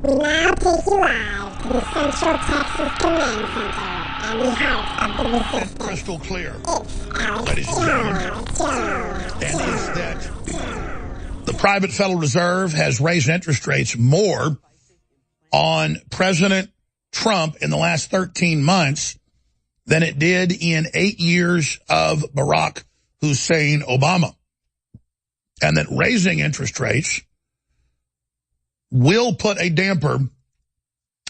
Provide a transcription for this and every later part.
We now take you live to the Central Texas Command Center and the heart of the resistance. Crystal clear. It's Alex Ladies and gentlemen. And is that the private Federal Reserve has raised interest rates more on President Trump in the last 13 months than it did in 8 years of Barack Hussein Obama. And that raising interest rates will put a damper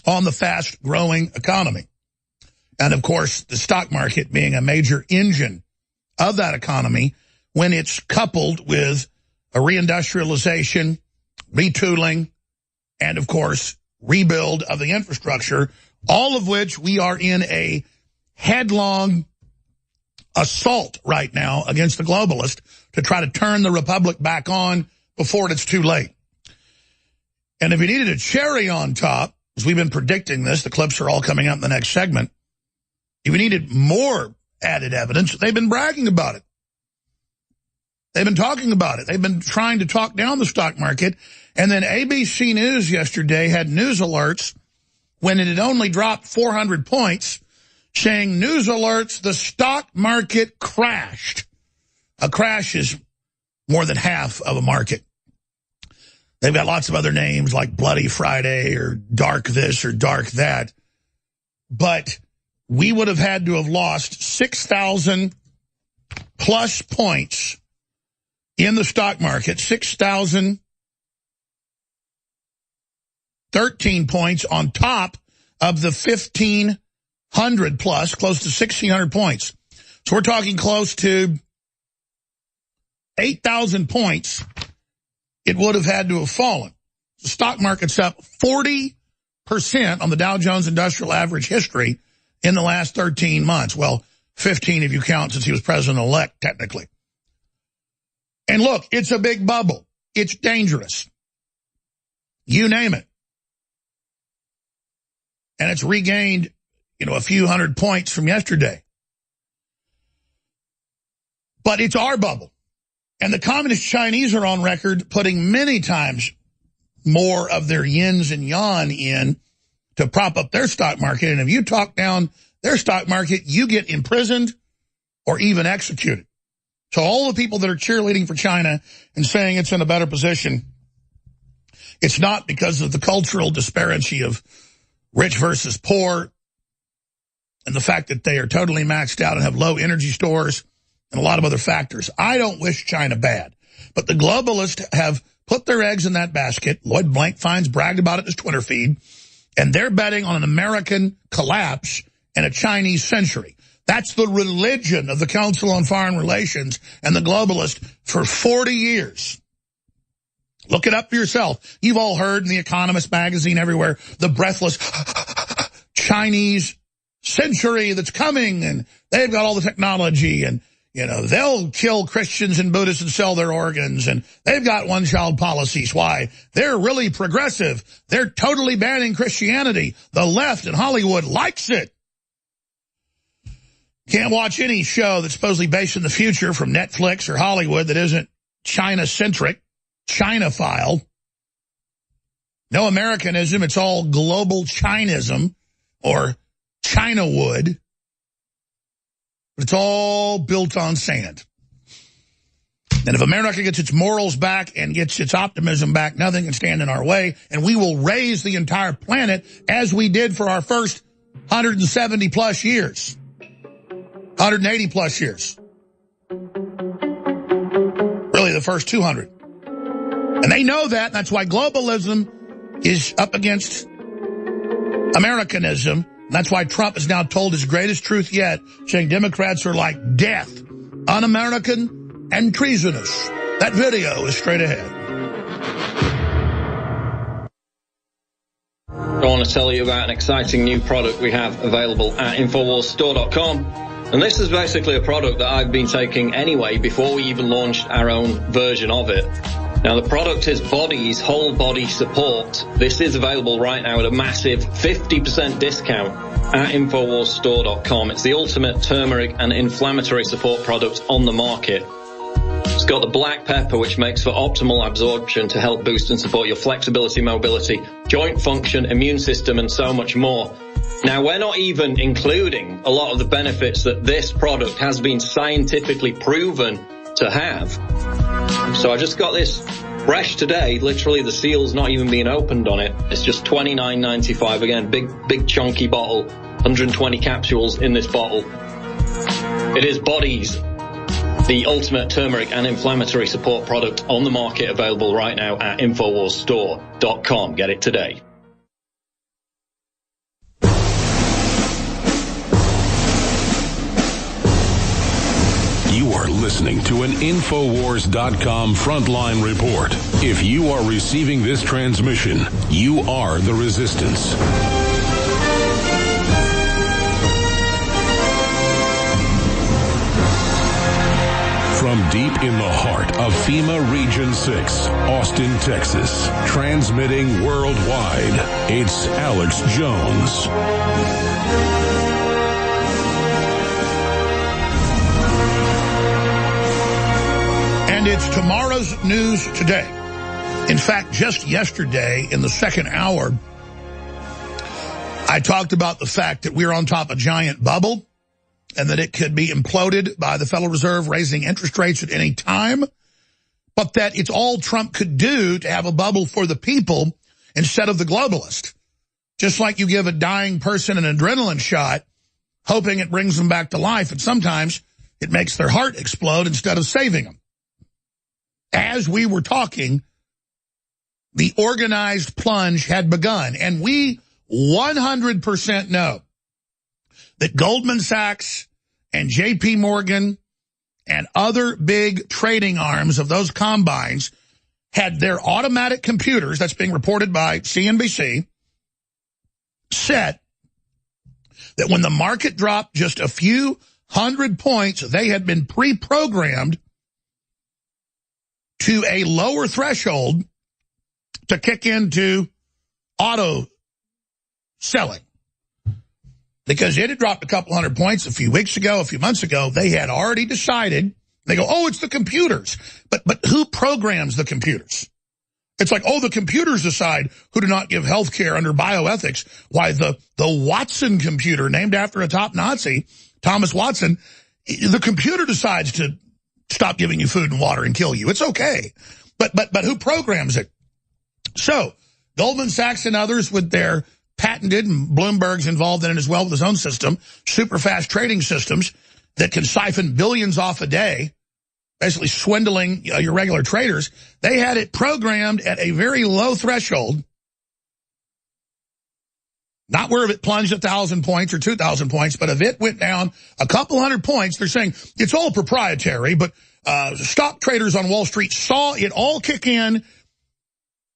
on the fast-growing economy. And, of course, the stock market being a major engine of that economy when it's coupled with a reindustrialization, retooling, and, of course, rebuild of the infrastructure, all of which we are in a headlong assault right now against the globalist to try to turn the republic back on before it's too late. And if you needed a cherry on top, as we've been predicting this, the clips are all coming out in the next segment, if you needed more added evidence, they've been bragging about it. They've been talking about it. They've been trying to talk down the stock market. And then ABC News yesterday had news alerts when it had only dropped 400 points, saying news alerts, the stock market crashed. A crash is more than half of a market. They've got lots of other names like Bloody Friday or Dark this or Dark that. But we would have had to have lost 6,000 plus points in the stock market, 6,013 points on top of the 1,500 plus, close to 1,600 points. So we're talking close to 8,000 points it would have had to have fallen. The stock market's up 40% on the Dow Jones Industrial Average history in the last 13 months. Well, 15 if you count since he was president-elect, technically. And look, it's a big bubble. It's dangerous. You name it. And it's regained, a few hundred points from yesterday. But it's our bubble. And the communist Chinese are on record putting many times more of their yins and yuan in to prop up their stock market. And if you talk down their stock market, you get imprisoned or even executed. So all the people that are cheerleading for China and saying it's in a better position, it's not because of the cultural disparity of rich versus poor and the fact that they are totally maxed out and have low energy stores and a lot of other factors. I don't wish China bad, but the globalists have put their eggs in that basket. Lloyd Blankfeins bragged about it in his Twitter feed, and they're betting on an American collapse and a Chinese century. That's the religion of the Council on Foreign Relations and the globalists for 40 years. Look it up for yourself. You've all heard in the Economist magazine everywhere, the breathless Chinese century that's coming, and they've got all the technology, and they'll kill Christians and Buddhists and sell their organs, and they've got one-child policies. Why? They're really progressive. They're totally banning Christianity. The left in Hollywood likes it. Can't watch any show that's supposedly based in the future from Netflix or Hollywood that isn't China-centric, China-file. No Americanism. It's all global Chinism or China-wood. It's all built on sand. And if America gets its morals back and gets its optimism back, nothing can stand in our way. And we will raise the entire planet as we did for our first 170 plus years. 180 plus years. Really, the first 200. And they know that. And that's why globalism is up against Americanism. And that's why Trump has now told his greatest truth yet, saying Democrats are like death, un-American and treasonous. That video is straight ahead. I want to tell you about an exciting new product we have available at InfoWarsStore.com. And this is basically a product that I've been taking anyway before we even launched our own version of it. Now, the product is Body's Whole Body Support. This is available right now at a massive 50% discount at InfoWarsStore.com. It's the ultimate turmeric and inflammatory support product on the market. It's got the black pepper, which makes for optimal absorption to help boost and support your flexibility, mobility, joint function, immune system, and so much more. Now, we're not even including a lot of the benefits that this product has been scientifically proven to have. So I just got this fresh today. Literally, the seal's not even being opened on it. It's just $29.95. Again, big chunky bottle, 120 capsules in this bottle. It is Body's, the ultimate turmeric and inflammatory support product on the market, available right now at InfoWarsStore.com. Get it today. You are listening to an InfoWars.com frontline report. If you are receiving this transmission, you are the resistance. From deep in the heart of FEMA Region 6, Austin, Texas, transmitting worldwide, it's Alex Jones. And it's tomorrow's news today. In fact, just yesterday in the second hour, I talked about the fact that we're on top of a giant bubble and that it could be imploded by the Federal Reserve raising interest rates at any time, but that it's all Trump could do to have a bubble for the people instead of the globalist. Just like you give a dying person an adrenaline shot, hoping it brings them back to life, and sometimes it makes their heart explode instead of saving them. As we were talking, the organized plunge had begun, and we 100% know that Goldman Sachs and J.P. Morgan and other big trading arms of those combines had their automatic computers, that's being reported by CNBC, set that when the market dropped just a few hundred points, they had been pre-programmed to a lower threshold to kick into auto selling. Because it had dropped a couple hundred points a few weeks ago, a few months ago. They had already decided. They go, oh, it's the computers. But who programs the computers? It's like, oh, the computers decide who to not give health care under bioethics. Why, the Watson computer, named after a top Nazi, Thomas Watson, the computer decides to stop giving you food and water and kill you. It's okay. But who programs it? So Goldman Sachs and others with their patented, and Bloomberg's involved in it as well with his own system, super fast trading systems that can siphon billions off a day, basically swindling your regular traders. They had it programmed at a very low threshold, not where if it plunged 1,000 points or 2,000 points, but if it went down a couple hundred points, they're saying it's all proprietary, but stock traders on Wall Street saw it all kick in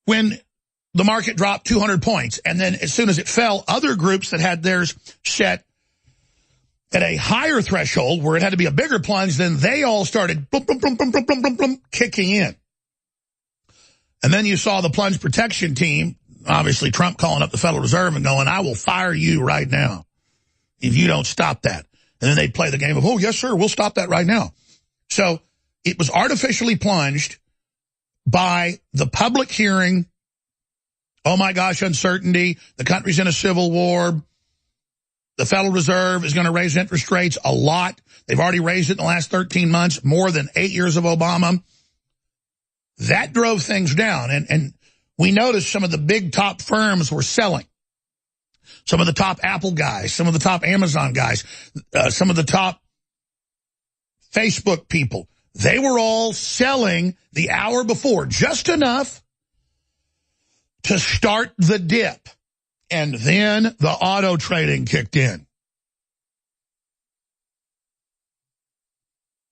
when the market dropped 200 points. And then as soon as it fell, other groups that had theirs set at a higher threshold where it had to be a bigger plunge, then they all started kicking in. And then you saw the plunge protection team, obviously Trump calling up the Federal Reserve and going, I will fire you right now if you don't stop that. And then they'd play the game of, oh, yes, sir, we'll stop that right now. So it was artificially plunged by the public hearing. Oh, my gosh, uncertainty. The country's in a civil war. The Federal Reserve is going to raise interest rates a lot. They've already raised it in the last 13 months, more than 8 years of Obama. That drove things down. And we noticed some of the big top firms were selling. Some of the top Apple guys, some of the top Amazon guys, some of the top Facebook people. They were all selling the hour before, just enough to start the dip. And then the auto trading kicked in.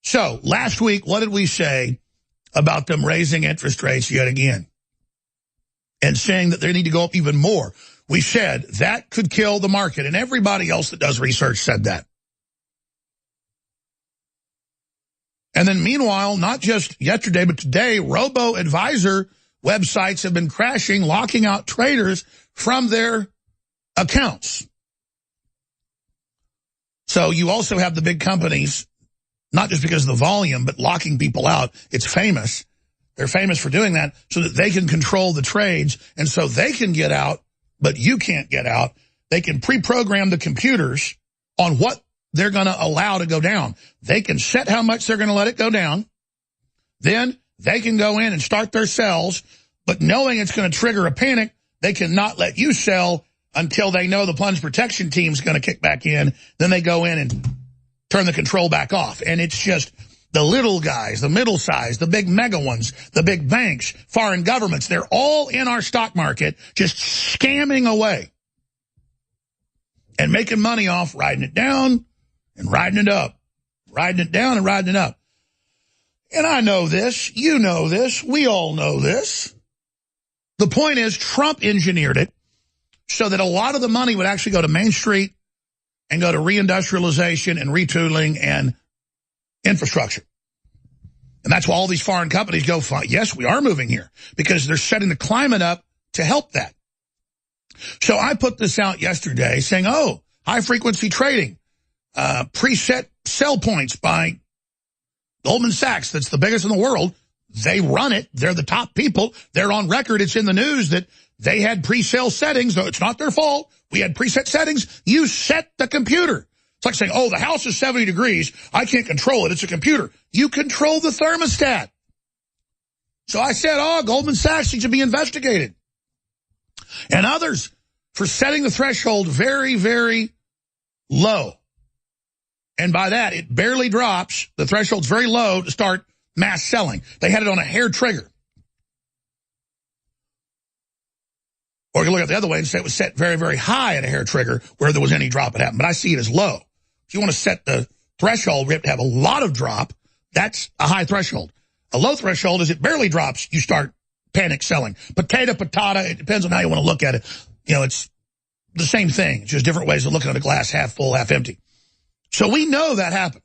So last week, what did we say about them raising interest rates yet again? And saying that they need to go up even more. We said that could kill the market. And everybody else that does research said that. And then meanwhile, not just yesterday, but today, robo-advisor websites have been crashing, locking out traders from their accounts. So you also have the big companies not just because of the volume, but locking people out. It's famous. They're famous for doing that so that they can control the trades, and so they can get out, but you can't get out. They can pre-program the computers on what they're going to allow to go down. They can set how much they're going to let it go down. Then they can go in and start their sells, but knowing it's going to trigger a panic, they cannot let you sell until they know the plunge protection team's going to kick back in. Then they go in and turn the control back off. And it's just the little guys, the middle size, the big mega ones, the big banks, foreign governments, they're all in our stock market just scamming away and making money off riding it down and riding it up, riding it down and riding it up. And I know this, you know this, we all know this. The point is Trump engineered it so that a lot of the money would actually go to Main Street and go to reindustrialization and retooling and infrastructure. And that's why all these foreign companies go, yes, we are moving here, because they're setting the climate up to help that. So I put this out yesterday saying, oh, high-frequency trading, preset sell points by Goldman Sachs, that's the biggest in the world. They run it. They're the top people. They're on record. It's in the news that they had pre-sale settings. No, it's not their fault. We had preset settings. You set the computer. It's like saying, oh, the house is 70 degrees. I can't control it. It's a computer. You control the thermostat. So I said, oh, Goldman Sachs needs to be investigated. And others for setting the threshold very, very low. And by that, it barely drops. The threshold's very low to start mass selling. They had it on a hair trigger. Or you can look at the other way and say it was set very, very high at a hair trigger where there was any drop that happened. But I see it as low. If you want to set the threshold, we have to have a lot of drop. That's a high threshold. A low threshold is it barely drops, you start panic selling. Potato, patata, it depends on how you want to look at it. You know, it's the same thing. It's just different ways of looking at a glass half full, half empty. So we know that happened.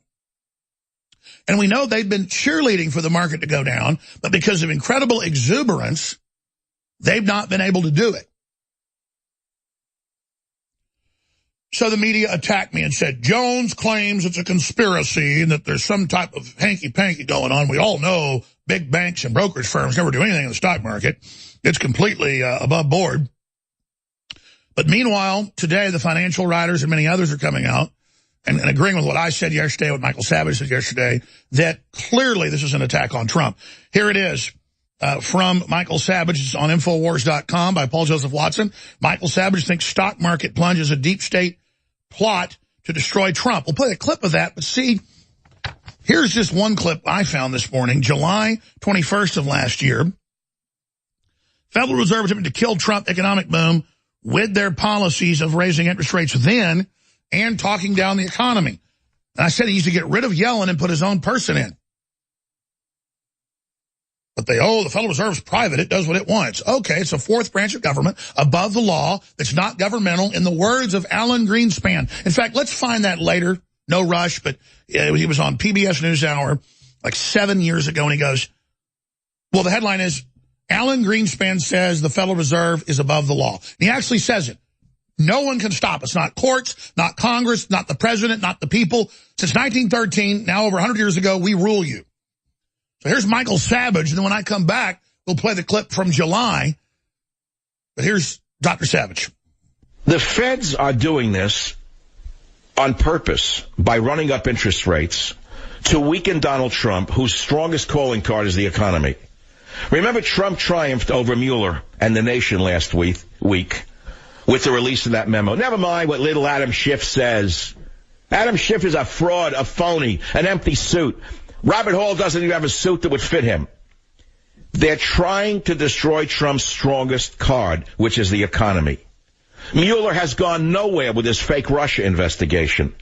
And we know they've been cheerleading for the market to go down, but because of incredible exuberance, they've not been able to do it. So the media attacked me and said, Jones claims it's a conspiracy and that there's some type of hanky-panky going on. We all know big banks and brokerage firms never do anything in the stock market. It's completely above board. But meanwhile, today the financial writers and many others are coming out and agreeing with what I said yesterday, what Michael Savage said yesterday, that clearly this is an attack on Trump. Here it is from Michael Savage. It's on Infowars.com by Paul Joseph Watson. Michael Savage thinks stock market plunge is a deep state plot to destroy Trump. We'll play a clip of that, but see, here's just one clip I found this morning, July 21st of last year. Federal Reserve attempted to kill Trump economic boom with their policies of raising interest rates then and talking down the economy. And I said he needs to get rid of Yellen and put his own person in. But the Federal Reserve's private. It does what it wants. Okay, it's a fourth branch of government above the law that's not governmental, in the words of Alan Greenspan. In fact, let's find that later. No rush, but he was on PBS NewsHour like 7 years ago, and he goes, well, the headline is, Alan Greenspan says the Federal Reserve is above the law. And he actually says it. No one can stop us. Not courts, not Congress, not the president, not the people. Since 1913, now over 100 years ago, we rule you. So here's Michael Savage, and then when I come back, we'll play the clip from July. But here's Dr. Savage. The feds are doing this on purpose by running up interest rates to weaken Donald Trump, whose strongest calling card is the economy. Remember, Trump triumphed over Mueller and the nation last week with the release of that memo. Never mind what little Adam Schiff says. Adam Schiff is a fraud, a phony, an empty suit. Robert Hall doesn't even have a suit that would fit him. They're trying to destroy Trump's strongest card, which is the economy. Mueller has gone nowhere with his fake Russia investigation.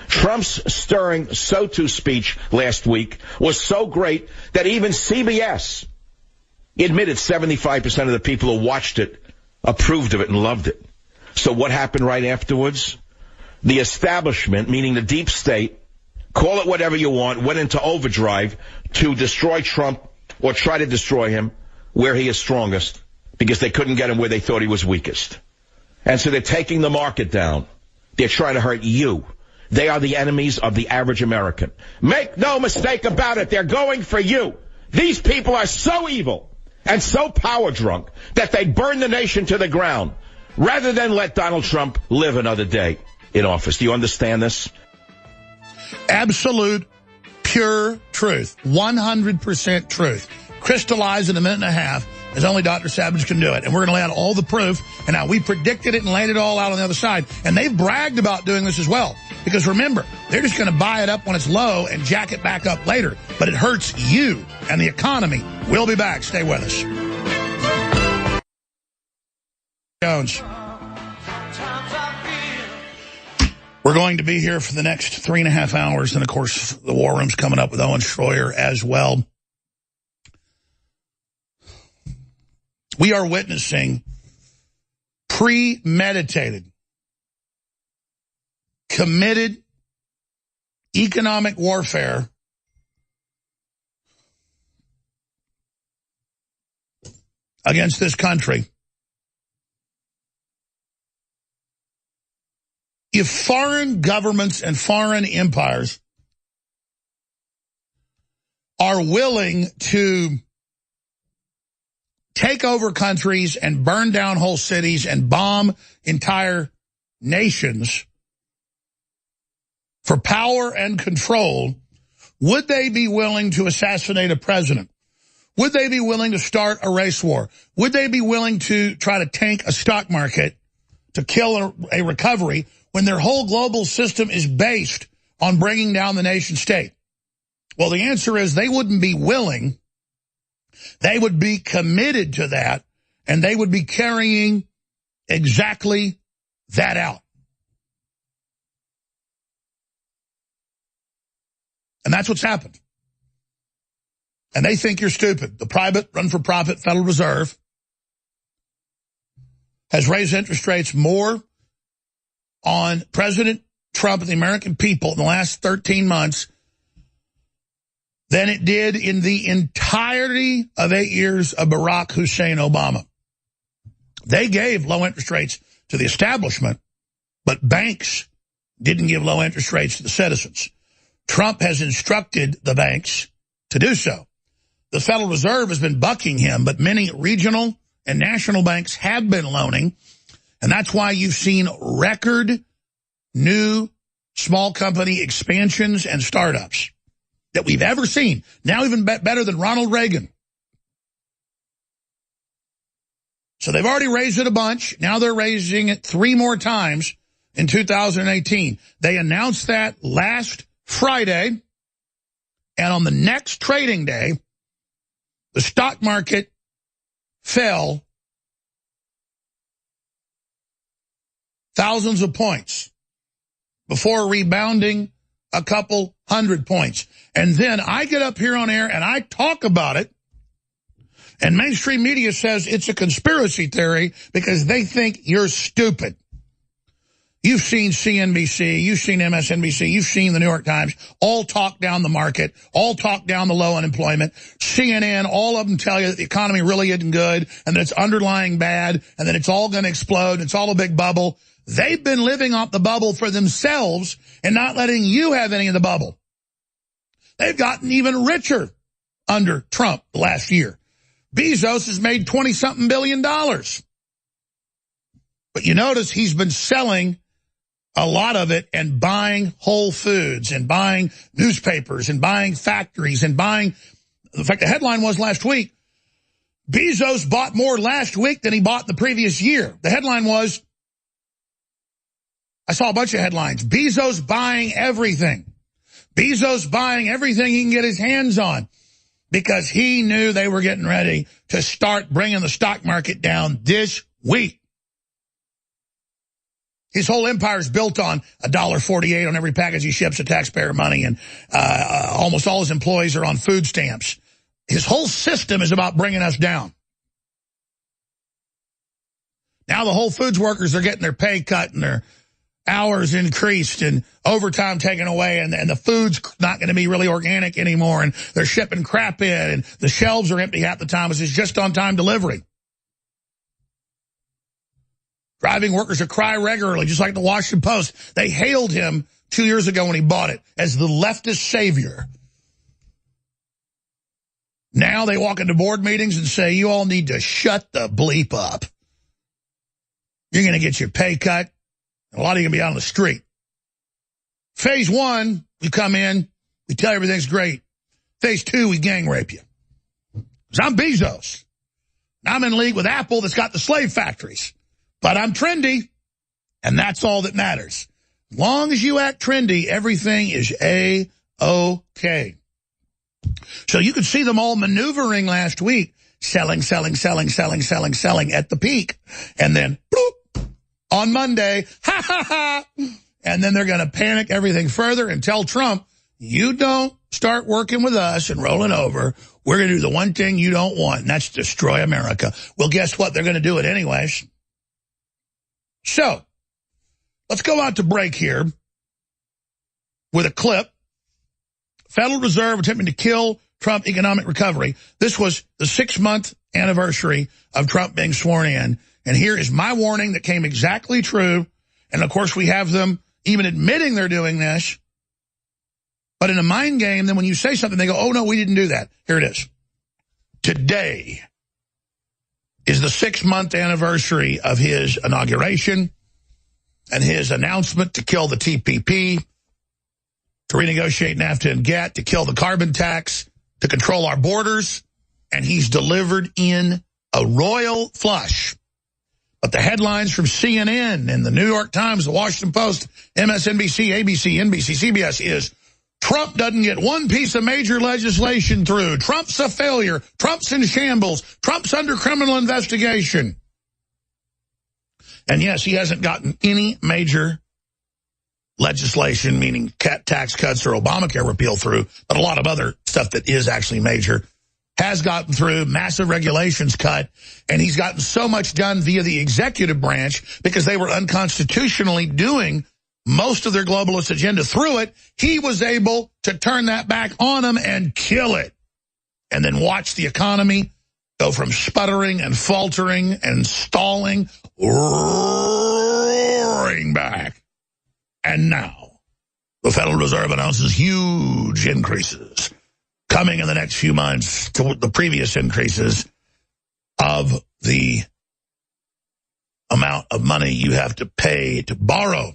Trump's stirring so-to speech last week was so great that even CBS admitted 75% of the people who watched it approved of it and loved it. So what happened right afterwards? The establishment, meaning the deep state, call it whatever you want, went into overdrive to destroy Trump or try to destroy him where he is strongest because they couldn't get him where they thought he was weakest. And so they're taking the market down. They're trying to hurt you. They are the enemies of the average American. Make no mistake about it, they're going for you. These people are so evil and so power drunk that they burn the nation to the ground rather than let Donald Trump live another day in office. Do you understand this? Absolute, pure truth. 100% truth. Crystallized in a minute and a half, as only Dr. Savage can do it. And we're going to lay out all the proof. And now we predicted it and laid it all out on the other side. And they've bragged about doing this as well. Because remember, they're just going to buy it up when it's low and jack it back up later. But it hurts you and the economy. We'll be back. Stay with us. Jones. We're going to be here for the next 3.5 hours. And, of course, the War Room's coming up with Owen Schroyer as well. We are witnessing premeditated, committed economic warfare against this country. If foreign governments and foreign empires are willing to take over countries and burn down whole cities and bomb entire nations for power and control, would they be willing to assassinate a president? Would they be willing to start a race war? Would they be willing to try to tank a stock market to kill a recovery when their whole global system is based on bringing down the nation state? Well, the answer is they wouldn't be willing. They would be committed to that, and they would be carrying exactly that out. And that's what's happened. And they think you're stupid. The private, run-for-profit Federal Reserve has raised interest rates more on President Trump and the American people in the last 13 months than it did in the entirety of 8 years of Barack Hussein Obama. They gave low interest rates to the establishment, but banks didn't give low interest rates to the citizens. Trump has instructed the banks to do so. The Federal Reserve has been bucking him, but many regional and national banks have been loaning, and that's why you've seen record new small company expansions and startups that we've ever seen. Now even better than Ronald Reagan. So they've already raised it a bunch. Now they're raising it 3 more times in 2018. They announced that last Friday. And on the next trading day, the stock market fell thousands of points before rebounding a couple hundred points. And then I get up here on air and I talk about it, and mainstream media says it's a conspiracy theory because they think you're stupid. You've seen CNBC, you've seen MSNBC, you've seen the New York Times, all talk down the market, all talk down the low unemployment. CNN, all of them tell you that the economy really isn't good and that it's underlying bad and that it's all going to explode. It's all a big bubble. They've been living off the bubble for themselves and not letting you have any of the bubble. They've gotten even richer under Trump the last year. Bezos has made $20-something billion. But you notice he's been selling a lot of it and buying Whole Foods and buying newspapers and buying factories and buying. In fact, the headline was last week, Bezos bought more last week than he bought the previous year. The headline was, I saw a bunch of headlines, Bezos buying everything. Bezos buying everything he can get his hands on because he knew they were getting ready to start bringing the stock market down this week. His whole empire is built on $1.48 on every package he ships of taxpayer money, and almost all his employees are on food stamps. His whole system is about bringing us down. Now the Whole Foods workers are getting their pay cut and their hours increased and overtime taken away, and the food's not going to be really organic anymore, and they're shipping crap in, and the shelves are empty half the time because it's just on-time delivery. Driving workers are cry regularly, just like the Washington Post. They hailed him 2 years ago when he bought it as the leftist savior. Now they walk into board meetings and say, you all need to shut the bleep up. You're going to get your pay cut. A lot of you are going to be out on the street. Phase 1, we come in, we tell you everything's great. Phase 2, we gang rape you. Because I'm Bezos. I'm in league with Apple that's got the slave factories. But I'm trendy, and that's all that matters. As long as you act trendy, everything is A-OK. So you could see them all maneuvering last week, selling at the peak. And then, bloop, on Monday, ha, ha, ha. And then they're going to panic everything further and tell Trump, you don't start working with us and rolling over. We're going to do the one thing you don't want, and that's destroy America. Well, guess what? They're going to do it anyways. So, let's go out to break here with a clip. Federal Reserve attempting to kill Trump economic recovery. This was the 6-month anniversary of Trump being sworn in. And here is my warning that came exactly true. And, of course, we have them even admitting they're doing this. But in a mind game, then when you say something, they go, oh, no, we didn't do that. Here it is. Today is the 6-month anniversary of his inauguration and his announcement to kill the TPP, to renegotiate NAFTA and GATT, to kill the carbon tax, to control our borders, and he's delivered in a royal flush. But the headlines from CNN and the New York Times, the Washington Post, MSNBC, ABC, NBC, CBS is Trump doesn't get one piece of major legislation through. Trump's a failure. Trump's in shambles. Trump's under criminal investigation. And yes, he hasn't gotten any major legislation, meaning tax cuts or Obamacare repeal through, but a lot of other stuff that is actually major has gotten through, massive regulations cut, and he's gotten so much done via the executive branch because they were unconstitutionally doing most of their globalist agenda through it. He was able to turn that back on them and kill it, and then watch the economy go from sputtering and faltering and stalling, roaring back. And now, the Federal Reserve announces huge increases coming in the next few months to the previous increases of the amount of money you have to pay to borrow.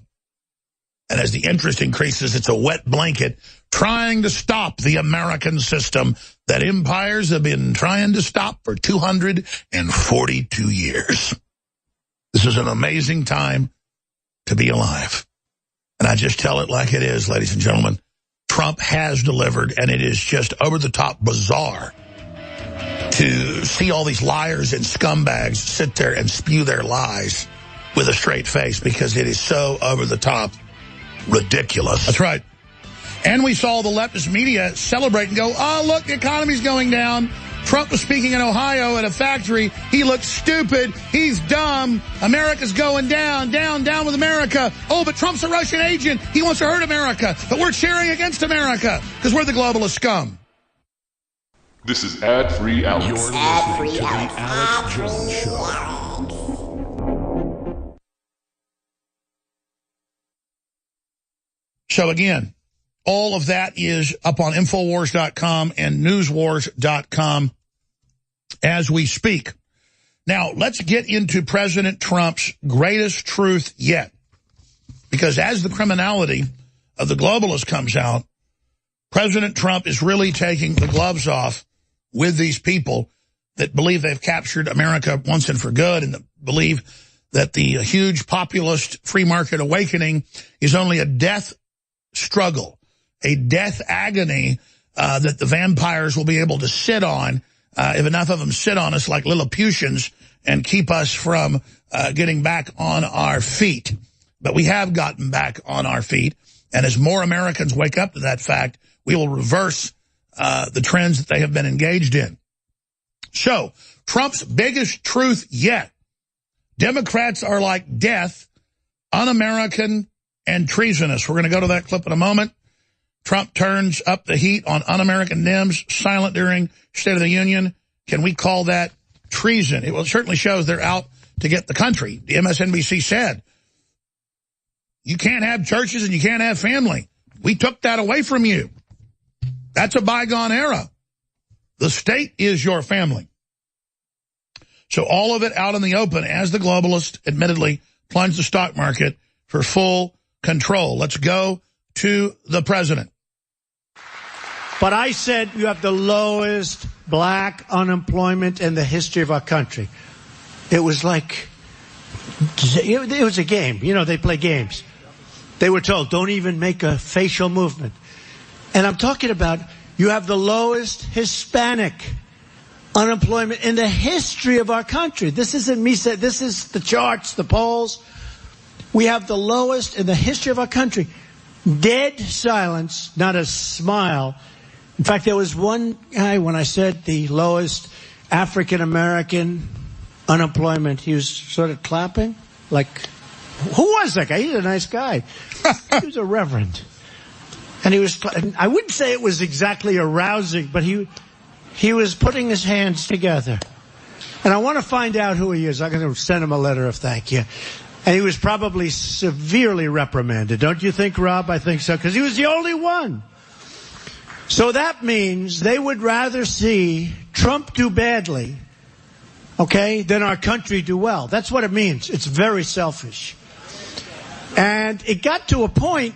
And as the interest increases, it's a wet blanket trying to stop the American system that empires have been trying to stop for 242 years. This is an amazing time to be alive. And I just tell it like it is, ladies and gentlemen. Trump has delivered, and it is just over-the-top bizarre to see all these liars and scumbags sit there and spew their lies with a straight face because it is so over-the-top ridiculous. That's right. And we saw the leftist media celebrate and go, oh, look, the economy's going down. Trump was speaking in Ohio at a factory. He looks stupid. He's dumb. America's going down, down, down with America. Oh, but Trump's a Russian agent. He wants to hurt America. But we're cheering against America because we're the globalist scum. This is Ad-Free Alex. You're listening to the Alex Jones Show. So again, all of that is up on Infowars.com and Newswars.com as we speak. Now, let's get into President Trump's greatest truth yet. Because as the criminality of the globalists comes out, President Trump is really taking the gloves off with these people that believe they've captured America once and for good and that believe that the huge populist free market awakening is only a death struggle, a death agony that the vampires will be able to sit on if enough of them sit on us like Lilliputians and keep us from getting back on our feet. But we have gotten back on our feet, and as more Americans wake up to that fact, we will reverse the trends that they have been engaged in. So, Trump's biggest truth yet, Democrats are like death, un-American, and treasonous. We're going to go to that clip in a moment. Trump turns up the heat on un-American Dems, silent during State of the Union. Can we call that treason? It certainly shows they're out to get the country. The MSNBC said You can't have churches and you can't have family. We took that away from you. That's a bygone era. The state is your family. So all of it out in the open as the globalists admittedly plunge the stock market for full control. Let's go to the president. But I said you have the lowest black unemployment in the history of our country. It was like, it was a game. You know, they play games. They were told, don't even make a facial movement. And I'm talking about you have the lowest Hispanic unemployment in the history of our country. This isn't me saying, this is the charts, the polls. We have the lowest in the history of our country. Dead silence, not a smile. In fact, there was one guy when I said the lowest African-American unemployment, he was sort of clapping. Like, who was that guy? He's a nice guy. He was a reverend. And he was, I wouldn't say it was exactly arousing, but he was putting his hands together. And I want to find out who he is. I'm going to send him a letter of thank you. And he was probably severely reprimanded. Don't you think, Rob? I think so, because he was the only one. So that means they would rather see Trump do badly, okay, than our country do well. That's what it means. It's very selfish. And it got to a point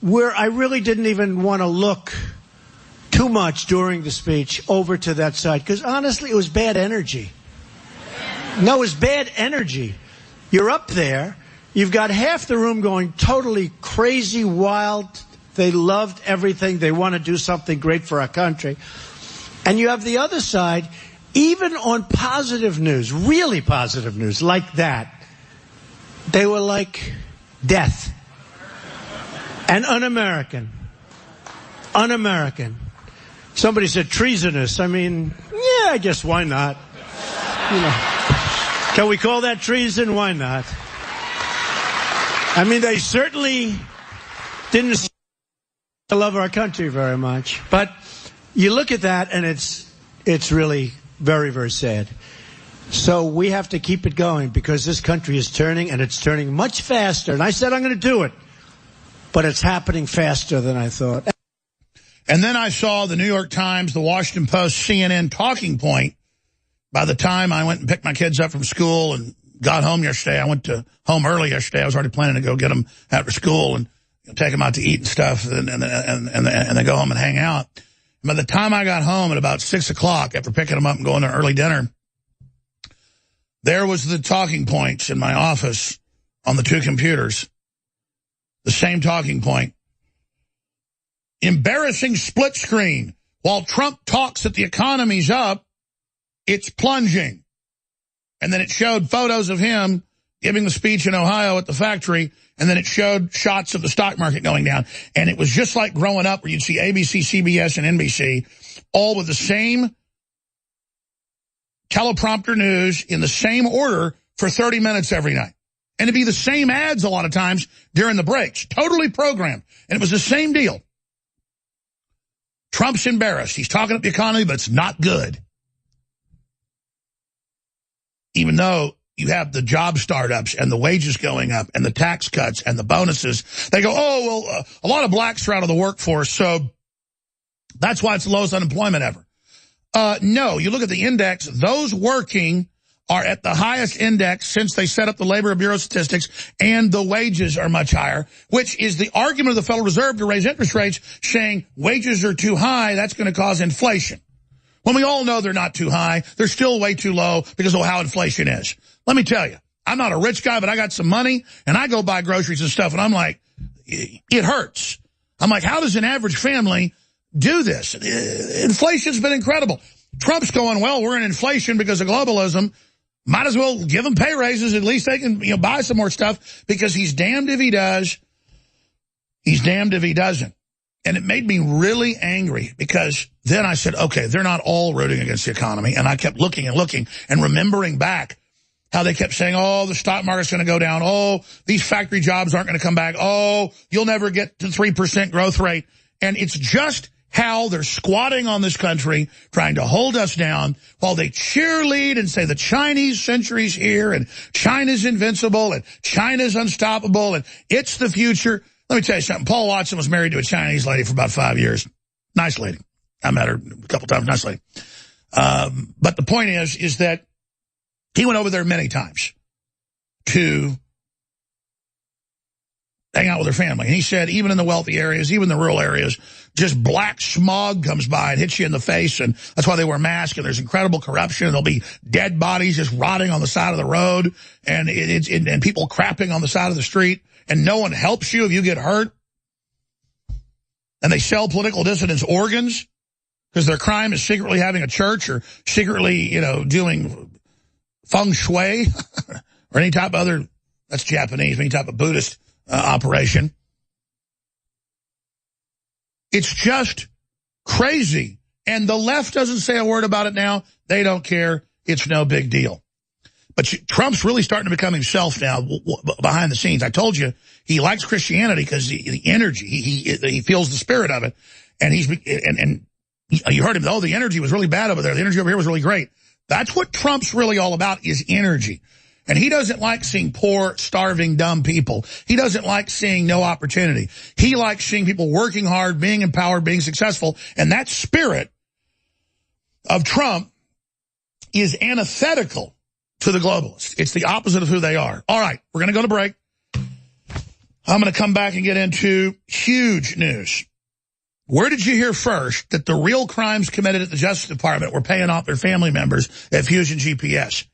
where I really didn't even want to look too much during the speech over to that side, because honestly, it was bad energy. No, it was bad energy. You're up there, you've got half the room going totally crazy, wild. They loved everything. They want to do something great for our country. And you have the other side, even on positive news, really positive news like that, they were like death and un-American. Un-American. Somebody said treasonous. I mean, yeah, I guess why not? You know, can we call that treason? Why not? I mean, they certainly didn't love our country very much. But you look at that, and it's really very, very sad. So we have to keep it going, because this country is turning, and it's turning much faster. And I said I'm going to do it, but it's happening faster than I thought. And then I saw the New York Times, the Washington Post, CNN talking point. By the time I went and picked my kids up from school and got home yesterday, I went to home early yesterday. I was already planning to go get them after school and take them out to eat and stuff, and then go home and hang out. And by the time I got home at about 6 o'clock, after picking them up and going to early dinner, there was the talking points in my office on the two computers. The same talking point. Embarrassing split screen. While Trump talks that the economy's up, it's plunging. And then it showed photos of him giving the speech in Ohio at the factory, and then it showed shots of the stock market going down. And it was just like growing up where you'd see ABC, CBS, and NBC all with the same teleprompter news in the same order for 30 minutes every night. And it'd be the same ads a lot of times during the breaks, totally programmed. And it was the same deal. Trump's embarrassed. He's talking up the economy, but it's not good. Even though you have the job startups and the wages going up and the tax cuts and the bonuses, they go, oh, well, a lot of blacks are out of the workforce, so that's why it's the lowest unemployment ever. No, you look at the index, those working are at the highest index since they set up the Labor Bureau statistics, and the wages are much higher, which is the argument of the Federal Reserve to raise interest rates, saying wages are too high, that's going to cause inflation. When we all know they're not too high, they're still way too low because of how inflation is. Let me tell you, I'm not a rich guy, but I got some money, and I go buy groceries and stuff, and I'm like, it hurts. I'm like, how does an average family do this? Inflation's been incredible. Trump's going, well, we're in inflation because of globalism. Might as well give them pay raises. At least they can buy some more stuff, because he's damned if he does. He's damned if he doesn't. And it made me really angry, because then I said, okay, they're not all rooting against the economy. And I kept looking and looking and remembering back how they kept saying, oh, the stock market's going to go down. Oh, these factory jobs aren't going to come back. Oh, you'll never get to 3% growth rate. And it's just how they're squatting on this country, trying to hold us down, while they cheerlead and say the Chinese century's here, and China's invincible, and China's unstoppable, and it's the future. Let me tell you something. Paul Watson was married to a Chinese lady for about 5 years. Nice lady. I met her a couple times. Nice lady. But the point is that he went over there many times to hang out with her family. And he said even in the wealthy areas, even the rural areas, just black smog comes by and hits you in the face. And that's why they wear masks. And there's incredible corruption. There'll be dead bodies just rotting on the side of the road. And and people crapping on the side of the street. And no one helps you if you get hurt. And they sell political dissidents organs because their crime is secretly having a church or secretly, doing feng shui or any type of other, that's Japanese, any type of Buddhist operation. It's just crazy. And the left doesn't say a word about it now. They don't care. It's no big deal. But Trump's really starting to become himself now behind the scenes. I told you he likes Christianity because the energy, he feels the spirit of it. And you heard him, the energy was really bad over there. The energy over here was really great. That's what Trump's really all about, is energy. And he doesn't like seeing poor, starving, dumb people. He doesn't like seeing no opportunity. He likes seeing people working hard, being empowered, being successful. And that spirit of Trump is antithetical to the globalists. It's the opposite of who they are. All right, we're going to go to break. I'm going to come back and get into huge news. Where did you hear first that the real crimes committed at the Justice Department were paying off their family members at Fusion GPS?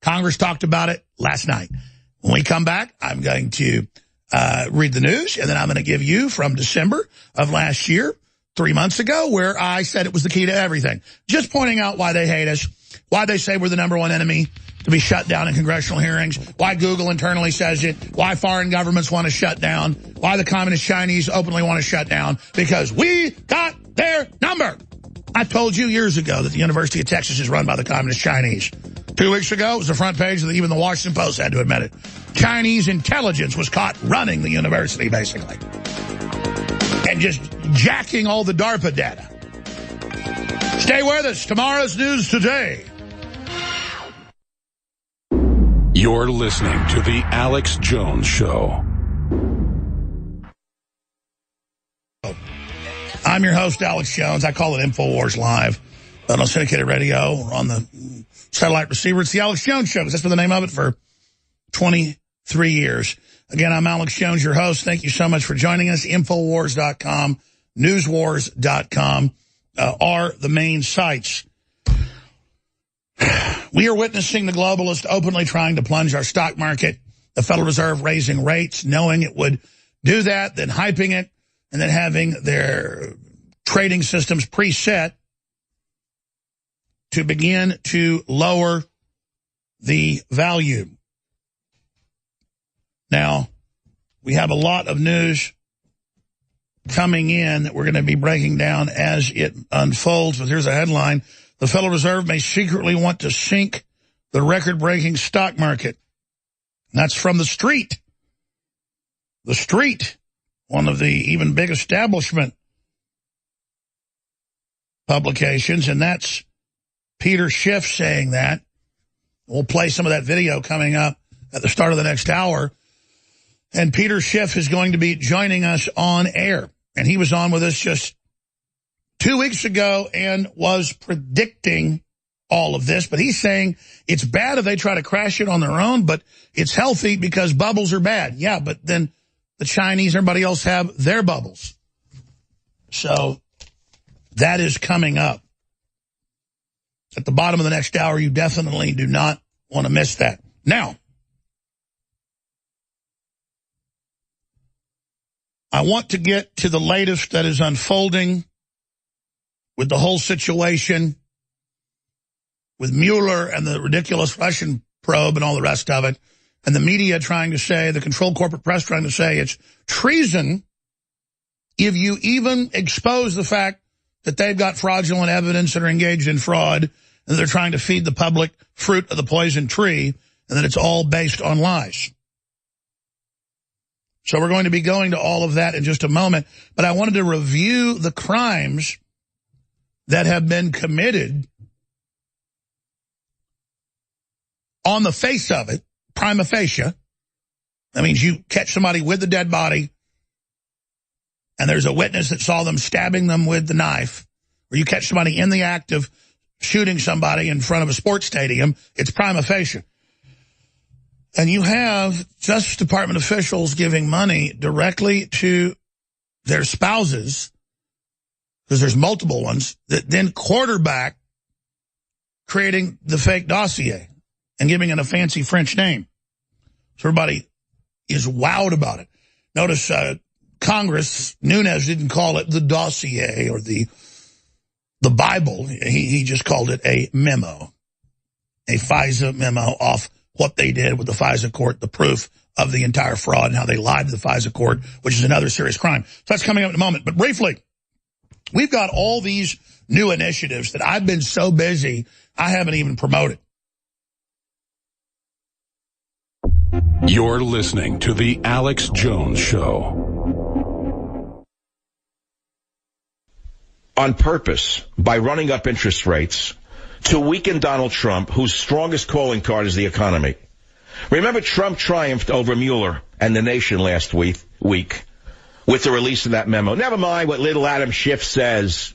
Congress talked about it last night. When we come back, I'm going to read the news, and then I'm going to give you from December of last year, 3 months ago, where I said it was the key to everything. Just pointing out why they hate us, why they say we're the #1 enemy to be shut down in congressional hearings, why Google internally says it, why foreign governments want to shut down, why the communist Chinese openly want to shut down, because we got their number. I told you years ago that the University of Texas is run by the communist Chinese. 2 weeks ago, it was the front page of even the Washington Post had to admit it. Chinese intelligence was caught running the university, basically. And just jacking all the DARPA data. Stay with us. Tomorrow's News Today. You're listening to The Alex Jones Show. I'm your host, Alex Jones. I call it InfoWars Live. On syndicated radio or on the satellite receiver. It's The Alex Jones Show. That's been the name of it for 23 years. Again, I'm Alex Jones, your host. Thank you so much for joining us. Infowars.com, newswars.com are the main sites. We are witnessing the globalists openly trying to plunge our stock market, the Federal Reserve raising rates, knowing it would do that, then hyping it, and then having their trading systems preset to begin to lower the value. Now, we have a lot of news coming in that we're going to be breaking down as it unfolds. But here's a headline. The Federal Reserve may secretly want to sink the record-breaking stock market. And that's from The Street. The Street, one of the even big establishment publications, and that's Peter Schiff saying that. We'll play some of that video coming up at the start of the next hour. And Peter Schiff is going to be joining us on air. And he was on with us just 2 weeks ago and was predicting all of this. But he's saying it's bad if they try to crash it on their own, but it's healthy because bubbles are bad. Yeah, but then the Chinese, everybody else have their bubbles. So that is coming up. At the bottom of the next hour, you definitely do not want to miss that. Now, I want to get to the latest that is unfolding with the whole situation with Mueller and the ridiculous Russian probe and all the rest of it, and the media trying to say, the controlled corporate press trying to say it's treason if you even expose the fact that they've got fraudulent evidence and are engaged in fraud, and they're trying to feed the public fruit of the poison tree, and that it's all based on lies. So we're going to be going to all of that in just a moment, but I wanted to review the crimes that have been committed on the face of it, prima facie. That means you catch somebody with the dead body and there's a witness that saw them stabbing them with the knife, or you catch somebody in the act of shooting somebody in front of a sports stadium, it's prima facie. And you have Justice Department officials giving money directly to their spouses, because there's multiple ones, that then quarterback creating the fake dossier and giving it a fancy French name. So everybody is wowed about it. Notice Congress, Nunes didn't call it the dossier or the Bible. He just called it a memo, a FISA memo off what they did with the FISA court, the proof of the entire fraud and how they lied to the FISA court, which is another serious crime. So that's coming up in a moment. But briefly, we've got all these new initiatives that I've been so busy, I haven't even promoted. You're listening to The Alex Jones Show. On purpose, by running up interest rates to weaken Donald Trump, whose strongest calling card is the economy. Remember, Trump triumphed over Mueller and the nation last week with the release of that memo. Never mind what little Adam Schiff says.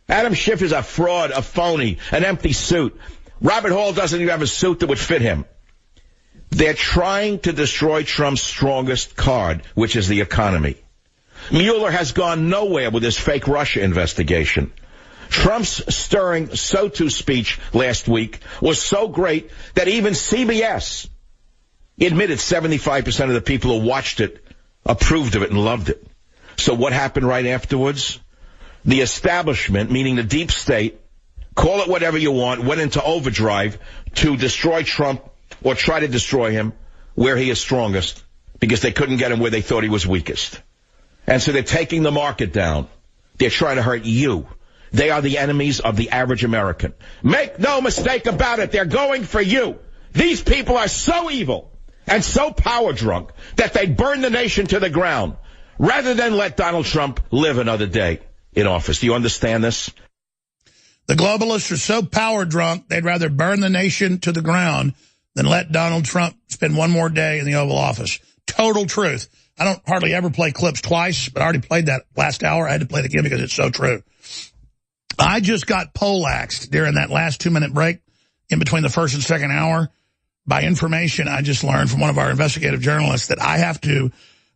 Adam Schiff is a fraud, a phony, an empty suit. Robert Hall doesn't even have a suit that would fit him. They're trying to destroy Trump's strongest card, which is the economy. Mueller has gone nowhere with his fake Russia investigation. Trump's stirring so-to speech last week was so great that even CBS admitted 75% of the people who watched it approved of it and loved it. So what happened right afterwards? The establishment, meaning the deep state, call it whatever you want, went into overdrive to destroy Trump or try to destroy him where he is strongest, because they couldn't get him where they thought he was weakest. And so they're taking the market down. They're trying to hurt you. They are the enemies of the average American. Make no mistake about it, they're going for you. These people are so evil and so power drunk that they burn the nation to the ground rather than let Donald Trump live another day in office. Do you understand this? The globalists are so power drunk, they'd rather burn the nation to the ground than let Donald Trump spend one more day in the Oval Office. Total truth. I don't hardly ever play clips twice, but I already played that last hour. I had to play it again because it's so true. I just got poleaxed during that last 2-minute break in between the first and second hour by information I just learned from one of our investigative journalists that I have to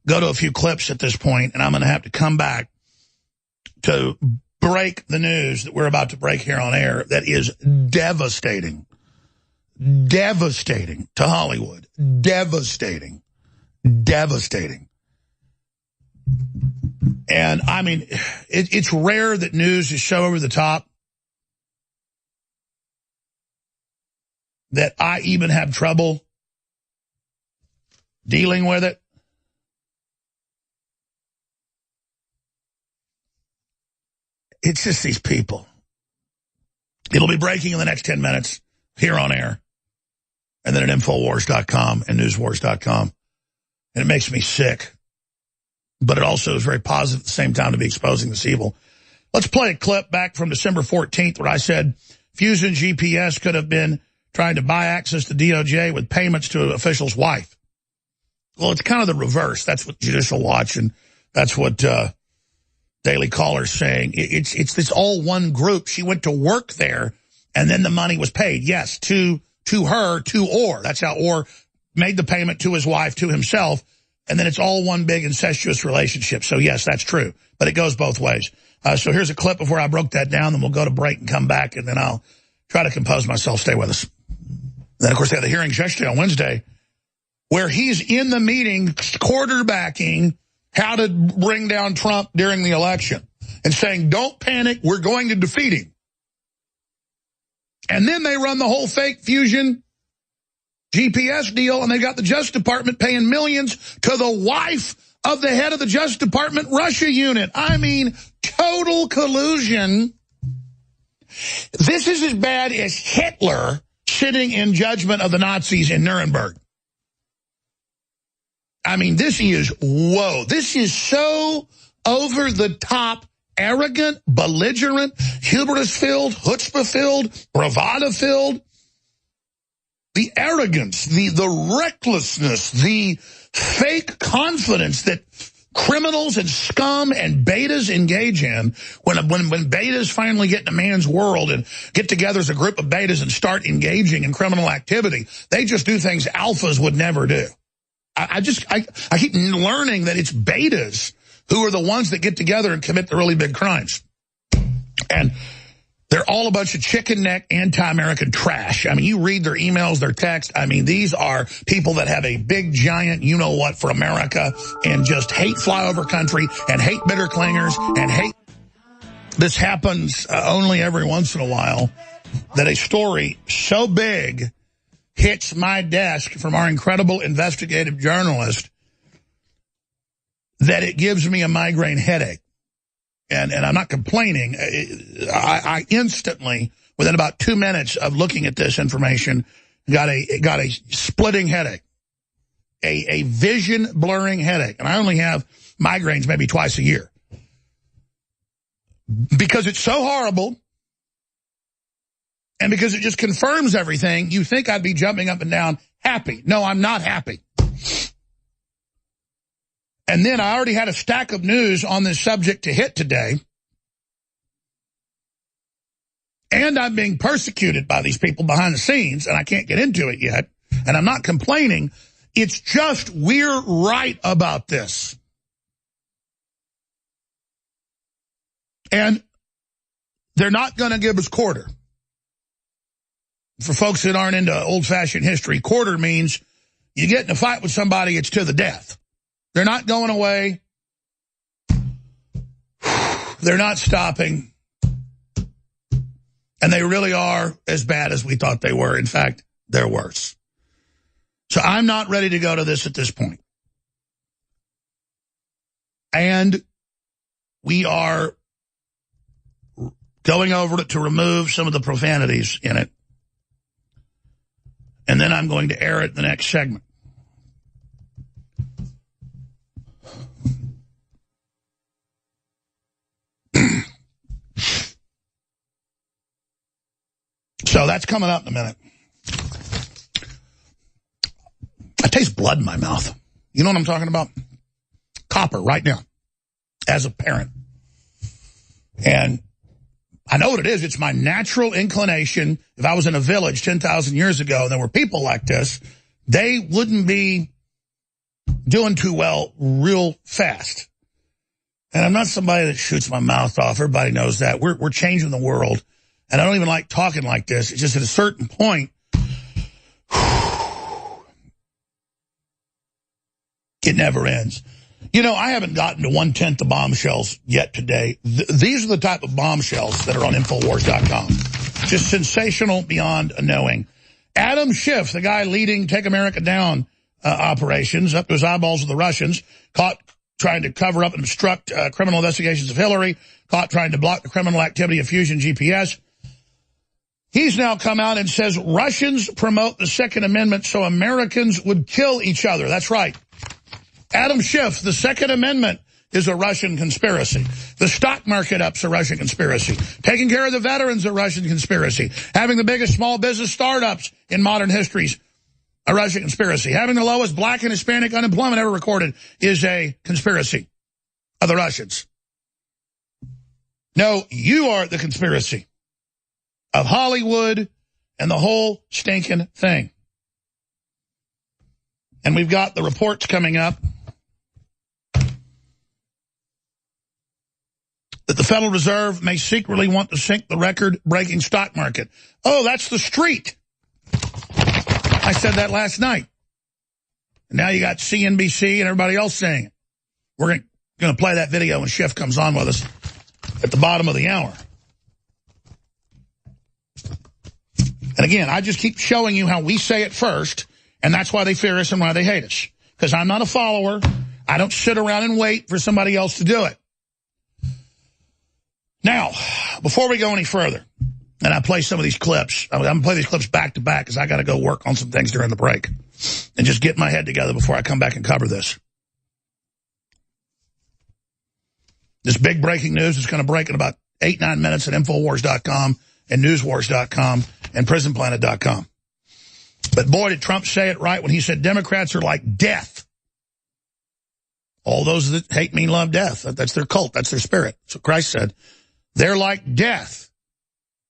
go to a few clips at this point, and I'm going to have to come back to break the news that we're about to break here on air that is devastating. Devastating to Hollywood. Devastating. Devastating. And, I mean, it's rare that news is so over the top that I even have trouble dealing with it. It's just these people. It'll be breaking in the next 10 minutes here on air, and then at Infowars.com and Newswars.com. And it makes me sick. But it also is very positive at the same time to be exposing this evil. Let's play a clip back from December 14th where I said Fusion GPS could have been trying to buy access to DOJ with payments to an official's wife. Well, it's kind of the reverse. That's what Judicial Watch and that's what Daily Caller's saying. It's this all one group. She went to work there, and then the money was paid. Yes, to her, to Orr. That's how Orr made the payment to his wife, to himself. And then it's all one big incestuous relationship. So, yes, that's true. But it goes both ways. So here's a clip of where I broke that down. Then we'll go to break and come back. And then I'll try to compose myself. Stay with us. Then, of course, they had the hearings yesterday on Wednesday where he's in the meeting quarterbacking how to bring down Trump during the election and saying, don't panic, we're going to defeat him. And then they run the whole fake Fusion GPS deal, and they got the Justice Department paying millions to the wife of the head of the Justice Department Russia unit. I mean, total collusion. This is as bad as Hitler sitting in judgment of the Nazis in Nuremberg. I mean, this is, whoa, this is so over the top arrogant, belligerent, hubris-filled, chutzpah-filled, bravado-filled. The arrogance, the recklessness, the fake confidence that criminals and scum and betas engage in when betas finally get in a man's world and get together as a group of betas and start engaging in criminal activity, they just do things alphas would never do. I keep learning that it's betas who are the ones that get together and commit the really big crimes. And they're all a bunch of chicken neck, anti-American trash. I mean, you read their emails, their texts. I mean, these are people that have a big, giant you-know-what for America and just hate flyover country and hate bitter clingers and hate. This happens only every once in a while that a story so big hits my desk from our incredible investigative journalist that it gives me a migraine headache. And I'm not complaining. I instantly, within about 2 minutes of looking at this information, got a splitting headache, a vision blurring headache. And I only have migraines maybe twice a year. Because it's so horrible, and because it just confirms everything, you think I'd be jumping up and down happy. No, I'm not happy. And then I already had a stack of news on this subject to hit today. And I'm being persecuted by these people behind the scenes, and I can't get into it yet. And I'm not complaining. It's just we're right about this. And they're not going to give us quarter. For folks that aren't into old-fashioned history, quarter means you get in a fight with somebody, it's to the death. They're not going away. They're not stopping. And they really are as bad as we thought they were. In fact, they're worse. So I'm not ready to go to this at this point. And we are going over it to remove some of the profanities in it. And then I'm going to air it in the next segment. So that's coming up in a minute. I taste blood in my mouth. You know what I'm talking about? Copper right now, as a parent. And I know what it is. It's my natural inclination. If I was in a village 10,000 years ago and there were people like this, they wouldn't be doing too well real fast. And I'm not somebody that shoots my mouth off. Everybody knows that. We're changing the world. And I don't even like talking like this. It's just at a certain point, it never ends. You know, I haven't gotten to 1/10 of bombshells yet today. These are the type of bombshells that are on Infowars.com. Just sensational beyond a knowing. Adam Schiff, the guy leading Take America Down operations, up to his eyeballs with the Russians, caught trying to cover up and obstruct criminal investigations of Hillary, caught trying to block the criminal activity of Fusion GPS. He's now come out and says Russians promote the Second Amendment so Americans would kill each other. That's right. Adam Schiff, the Second Amendment is a Russian conspiracy. The stock market up's a Russian conspiracy. Taking care of the veterans, a Russian conspiracy. Having the biggest small business startups in modern history's a Russian conspiracy. Having the lowest black and Hispanic unemployment ever recorded is a conspiracy of the Russians. No, you are the conspiracy of Hollywood and the whole stinking thing. And we've got the reports coming up that the Federal Reserve may secretly want to sink the record-breaking stock market. Oh, that's the street. I said that last night. And now you got CNBC and everybody else saying it. We're going to play that video when Schiff comes on with us at the bottom of the hour. And again, I just keep showing you how we say it first, and that's why they fear us and why they hate us. Because I'm not a follower. I don't sit around and wait for somebody else to do it. Now, before we go any further, and I play some of these clips, I'm going to play these clips back to back because I got to go work on some things during the break and just get my head together before I come back and cover this. This big breaking news is going to break in about 8-9 minutes at Infowars.com and Newswars.com and PrisonPlanet.com. But boy, did Trump say it right when he said Democrats are like death. All those that hate me love death. That's their cult. That's their spirit. So Christ said, they're like death,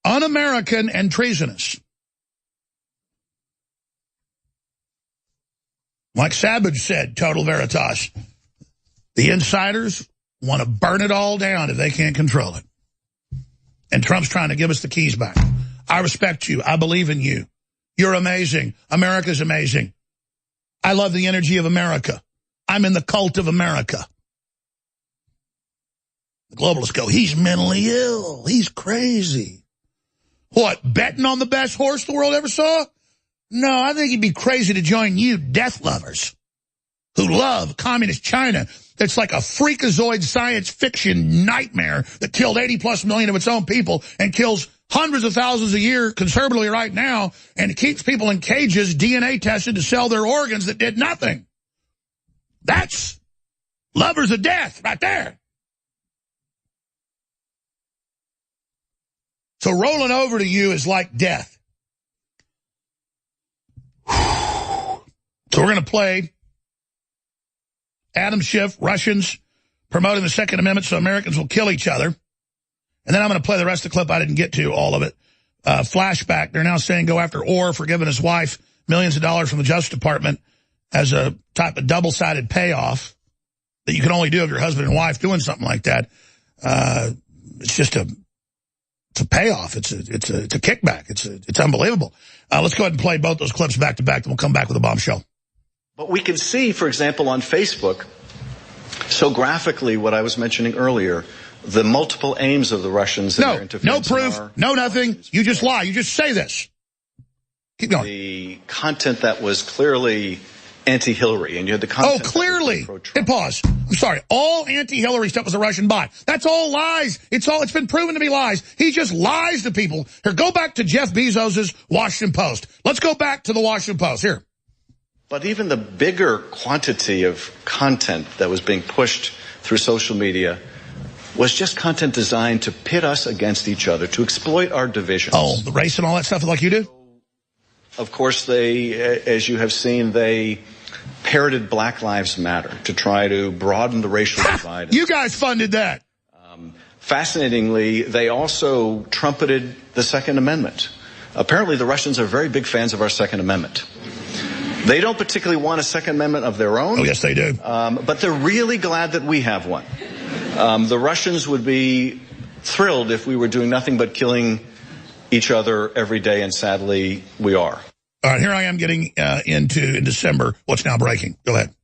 un-American and treasonous. Like Savage said, Total Veritas, the insiders want to burn it all down if they can't control it. And Trump's trying to give us the keys back. I respect you. I believe in you. You're amazing. America's amazing. I love the energy of America. I'm in the cult of America. The globalists go, he's mentally ill. He's crazy. What, betting on the best horse the world ever saw? No, I think he'd be crazy to join you death lovers who love communist China. It's like a freakazoid science fiction nightmare that killed 80+ million of its own people and kills hundreds of thousands a year conservatively right now, and it keeps people in cages DNA tested to sell their organs that did nothing. That's lovers of death right there. So rolling over to you is like death. So we're going to play Adam Schiff, Russians promoting the Second Amendment so Americans will kill each other. And then I'm going to play the rest of the clip. I didn't get to all of it. Flashback. They're now saying go after Orr for giving his wife millions of dollars from the Justice Department as a type of double-sided payoff that you can only do if your husband and wife doing something like that. It's just a payoff. It's a kickback. It's unbelievable. Let's go ahead and play both those clips back to back, and we'll come back with a bombshell. But we can see, for example, on Facebook, so graphically what I was mentioning earlier, the multiple aims of the Russians in their interference. No proof, no nothing. You just lie. You just say this. Keep going. The content that was clearly anti-Hillary, and you had the content. Oh, clearly. Hit pause. I'm sorry. All anti-Hillary stuff was a Russian bot. That's all lies. It's been proven to be lies. He just lies to people. Here, go back to Jeff Bezos's Washington Post. Let's go back to the Washington Post. Here. But even the bigger quantity of content that was being pushed through social media was just content designed to pit us against each other, to exploit our divisions. Oh, the race and all that stuff like you do? Of course, they, as you have seen, they parroted Black Lives Matter to try to broaden the racial divide. You guys funded that. Fascinatingly, they also trumpeted the Second Amendment. Apparently, the Russians are very big fans of our Second Amendment. They don't particularly want a Second Amendment of their own. Oh, yes, they do. But they're really glad that we have one. The Russians would be thrilled if we were doing nothing but killing each other every day, and sadly, we are. All right, here I am getting in December what's now breaking. Go ahead.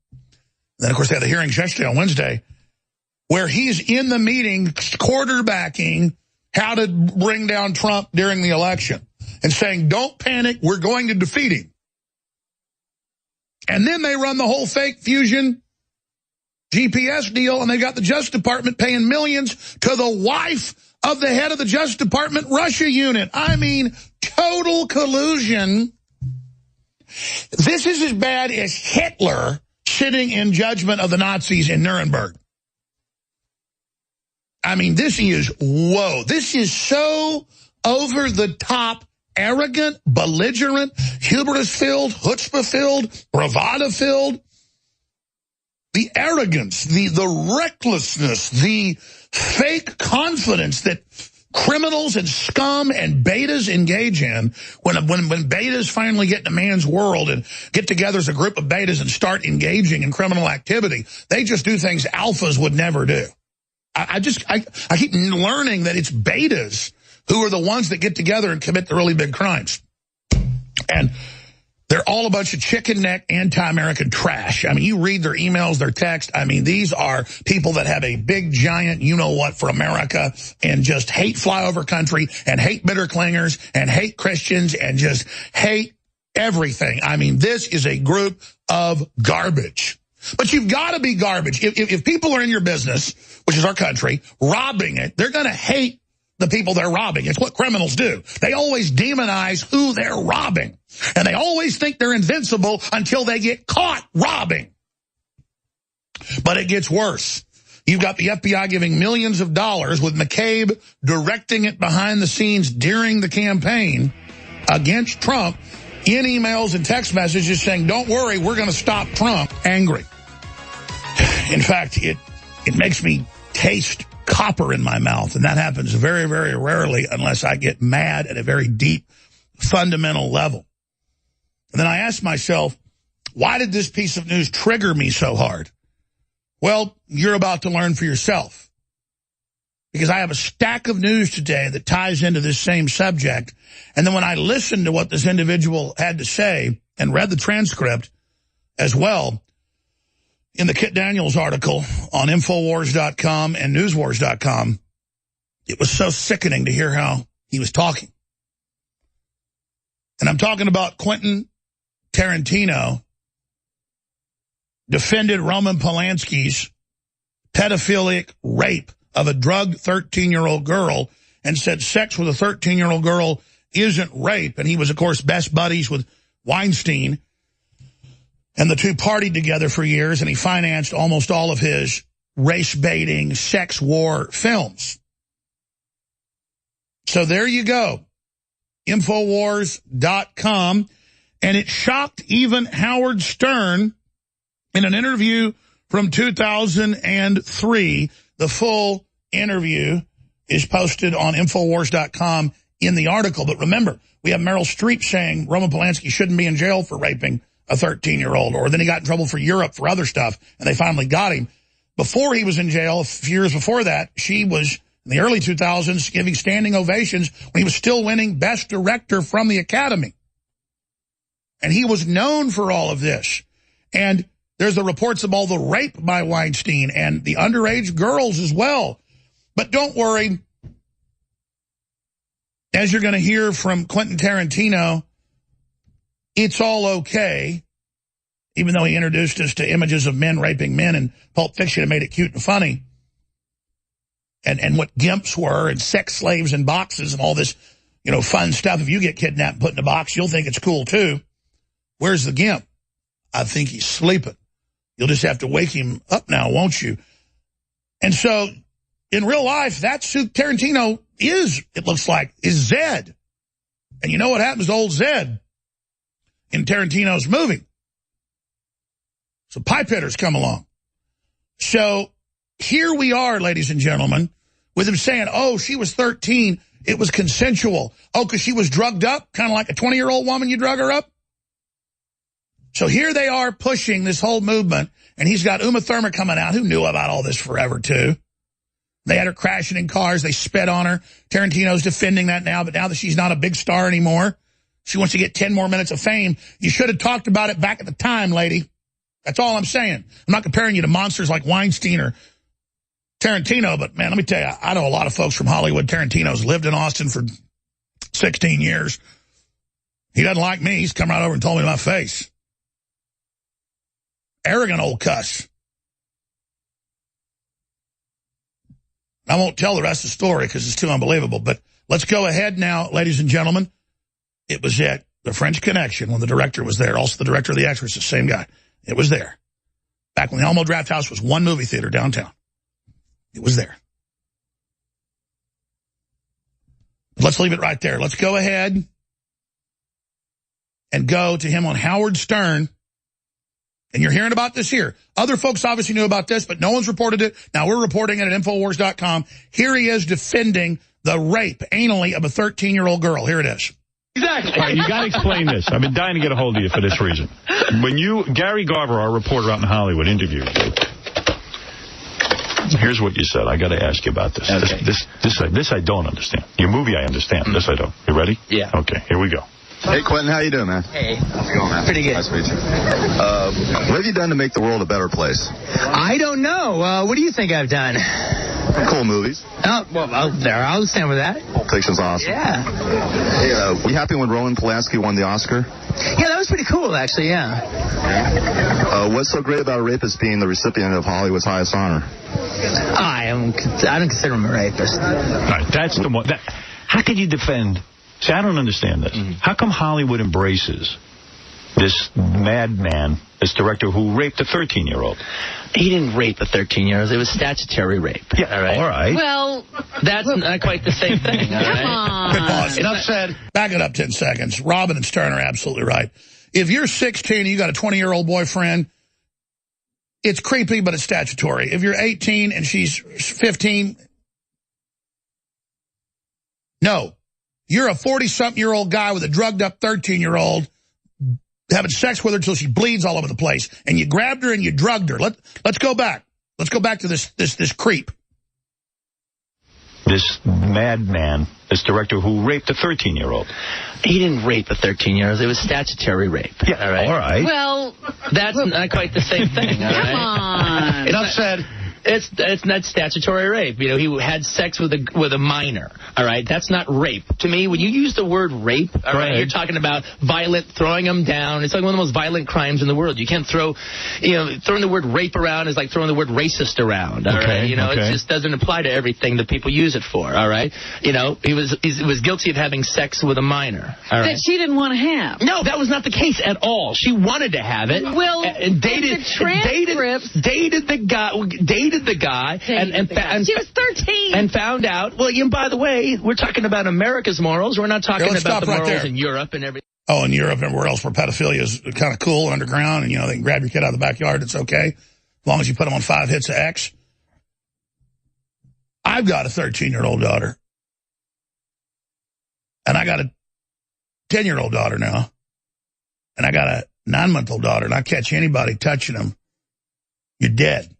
Then, of course, they had the hearings yesterday on Wednesday where he's in the meeting quarterbacking how to bring down Trump during the election and saying, don't panic, we're going to defeat him. And then they run the whole fake fusion GPS deal, and they got the Justice Department paying millions to the wife of the head of the Justice Department Russia unit. I mean, total collusion. This is as bad as Hitler sitting in judgment of the Nazis in Nuremberg. I mean, this is, whoa, this is so over the top, arrogant, belligerent, hubris-filled, chutzpah-filled, bravado-filled. The arrogance, the recklessness, the fake confidence that criminals and scum and betas engage in when betas finally get in a man's world and get together as a group of betas and start engaging in criminal activity, they just do things alphas would never do. I keep learning that it's betas who are the ones that get together and commit the really big crimes. And they're all a bunch of chicken neck, anti-American trash. I mean, you read their emails, their text. I mean, these are people that have a big, giant you-know-what for America and just hate flyover country and hate bitter clingers and hate Christians and just hate everything. I mean, this is a group of garbage. But you've got to be garbage. If people are in your business, which is our country, robbing it, they're going to hate the people they're robbing. It's what criminals do. They always demonize who they're robbing. And they always think they're invincible until they get caught robbing. But it gets worse. You've got the FBI giving millions of dollars with McCabe directing it behind the scenes during the campaign against Trump in emails and text messages saying, don't worry, we're going to stop Trump. Angry. In fact, it makes me taste copper in my mouth, and that happens very, very rarely unless I get mad at a very deep, fundamental level. And then I ask myself, why did this piece of news trigger me so hard? Well, you're about to learn for yourself. Because I have a stack of news today that ties into this same subject. And then when I listened to what this individual had to say and read the transcript as well, in the Kit Daniels article on Infowars.com and Newswars.com, it was so sickening to hear how he was talking. And I'm talking about Quentin Tarantino defended Roman Polanski's pedophilic rape of a drugged 13-year-old girl and said sex with a 13-year-old girl isn't rape. And he was, of course, best buddies with Weinstein. And the two partied together for years, and he financed almost all of his race-baiting sex war films. So there you go. Infowars.com. And it shocked even Howard Stern in an interview from 2003. The full interview is posted on Infowars.com in the article. But remember, we have Meryl Streep saying Roman Polanski shouldn't be in jail for raping a 13-year-old, or then he got in trouble for Europe for other stuff, and they finally got him. Before he was in jail, a few years before that, she was, in the early 2000s, giving standing ovations when he was still winning Best Director from the Academy. And he was known for all of this. And there's the reports of all the rape by Weinstein and the underage girls as well. But don't worry. As you're going to hear from Quentin Tarantino, it's all okay, even though he introduced us to images of men raping men in Pulp Fiction and made it cute and funny. And what gimps were and sex slaves in boxes and all this, fun stuff. If you get kidnapped and put in a box, you'll think it's cool too. Where's the gimp? I think he's sleeping. You'll just have to wake him up now, won't you? And so in real life, that's who Tarantino is, it looks like, is Zed. And you know what happens to old Zed in Tarantino's movie? So pipe hitters come along. So here we are, ladies and gentlemen, with him saying, oh, she was 13. It was consensual. Oh, because she was drugged up, kind of like a 20-year-old woman, you drug her up? So here they are pushing this whole movement, and he's got Uma Thurman coming out, who knew about all this forever, too. They had her crashing in cars. They spit on her. Tarantino's defending that now, but now that she's not a big star anymore, she wants to get 10 more minutes of fame. You should have talked about it back at the time, lady. That's all I'm saying. I'm not comparing you to monsters like Weinstein or Tarantino, but, man, let me tell you, I know a lot of folks from Hollywood. Tarantino's lived in Austin for 16 years. He doesn't like me. He's come right over and told me to my face. Arrogant old cuss. I won't tell the rest of the story because it's too unbelievable, but let's go ahead now, ladies and gentlemen. It was at the French Connection when the director was there. Also the director of The Exorcist, same guy. It was there. Back when the Alamo Draft House was one movie theater downtown. It was there. Let's leave it right there. Let's go ahead and go to him on Howard Stern. And you're hearing about this here. Other folks obviously knew about this, but no one's reported it. Now we're reporting it at Infowars.com. Here he is defending the rape anally of a 13-year-old girl. Here it is. Exactly. All right, you got to explain this. I've been dying to get a hold of you for this reason. When Gary Garver, our reporter out in Hollywood, interviewed you, here's what you said. I got to ask you about this. Okay. This I don't understand. Your movie I understand. This I don't. You ready? Yeah. Okay, here we go. Hey, Quentin, how you doing, man? Hey. How's it going, man? Pretty good. Nice to meet you. What have you done to make the world a better place? I don't know. What do you think I've done? Cool movies. Oh, well, I'll stand with that. Pulp Fiction's awesome. Yeah. Hey, were you happy when Roman Polanski won the Oscar? Yeah, that was pretty cool, actually, yeah. What's so great about a rapist being the recipient of Hollywood's highest honor? I don't consider him a rapist. All right, that's the one. How can you defend... See, I don't understand this. How come Hollywood embraces this madman, this director who raped a 13-year-old. He didn't rape a 13-year-old. It was statutory rape. Yeah, all right. Well, that's not quite the same thing. All right? Come on. Pause. Enough said. Back it up 10 seconds. Robin and Stern are absolutely right. If you're 16 and you got a 20-year-old boyfriend, it's creepy, but it's statutory. If you're 18 and she's 15, no. You're a 40-something-year-old guy with a drugged-up 13-year-old having sex with her until she bleeds all over the place, and you grabbed her and you drugged her. Let's go back. Let's go back to this creep. This madman, this director who raped a 13-year-old. He didn't rape a 13-year-old. It was statutory rape. Yeah, all right. Well, that's not quite the same thing. All right? Come on. Enough said. It's not statutory rape. You know, he had sex with a minor. All right, that's not rape. To me, when you use the word rape, all right, you're talking about violent, throwing them down. It's like one of the most violent crimes in the world. You can't throw, throwing the word rape around is like throwing the word racist around. All right, it just doesn't apply to everything that people use it for. All right, he was guilty of having sex with a minor. All right, that she didn't want to have. No, that was not the case at all. She wanted to have it. Well, and dated the guy, and she was 13, and found out. Well, by the way, we're talking about America's morals. We're not talking about the morals in Europe and everything. Oh, in Europe and everywhere else where pedophilia is kind of cool and underground, and they can grab your kid out of the backyard. It's okay, as long as you put them on 5 hits of X. I've got a 13-year-old daughter, and I got a 10-year-old daughter now, and I got a 9-month-old daughter, and I catch anybody touching them, you're dead.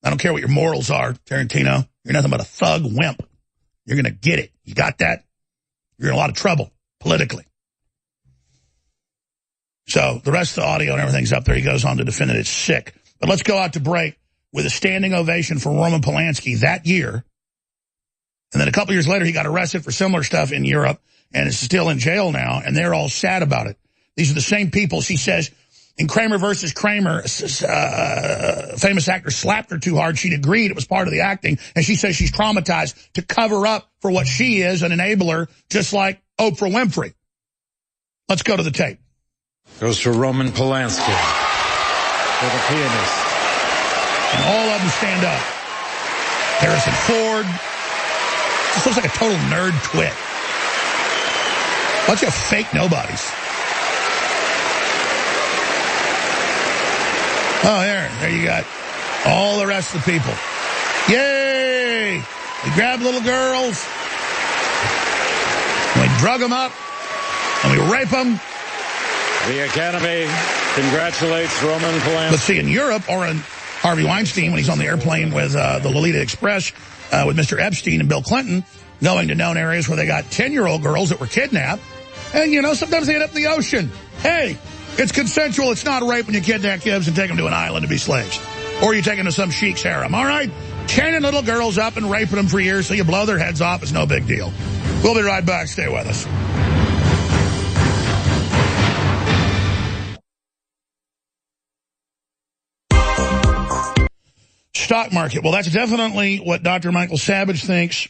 I don't care what your morals are, Tarantino. You're nothing but a thug wimp. You're going to get it. You got that? You're in a lot of trouble, politically. So the rest of the audio and everything's up there. He goes on to defend it. It's sick. But let's go out to break with a standing ovation for Roman Polanski that year. And then a couple years later, he got arrested for similar stuff in Europe and is still in jail now, and they're all sad about it. These are the same people. She says, in Kramer versus Kramer, famous actor slapped her too hard. She'd agreed it was part of the acting, and she says she's traumatized to cover up for what she is, an enabler, just like Oprah Winfrey. Let's go to the tape. Goes for Roman Polanski, for the pianist. And all of them stand up. Harrison Ford. This looks like a total nerd twit. Bunch of fake nobodies. Oh, there you got all the rest of the people. Yay! We grab little girls, and we drug them up, and we rape them. The Academy congratulates Roman Polanski. But see, in Europe, or in Harvey Weinstein, when he's on the airplane with the Lolita Express with Mr. Epstein and Bill Clinton, going to known areas where they got 10-year-old girls that were kidnapped, and, sometimes they end up in the ocean. Hey! It's consensual. It's not rape when you kidnap kids and take them to an island to be slaves. Or you take them to some sheik's harem, all right? Chaining little girls up and raping them for years so you blow their heads off. It's no big deal. We'll be right back. Stay with us. Stock market. Well, that's definitely what Dr. Michael Savage thinks.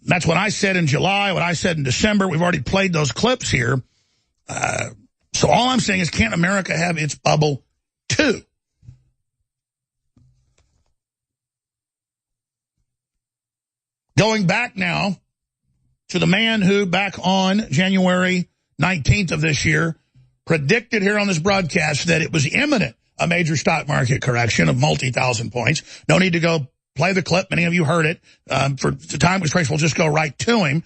That's what I said in July, what I said in December. We've already played those clips here. So all I'm saying is, can't America have its bubble too? Going back now to the man who back on January 19th of this year predicted here on this broadcast that it was imminent, a major stock market correction of multi-thousand points. No need to go play the clip. Many of you heard it. For the time constraints, we'll just go right to him.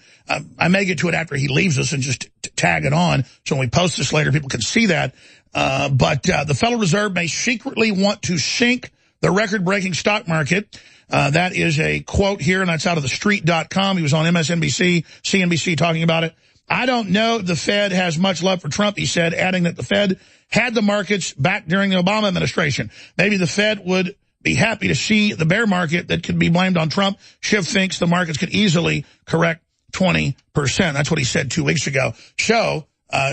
I may get to it after he leaves us and just tag it on. So when we post this later, people can see that. But the Federal Reserve may secretly want to sink the record-breaking stock market. That is a quote here, and that's out of thestreet.com. He was on MSNBC, CNBC talking about it. I don't know the Fed has much love for Trump, he said, adding that the Fed had the markets back during the Obama administration. Maybe the Fed would be happy to see the bear market that could be blamed on Trump. Schiff thinks the markets could easily correct 20%. That's what he said 2 weeks ago. So,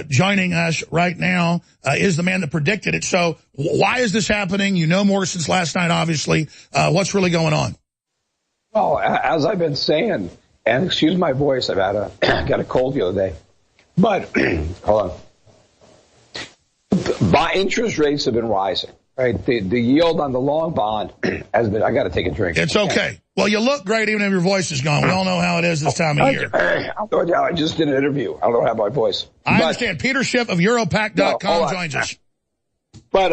joining us right now is the man that predicted it. So why is this happening? You know more since last night, obviously. What's really going on? Well, as I've been saying, and excuse my voice, I've had got a cold the other day. But, hold on. interest rates have been rising. Right, the yield on the long bond has been. I got to take a drink. It's okay. Well, you look great even if your voice is gone. We all know how it is this time of year. I just did an interview. I don't have my voice. I understand. Peter Schiff of Europac.com joins us. But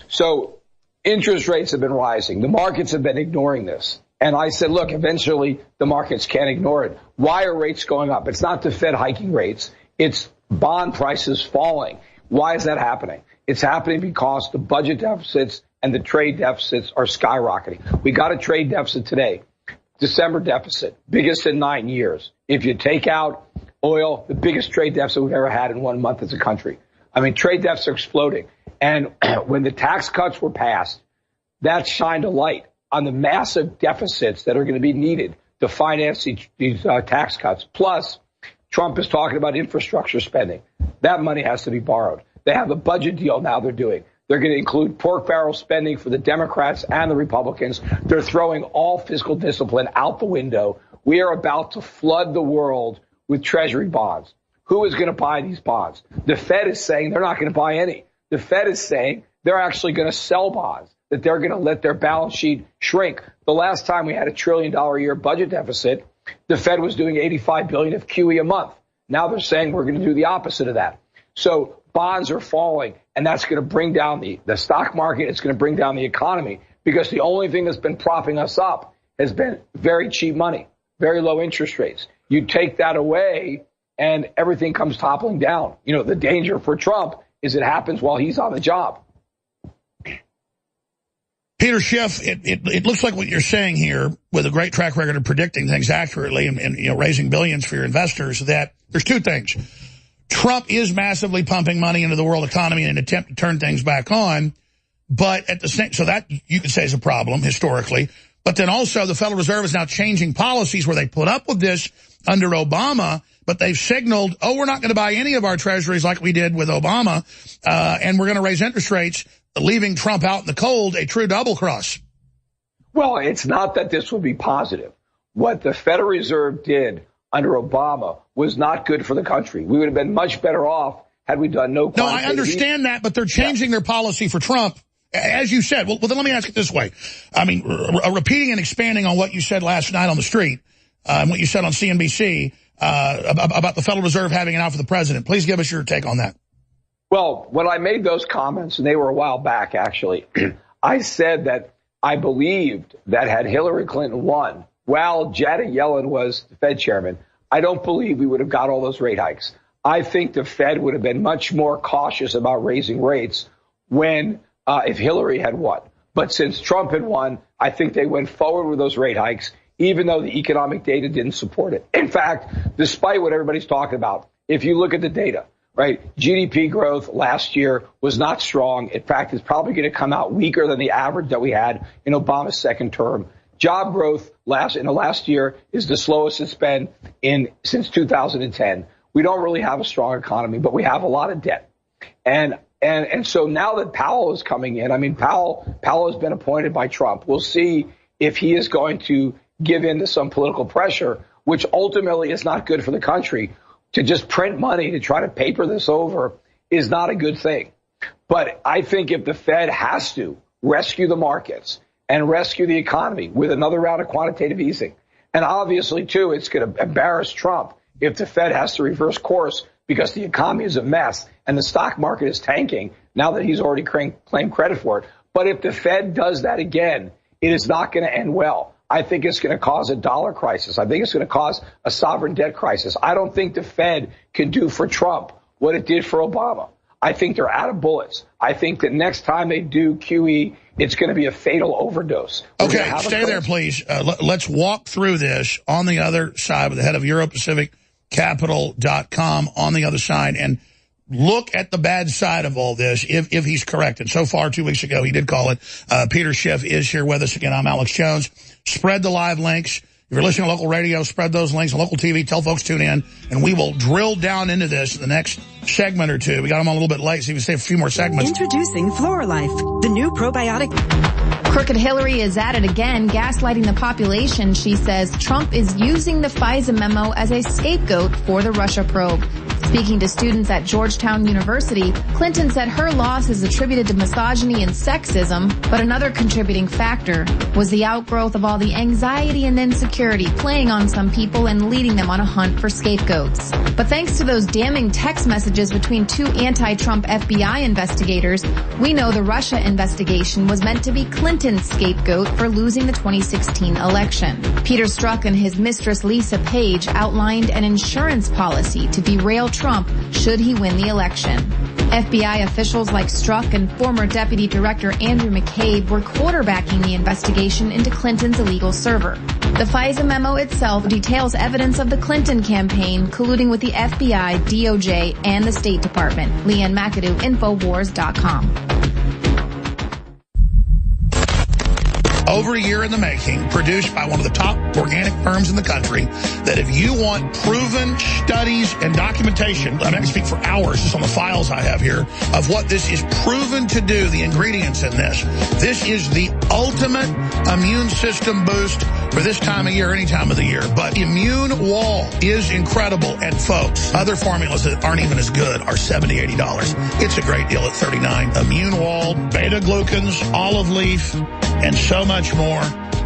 so interest rates have been rising. The markets have been ignoring this. And I said, look, eventually the markets can't ignore it. Why are rates going up? It's not the Fed hiking rates. It's bond prices falling. Why is that happening? It's happening because the budget deficits and the trade deficits are skyrocketing. We got a trade deficit today, December deficit, biggest in 9 years. If you take out oil, the biggest trade deficit we've ever had in 1 month as a country. I mean, trade deficits are exploding. And when the tax cuts were passed, that shined a light on the massive deficits that are going to be needed to finance these tax cuts. Plus, Trump is talking about infrastructure spending. That money has to be borrowed. They have a budget deal now they're doing. They're going to include pork barrel spending for the Democrats and the Republicans. They're throwing all fiscal discipline out the window. We are about to flood the world with treasury bonds. Who is going to buy these bonds? The Fed is saying they're not going to buy any. The Fed is saying they're actually going to sell bonds, that they're going to let their balance sheet shrink. The last time we had $1 trillion a year budget deficit, the Fed was doing $85 billion of QE a month. Now they're saying we're going to do the opposite of that. So bonds are falling, and that's going to bring down the stock market. It's going to bring down the economy because the only thing that's been propping us up has been very cheap money, very low interest rates. You take that away, and everything comes toppling down. You know, the danger for Trump is it happens while he's on the job. Peter Schiff, it looks like what you're saying here, with a great track record of predicting things accurately and you know, raising billions for your investors, that there's two things. Trump is massively pumping money into the world economy in an attempt to turn things back on, but at the same, so that you could say is a problem historically. But then also the Federal Reserve is now changing policies where they put up with this under Obama, but they've signaled, oh, we're not going to buy any of our treasuries like we did with Obama, and we're going to raise interest rates, leaving Trump out in the cold, a true double cross. Well, it's not that this would be positive. What the Federal Reserve did under Obama was not good for the country. We would have been much better off had we done no quantitative easing. No, I understand that, but they're changing their policy for Trump, as you said. Well, then let me ask it this way. I mean, repeating and expanding on what you said last night on the street, and what you said on CNBC about the Federal Reserve having it out for the president. Please give us your take on that. Well, when I made those comments, and they were a while back, actually, I said that I believed that had Hillary Clinton won, while Janet Yellen was the Fed chairman, I don't believe we would have got all those rate hikes. I think the Fed would have been much more cautious about raising rates when if Hillary had won. But since Trump had won, I think they went forward with those rate hikes, even though the economic data didn't support it. In fact, despite what everybody's talking about, if you look at the data, right, GDP growth last year was not strong. In fact, it's probably going to come out weaker than the average that we had in Obama's second term. Job growth in the last year is the slowest it's been since 2010. We don't really have a strong economy, but we have a lot of debt. And so now that Powell is coming in, I mean, Powell has been appointed by Trump. We'll see if he is going to give in to some political pressure, which ultimately is not good for the country. To just print money to try to paper this over is not a good thing. But I think if the Fed has to rescue the markets and rescue the economy with another round of quantitative easing, and obviously, too, it's going to embarrass Trump if the Fed has to reverse course because the economy is a mess and the stock market is tanking now that he's already claimed credit for it. But if the Fed does that again, it is not going to end well. I think it's going to cause a dollar crisis. I think it's going to cause a sovereign debt crisis. I don't think the Fed can do for Trump what it did for Obama. I think they're out of bullets. I think that next time they do QE, it's going to be a fatal overdose. Okay, stay there, please. Let's walk through this on the other side with the head of EuroPacificCapital.com on the other side and look at the bad side of all this if he's correct. And so far, 2 weeks ago, he did call it. Peter Schiff is here with us again. I'm Alex Jones. Spread the live links. If you're listening to local radio, spread those links on local TV. Tell folks tune in, and we will drill down into this in the next segment or two. We got them on a little bit late, so you can stay a few more segments. Introducing Floralife, the new probiotic. Crooked Hillary is at it again, gaslighting the population. She says Trump is using the FISA memo as a scapegoat for the Russia probe. Speaking to students at Georgetown University, Clinton said her loss is attributed to misogyny and sexism, but another contributing factor was the outgrowth of all the anxiety and insecurity playing on some people and leading them on a hunt for scapegoats. But thanks to those damning text messages between two anti-Trump FBI investigators, we know the Russia investigation was meant to be Clinton's scapegoat for losing the 2016 election. Peter Strzok and his mistress Lisa Page outlined an insurance policy to derail Trump should he win the election. FBI officials like Strzok and former Deputy Director Andrew McCabe were quarterbacking the investigation into Clinton's illegal server. The FISA memo itself details evidence of the Clinton campaign colluding with the FBI, DOJ, and the State Department. Leanne McAdoo, Infowars.com. Over a year in the making, produced by one of the top organic firms in the country, that if you want proven studies and documentation, I can speak for hours just on the files I have here, of what this is proven to do, the ingredients in this. This is the ultimate immune system boost for this time of year, any time of the year. But Immune Wall is incredible. And folks, other formulas that aren't even as good are $70, $80. It's a great deal at $39. Immune Wall, beta-glucans, olive leaf, and so much more.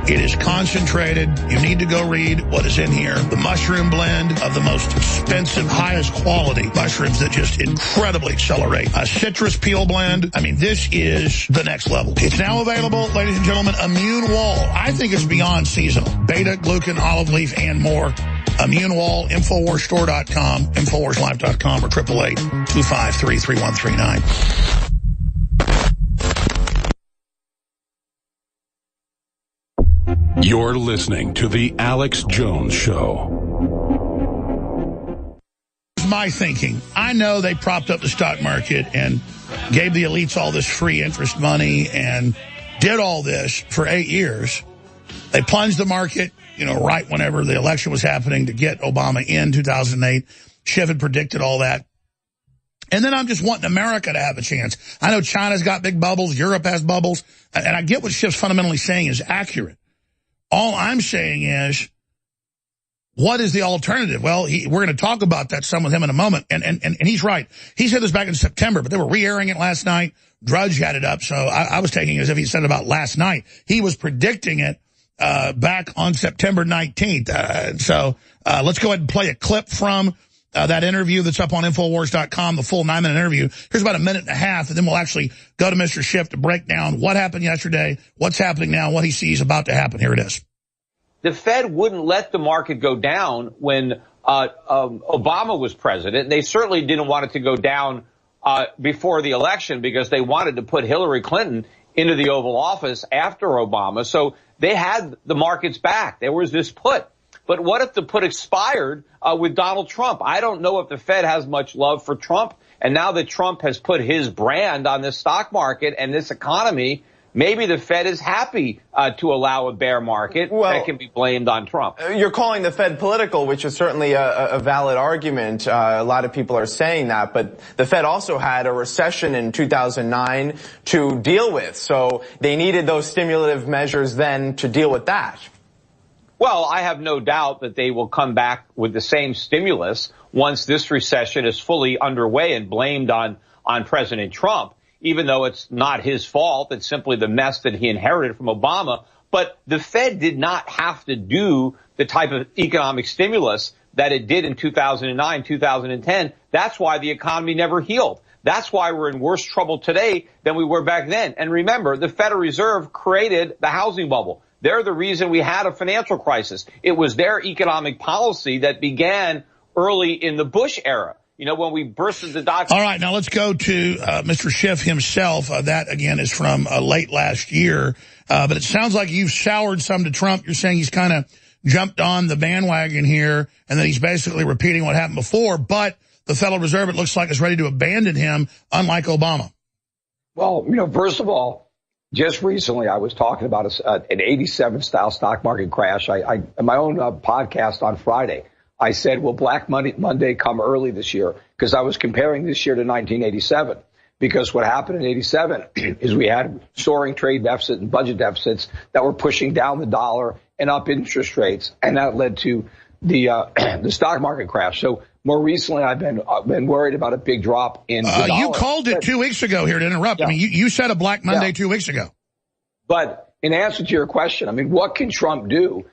It is concentrated. You need to go read what is in here. The mushroom blend of the most expensive, highest quality mushrooms that just incredibly accelerate. A citrus peel blend. I mean, this is the next level. It's now available, ladies and gentlemen, Immune Wall. I think it's beyond seasonal. Beta-glucan, olive leaf, and more. Immune Wall, InfoWarsStore.com, InfoWarsLife.com, or 888-253-3139. You're listening to The Alex Jones Show. My thinking, I know they propped up the stock market and gave the elites all this free interest money and did all this for 8 years. They plunged the market, right whenever the election was happening to get Obama in 2008. Schiff had predicted all that. And then I'm just wanting America to have a chance. I know China's got big bubbles. Europe has bubbles. And I get what Schiff's fundamentally saying is accurate. All I'm saying is, what is the alternative? Well, we're going to talk about that some with him in a moment. And he's right. He said this back in September, but they were re-airing it last night. Drudge had it up, so I was taking it as if he said it about last night. He was predicting it back on September 19th. So let's go ahead and play a clip from that interview that's up on Infowars.com, the full 9-minute interview. Here's about a minute and a half, and then we'll actually go to Mr. Schiff to break down what happened yesterday, what's happening now, what he sees about to happen. Here it is. The Fed wouldn't let the market go down when Obama was president. They certainly didn't want it to go down before the election because they wanted to put Hillary Clinton into the Oval Office after Obama. So they had the markets back. There was this put. But what if the put expired with Donald Trump? I don't know if the Fed has much love for Trump. And now that Trump has put his brand on this stock market and this economy, maybe the Fed is happy to allow a bear market that can be blamed on Trump. You're calling the Fed political, which is certainly a valid argument. A lot of people are saying that. But the Fed also had a recession in 2009 to deal with. So they needed those stimulative measures then to deal with that. Well, I have no doubt that they will come back with the same stimulus once this recession is fully underway and blamed on President Trump, even though it's not his fault. It's simply the mess that he inherited from Obama. But the Fed did not have to do the type of economic stimulus that it did in 2009, 2010. That's why the economy never healed. That's why we're in worse trouble today than we were back then. And remember, the Federal Reserve created the housing bubble. They're the reason we had a financial crisis. It was their economic policy that began early in the Bush era. When we bursted the Dodge. All right, now let's go to Mr. Schiff himself. That, again, is from late last year. But it sounds like you've soured some to Trump. You're saying he's kind of jumped on the bandwagon here, and that he's basically repeating what happened before. But the Federal Reserve, it looks like, is ready to abandon him, unlike Obama. Well, first of all, just recently, I was talking about an 87-style stock market crash. I in my own podcast on Friday, I said, will Black Monday come early this year? Because I was comparing this year to 1987. Because what happened in 87 is we had soaring trade deficit and budget deficits that were pushing down the dollar and up interest rates. And that led to the stock market crash. So More recently, I've been worried about a big drop in the dollar. You called it 2 weeks ago here to interrupt. Yeah. I mean, you said a Black Monday 2 weeks ago. But in answer to your question, I mean, what can Trump do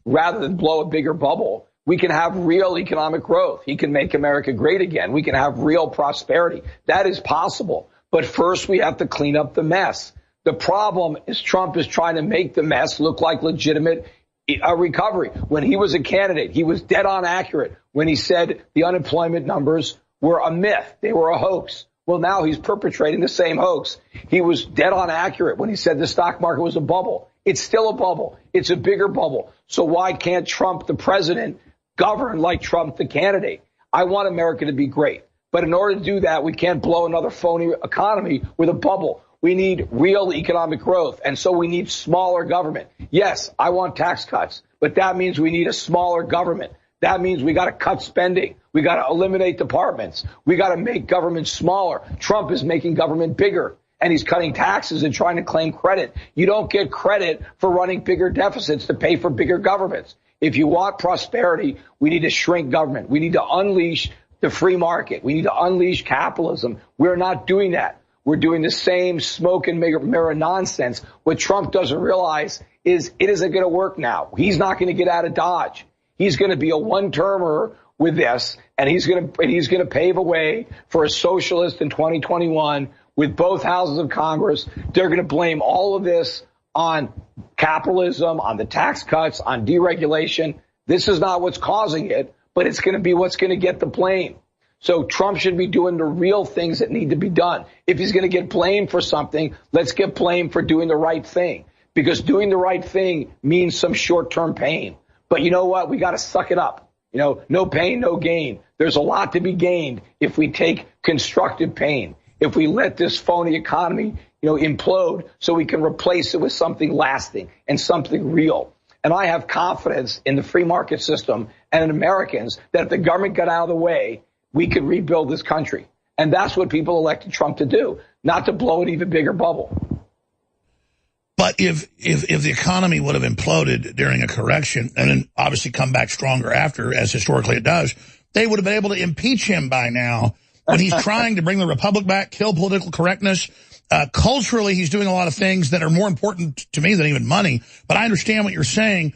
rather than blow a bigger bubble? We can have real economic growth. He can make America great again. We can have real prosperity. That is possible. But first, we have to clean up the mess. The problem is Trump is trying to make the mess look like legitimate recovery. When he was a candidate, he was dead on accurate when he said the unemployment numbers were a myth. They were a hoax. Well, now he's perpetrating the same hoax. He was dead on accurate when he said the stock market was a bubble. It's still a bubble. It's a bigger bubble. So why can't Trump, the president, govern like Trump, the candidate? I want America to be great. But in order to do that, we can't blow another phony economy with a bubble. We need real economic growth. And so we need smaller government. Yes, I want tax cuts, but that means we need a smaller government. That means we got to cut spending. We got to eliminate departments. We got to make government smaller. Trump is making government bigger, and he's cutting taxes and trying to claim credit. You don't get credit for running bigger deficits to pay for bigger governments. If you want prosperity, we need to shrink government. We need to unleash the free market. We need to unleash capitalism. We're not doing that. We're doing the same smoke and mirror nonsense. What Trump doesn't realize is it isn't going to work now. He's not going to get out of Dodge. He's going to be a one-termer with this, and he's going to pave a way for a socialist in 2021 with both houses of Congress. They're going to blame all of this on capitalism, on the tax cuts, on deregulation. This is not what's causing it, but it's going to be what's going to get the blame. So Trump should be doing the real things that need to be done. If he's going to get blamed for something, let's get blamed for doing the right thing, because doing the right thing means some short-term pain. But you know what? We got to suck it up. You know, no pain, no gain. There's a lot to be gained if we take constructive pain, if we let this phony economy, implode so we can replace it with something lasting and something real. And I have confidence in the free market system and in Americans that if the government got out of the way, we could rebuild this country. And that's what people elected Trump to do, not to blow an even bigger bubble. But if the economy would have imploded during a correction and then obviously come back stronger after, as historically it does, they would have been able to impeach him by now when he's trying to bring the republic back, kill political correctness. Culturally, he's doing a lot of things that are more important to me than even money. But I understand what you're saying.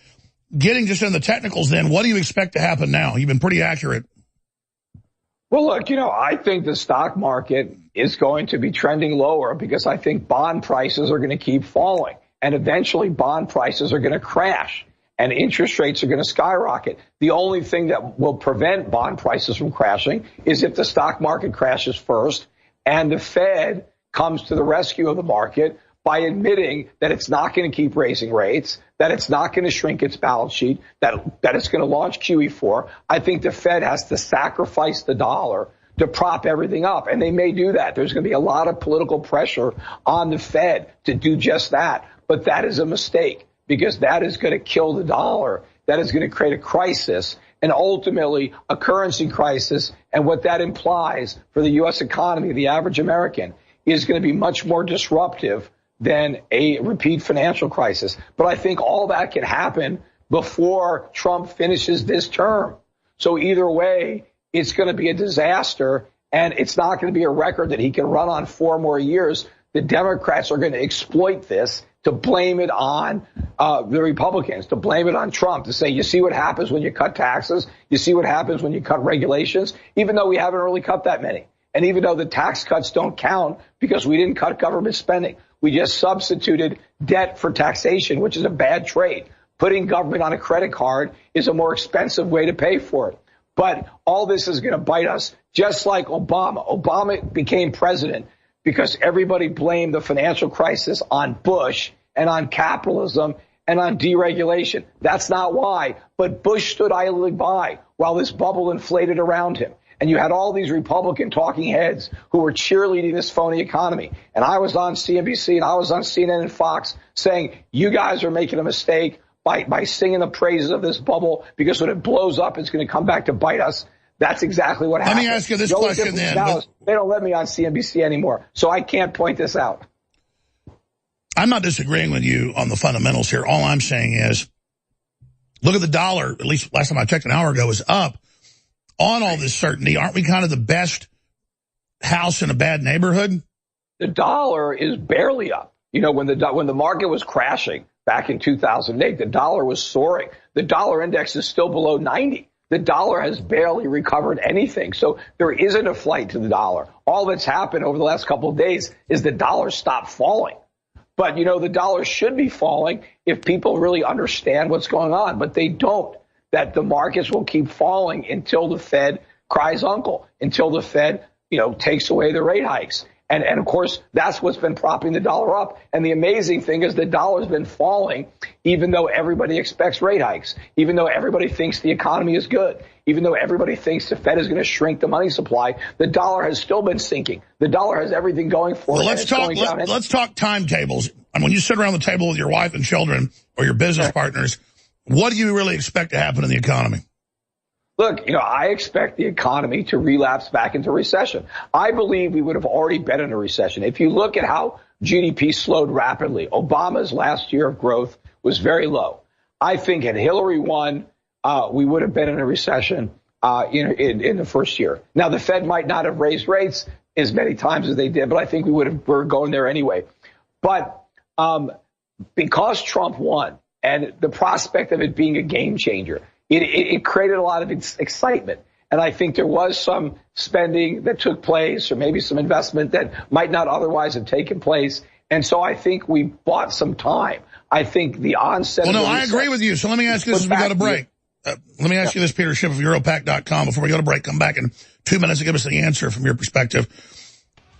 Getting just into the technicals then, what do you expect to happen now? You've been pretty accurate. Well, look, I think the stock market is going to be trending lower because I think bond prices are going to keep falling. And eventually bond prices are going to crash and interest rates are going to skyrocket. The only thing that will prevent bond prices from crashing is if the stock market crashes first and the Fed comes to the rescue of the market by admitting that it's not going to keep raising rates, that it's not going to shrink its balance sheet, that it's going to launch QE4. I think the Fed has to sacrifice the dollar to prop everything up, and they may do that. There's going to be a lot of political pressure on the Fed to do just that, but that is a mistake because that is going to kill the dollar. That is going to create a crisis and ultimately a currency crisis, and what that implies for the U.S. economy, the average American, is going to be much more disruptive than a repeat financial crisis. But I think all that can happen before Trump finishes this term. So either way, it's going to be a disaster, and it's not going to be a record that he can run on 4 more years. The Democrats are going to exploit this to blame it on the Republicans, to blame it on Trump, to say, you see what happens when you cut taxes, you see what happens when you cut regulations, even though we haven't really cut that many. And even though the tax cuts don't count because we didn't cut government spending. We just substituted debt for taxation, which is a bad trade. Putting government on a credit card is a more expensive way to pay for it. But all this is going to bite us, just like Obama. Obama became president because everybody blamed the financial crisis on Bush and on capitalism and on deregulation. That's not why. But Bush stood idly by while this bubble inflated around him. And you had all these Republican talking heads who were cheerleading this phony economy. And I was on CNBC and I was on CNN and Fox saying, you guys are making a mistake by singing the praises of this bubble because when it blows up, it's going to come back to bite us. That's exactly what happened. Let me ask you this question then. They don't let me on CNBC anymore, so I can't point this out. I'm not disagreeing with you on the fundamentals here. All I'm saying is, look at the dollar, at least last time I checked an hour ago, is up on all this certainty, aren't we kind of the best house in a bad neighborhood? The dollar is barely up. You know, when the market was crashing back in 2008, the dollar was soaring. The dollar index is still below 90. The dollar has barely recovered anything. So there isn't a flight to the dollar. All that's happened over the last couple of days is the dollar stopped falling. But, you know, the dollar should be falling if people really understand what's going on. But they don't. That the markets will keep falling until the Fed cries uncle, until the Fed, you know, takes away the rate hikes. And of course, that's what's been propping the dollar up. And the amazing thing is the dollar's been falling, even though everybody expects rate hikes, even though everybody thinks the economy is good, even though everybody thinks the Fed is going to shrink the money supply, the dollar has still been sinking. The dollar has everything going for it. Let's talk timetables. And when you sit around the table with your wife and children or your business partners, what do you really expect to happen in the economy? Look, you know, I expect the economy to relapse back into recession. I believe we would have already been in a recession. If you look at how GDP slowed rapidly, Obama's last year of growth was very low. I think had Hillary won, we would have been in a recession in the first year. Now, the Fed might not have raised rates as many times as they did, but I think we're going there anyway. But because Trump won and the prospect of it being a game changer, it created a lot of excitement. And I think there was some spending that took place or maybe some investment that might not otherwise have taken place. And so I think we bought some time. I think the onset of I agree with you. So let me ask you this as we go to break. Let me ask you this, Peter Schiff of Europac.com. Before we go to break, come back in 2 minutes and give us the answer from your perspective.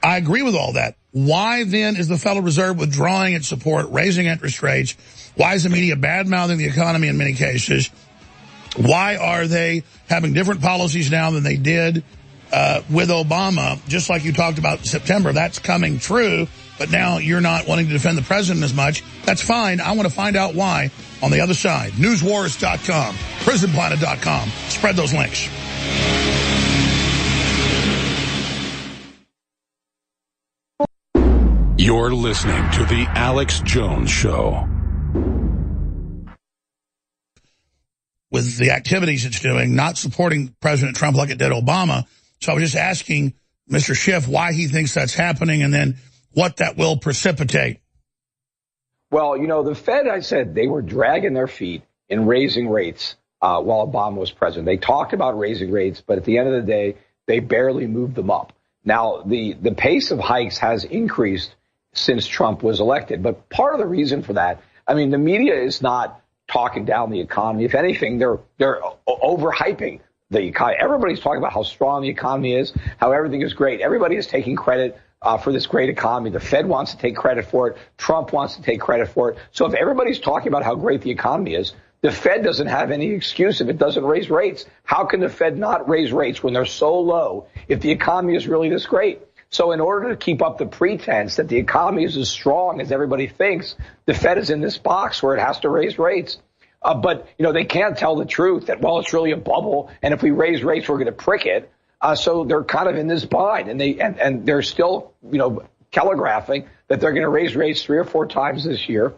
I agree with all that. Why then is the Federal Reserve withdrawing its support, raising interest rates? Why is the media bad-mouthing the economy in many cases? Why are they having different policies now than they did with Obama? Just like you talked about in September, that's coming true, but now you're not wanting to defend the president as much. That's fine. I want to find out why on the other side. Newswars.com, prisonplanet.com. Spread those links. You're listening to The Alex Jones Show. With the activities it's doing, not supporting President Trump like it did Obama. So I was just asking Mr. Schiff why he thinks that's happening and then what that will precipitate. Well, you know, the Fed, I said, they were dragging their feet in raising rates while Obama was president. They talked about raising rates, but at the end of the day, they barely moved them up. Now, the pace of hikes has increased since Trump was elected. But part of the reason for that, I mean, the media is not talking down the economy. If anything, they're overhyping the economy. Everybody's talking about how strong the economy is, how everything is great. Everybody is taking credit for this great economy. The Fed wants to take credit for it. Trump wants to take credit for it. So if everybody's talking about how great the economy is, the Fed doesn't have any excuse if it doesn't raise rates. How can the Fed not raise rates when they're so low if the economy is really this great? So in order to keep up the pretense that the economy is as strong as everybody thinks, the Fed is in this box where it has to raise rates. But, you know, they can't tell the truth that, well, it's really a bubble, and if we raise rates, we're going to prick it. So they're kind of in this bind, and they're still, you know, telegraphing that they're going to raise rates 3 or 4 times this year,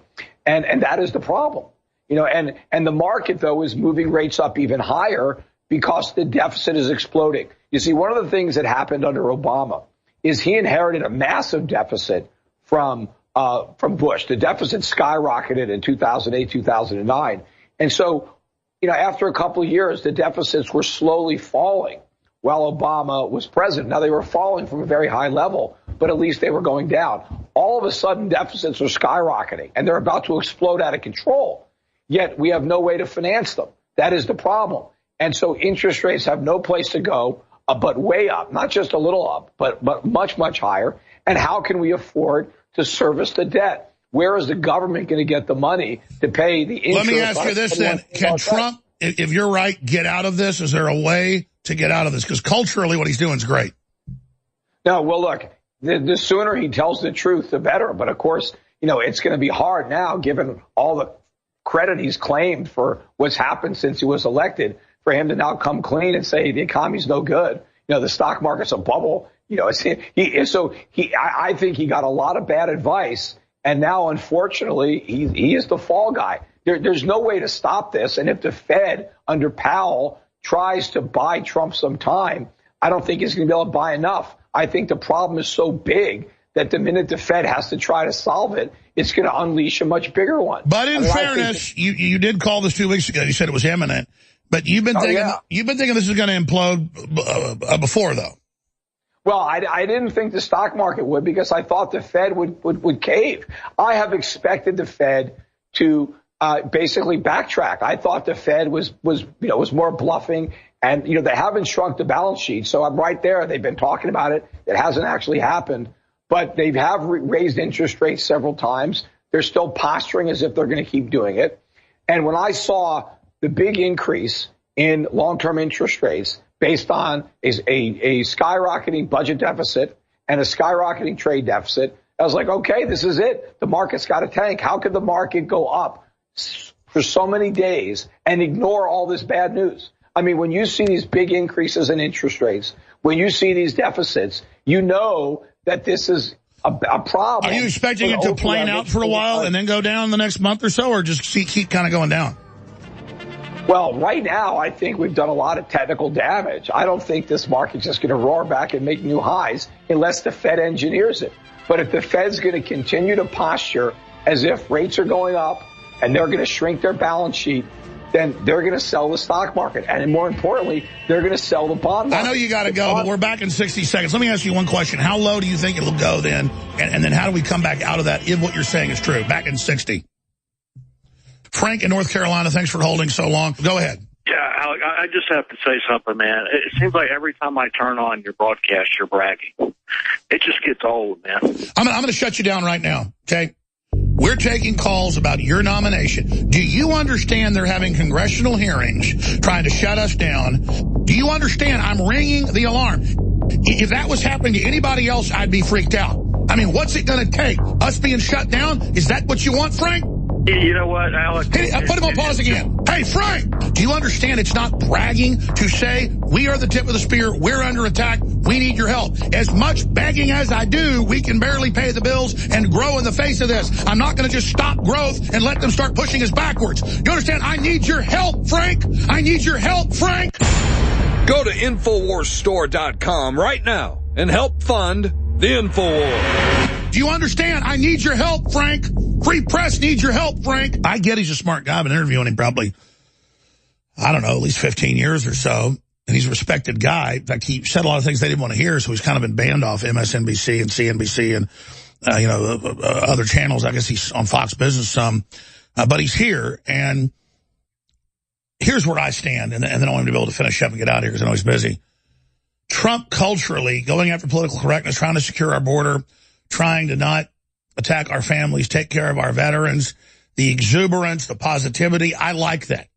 and that is the problem. You know, and the market, though, is moving rates up even higher because the deficit is exploding. You see, one of the things that happened under Obama is he inherited a massive deficit from Bush. The deficit skyrocketed in 2008, 2009. And so, you know, after a couple of years, the deficits were slowly falling while Obama was president. Now, they were falling from a very high level, but at least they were going down. All of a sudden, deficits are skyrocketing, and they're about to explode out of control. Yet we have no way to finance them. That is the problem. And so interest rates have no place to go but way up, not just a little up, but much, much higher. And how can we afford to service the debt? Where is the government going to get the money to pay the interest? Let me ask you this then. Can Trump, if you're right, get out of this? Is there a way to get out of this? Because culturally what he's doing is great. No, well, look, the sooner he tells the truth, the better. But, of course, you know, it's going to be hard now, given all the credit he's claimed for what's happened since he was elected, for him to now come clean and say the economy's no good. You know, the stock market's a bubble. You know, I think he got a lot of bad advice. And now, unfortunately, he is the fall guy. There's no way to stop this. And if the Fed under Powell tries to buy Trump some time, I don't think he's going to be able to buy enough. I think the problem is so big that the minute the Fed has to try to solve it, it's going to unleash a much bigger one. But in fairness, you did call this 2 weeks ago. You said it was imminent. But you've been thinking this is going to implode before, though. Well, I didn't think the stock market would, because I thought the Fed would cave. I have expected the Fed to basically backtrack. I thought the Fed was more bluffing, and they haven't shrunk the balance sheet. So I'm right there. They've been talking about it. It hasn't actually happened, but they have raised interest rates several times. They're still posturing as if they're going to keep doing it. And when I saw the big increase in long-term interest rates based on a skyrocketing budget deficit and a skyrocketing trade deficit, I was like, okay, this is it. The market's got to tank. How could the market go up for so many days and ignore all this bad news? I mean, when you see these big increases in interest rates, when you see these deficits, you know that this is a problem. Are you expecting it to plane out for a while and then go down the next month or so, or just keep kind of going down? Well, right now, I think we've done a lot of technical damage. I don't think this market's just going to roar back and make new highs unless the Fed engineers it. But if the Fed's going to continue to posture as if rates are going up and they're going to shrink their balance sheet, then they're going to sell the stock market. And more importantly, they're going to sell the bond market. I know you got to go, but we're back in 60 seconds. Let me ask you one question. How low do you think it'll go then? And then how do we come back out of that if what you're saying is true? Back in 60. Frank in North Carolina, thanks for holding so long. Go ahead. Yeah, Alec, I just have to say something, man. It seems like every time I turn on your broadcast, you're bragging. It just gets old, man. I'm going to shut you down right now, okay? We're taking calls about your nomination. Do you understand they're having congressional hearings trying to shut us down? Do you understand I'm ringing the alarm? If that was happening to anybody else, I'd be freaked out. I mean, what's it going to take? Us being shut down? Is that what you want, Frank? You know what, Alex? Hey, put him on pause again. Hey, Frank, do you understand it's not bragging to say we are the tip of the spear, we're under attack, we need your help? As much begging as I do, we can barely pay the bills and grow in the face of this. I'm not going to just stop growth and let them start pushing us backwards. You understand? I need your help, Frank. I need your help, Frank. Go to InfoWarsStore.com right now and help fund the InfoWars. Do you understand? I need your help, Frank. Free press needs your help, Frank. I get he's a smart guy. I've been interviewing him probably, I don't know, at least 15 years or so. And he's a respected guy. In fact, he said a lot of things they didn't want to hear, so he's kind of been banned off MSNBC and CNBC and, other channels. I guess he's on Fox Business some. But he's here, and here's where I stand. And then I want him to be able to finish up and get out of here because I know he's busy. Trump culturally going after political correctness, trying to secure our border, trying to not attack our families, take care of our veterans, the exuberance, the positivity. I like that.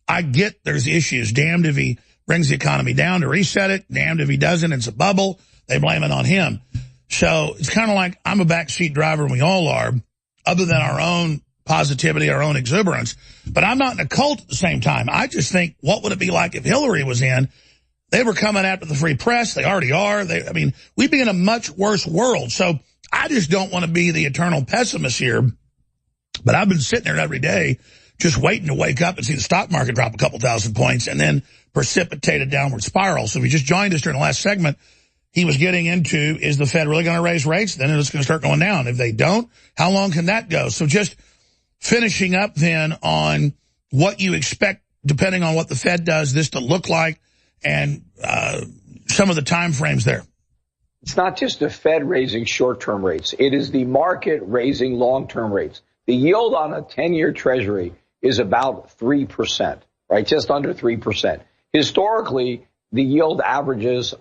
I get there's issues. Damned if he brings the economy down to reset it. Damned if he doesn't. It's a bubble. They blame it on him. So it's kind of like I'm a backseat driver, and we all are, other than our own positivity, our own exuberance. But I'm not in a cult at the same time. I just think, what would it be like if Hillary was in? They were coming after the free press. They already are. We'd be in a much worse world. So I just don't want to be the eternal pessimist here. But I've been sitting there every day just waiting to wake up and see the stock market drop a couple thousand points and then precipitate a downward spiral. So if you just joined us during the last segment, he was getting into, is the Fed really going to raise rates? Then it's going to start going down. If they don't, how long can that go? So just finishing up then on what you expect, depending on what the Fed does, this to look like, and some of the time frames there. It's not just the Fed raising short-term rates. It is the market raising long-term rates. The yield on a 10-year Treasury is about 3%, right? Just under 3%. Historically, the yield averages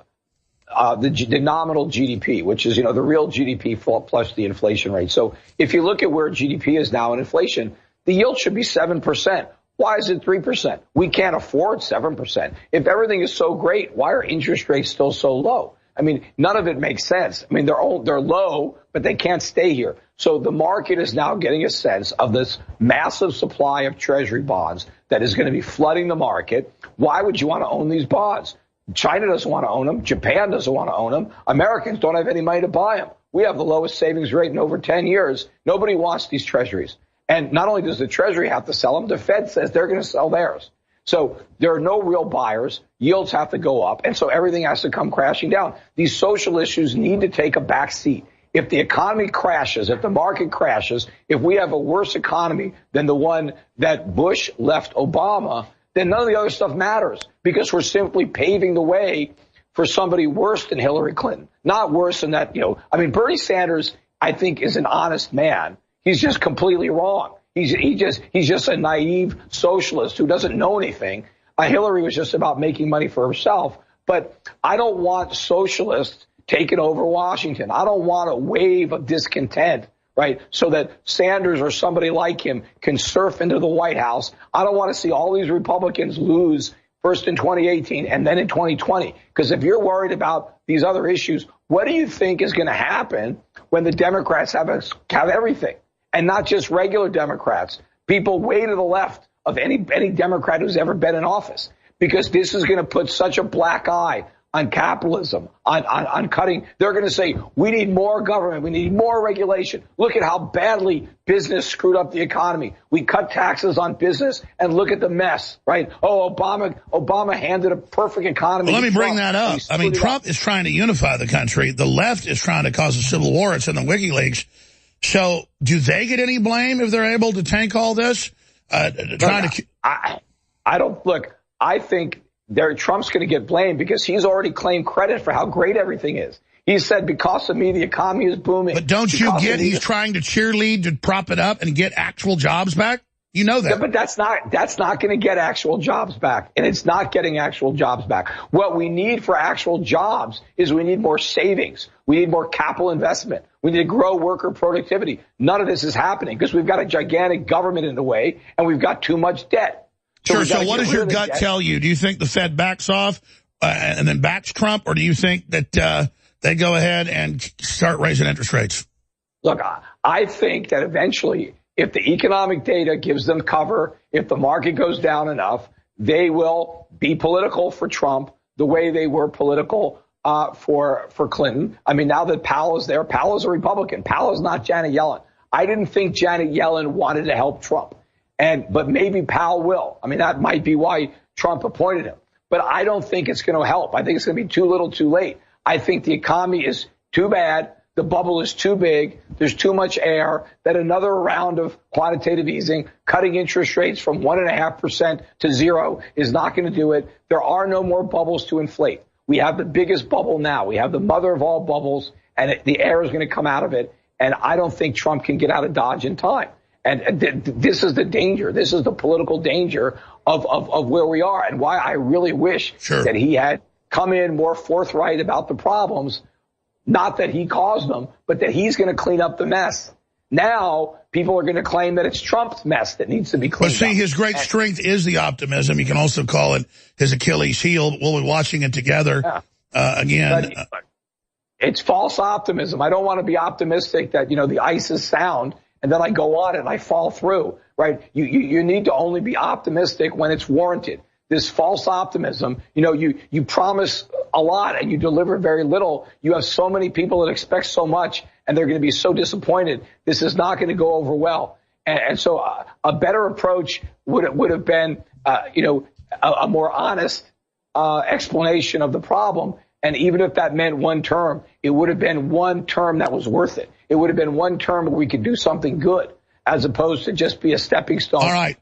the nominal GDP, which is, the real GDP plus the inflation rate. So if you look at where GDP is now in inflation, the yield should be 7%. Why is it 3%? We can't afford 7%. If everything is so great, why are interest rates still so low? None of it makes sense. They're low, but they can't stay here. So the market is now getting a sense of this massive supply of Treasury bonds that is going to be flooding the market. Why would you want to own these bonds? China doesn't want to own them. Japan doesn't want to own them. Americans don't have any money to buy them. We have the lowest savings rate in over 10 years. Nobody wants these Treasuries. And not only does the Treasury have to sell them, the Fed says they're going to sell theirs. So there are no real buyers. Yields have to go up. And so everything has to come crashing down. These social issues need to take a back seat. If the economy crashes, if the market crashes, if we have a worse economy than the one that Bush left Obama, then none of the other stuff matters because we're simply paving the way for somebody worse than Hillary Clinton. Not worse than that, Bernie Sanders, I think, is an honest man. He's just completely wrong. He's just a naive socialist who doesn't know anything. Hillary was just about making money for herself. But I don't want socialists taking over Washington. I don't want a wave of discontent, right, so that Sanders or somebody like him can surf into the White House. I don't want to see all these Republicans lose first in 2018 and then in 2020. Because if you're worried about these other issues, what do you think is going to happen when the Democrats have everything? And not just regular Democrats, people way to the left of any Democrat who's ever been in office, because this is going to put such a black eye on capitalism, on cutting. They're going to say, we need more government. We need more regulation. Look at how badly business screwed up the economy. We cut taxes on business and look at the mess, right? Oh, Obama handed a perfect economy. Well, let me bring that up. Trump is trying to unify the country. The left is trying to cause a civil war. It's in the WikiLeaks. So do they get any blame if they're able to tank all this? I think Trump's going to get blamed because he's already claimed credit for how great everything is. He said, because of me, the economy is booming. But don't you get he's trying to cheerlead to prop it up and get actual jobs back? You know that. Yeah, but that's not going to get actual jobs back. And it's not getting actual jobs back. What we need for actual jobs is we need more savings. We need more capital investment. We need to grow worker productivity. None of this is happening because we've got a gigantic government in the way and we've got too much debt. So what does your gut tell you? Do you think the Fed backs off and then backs Trump, or do you think that they go ahead and start raising interest rates? Look, I think that eventually, if the economic data gives them cover, if the market goes down enough, they will be political for Trump the way they were political for Clinton. I mean, now that Powell is there, Powell is a Republican. Powell is not Janet Yellen. I didn't think Janet Yellen wanted to help Trump. But maybe Powell will. I mean, that might be why Trump appointed him. But I don't think it's going to help. I think it's going to be too little too late. I think the economy is too bad. The bubble is too big. There's too much air. That another round of quantitative easing, cutting interest rates from 1.5% to 0 is not going to do it. There are no more bubbles to inflate. We have the biggest bubble now. We have the mother of all bubbles, and the air is going to come out of it. And I don't think Trump can get out of Dodge in time. And this is the danger. This is the political danger of where we are, and why I really wish that he had come in more forthright about the problems. Not that he caused them, but that he's going to clean up the mess. Now, people are going to claim that it's Trump's mess that needs to be cleaned up. But see, his great strength is the optimism. You can also call it his Achilles heel. We'll be watching it together again. But it's false optimism. I don't want to be optimistic that, the ice is sound, and then I go on and I fall through, right? You need to only be optimistic when it's warranted. This false optimism, you promise a lot and you deliver very little. You have so many people that expect so much and they're going to be so disappointed. This is not going to go over well. And so a better approach would have been, a more honest explanation of the problem. And even if that meant one term, it would have been one term that was worth it. It would have been one term where we could do something good, as opposed to just be a stepping stone. All right.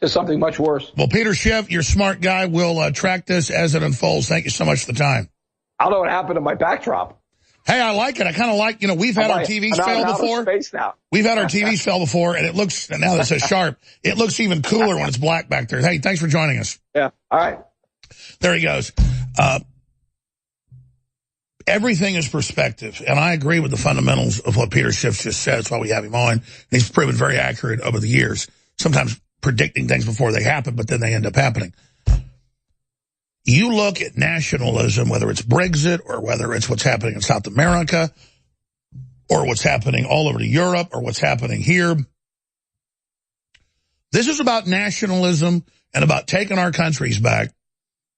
To something much worse. Well, Peter Schiff, you're a smart guy. We'll track this as it unfolds. Thank you so much for the time. I don't know what happened to my backdrop. Hey, I like it. I kind of like, we've had our TVs fail before. We've had our TVs fail before, and it looks, now that it says sharp, it looks even cooler when it's black back there. Hey, thanks for joining us. Yeah. All right. There he goes. Everything is perspective, and I agree with the fundamentals of what Peter Schiff just said. That's why we have him on. And he's proven very accurate over the years, sometimes predicting things before they happen, but then they end up happening. You look at nationalism, whether it's Brexit or whether it's what's happening in South America or what's happening all over to Europe or what's happening here. This is about nationalism and about taking our countries back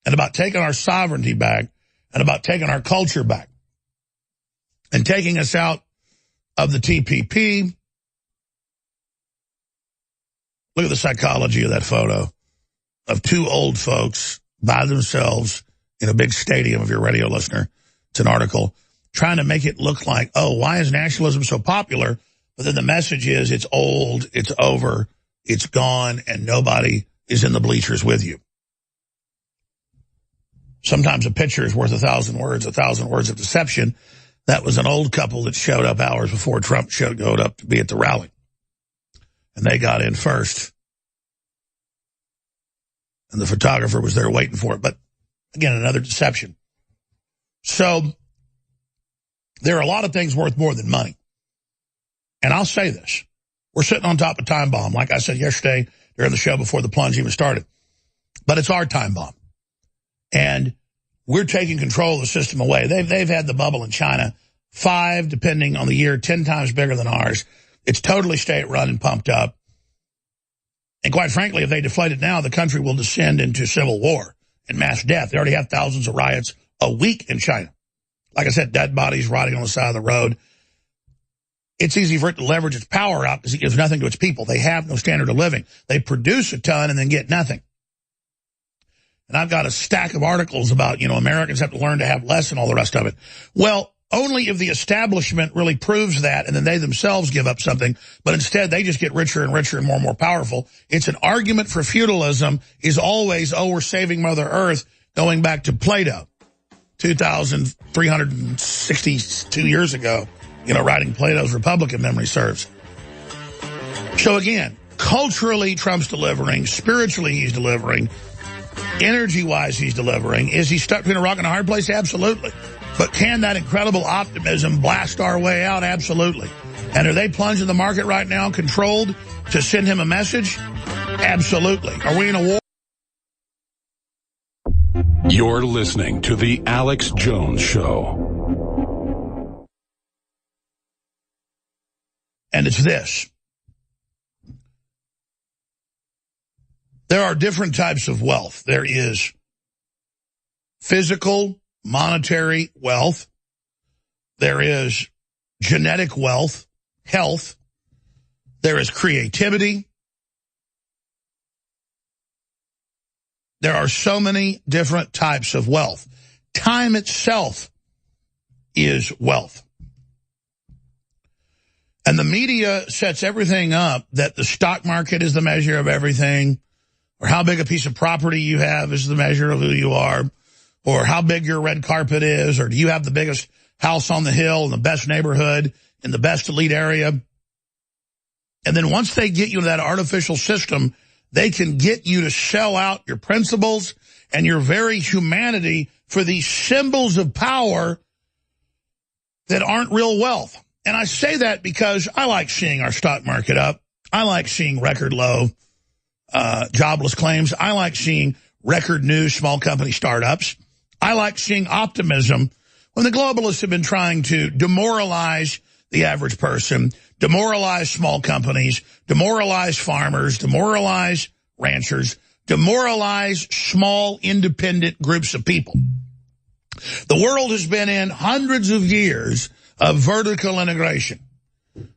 and about taking our sovereignty back and about taking our culture back and taking us out of the TPP. Look at the psychology of that photo. of two old folks by themselves in a big stadium, if you're a radio listener. It's an article trying to make it look like, oh, why is nationalism so popular? But then the message is it's old, it's over, it's gone, and nobody is in the bleachers with you. Sometimes a picture is worth 1,000 words, 1,000 words of deception. That was an old couple that showed up hours before Trump showed up to be at the rally. And they got in first. And the photographer was there waiting for it. But again, another deception. So there are a lot of things worth more than money. And I'll say this. We're sitting on top of time bomb, like I said yesterday during the show before the plunge even started. But it's our time bomb. And we're taking control of the system away. They've had the bubble in China, 5, depending on the year, 10 times bigger than ours. It's totally state-run and pumped up. And quite frankly, if they deflate it now, the country will descend into civil war and mass death. They already have thousands of riots a week in China. Like I said, dead bodies rotting on the side of the road. It's easy for it to leverage its power out because it gives nothing to its people. They have no standard of living. They produce a ton and then get nothing. And I've got a stack of articles about, Americans have to learn to have less and all the rest of it. Well, only if the establishment really proves that and then they themselves give up something. But instead, they just get richer and richer and more powerful. It's an argument for feudalism is always, oh, we're saving Mother Earth, going back to Plato, 2,362 years ago, writing Plato's Republic, if memory serves. So again, culturally, Trump's delivering. Spiritually, he's delivering. Energy-wise, he's delivering. Is he stuck between a rock and a hard place? Absolutely. But can that incredible optimism blast our way out? Absolutely. And are they plunging the market right now, controlled, to send him a message? Absolutely. Are we in a war? You're listening to The Alex Jones Show. And it's this. There are different types of wealth. There is physical, monetary wealth. There is genetic wealth, health. There is creativity. There are so many different types of wealth. Time itself is wealth. And the media sets everything up that the stock market is the measure of everything, or how big a piece of property you have is the measure of who you are, or how big your red carpet is, or do you have the biggest house on the hill in the best neighborhood in the best elite area. And then once they get you to that artificial system, they can get you to sell out your principles and your very humanity for these symbols of power that aren't real wealth. And I say that because I like seeing our stock market up. I like seeing record low jobless claims. I like seeing record new small company startups. I like seeing optimism when the globalists have been trying to demoralize the average person, demoralize small companies, demoralize farmers, demoralize ranchers, demoralize small independent groups of people. The world has been in hundreds of years of vertical integration.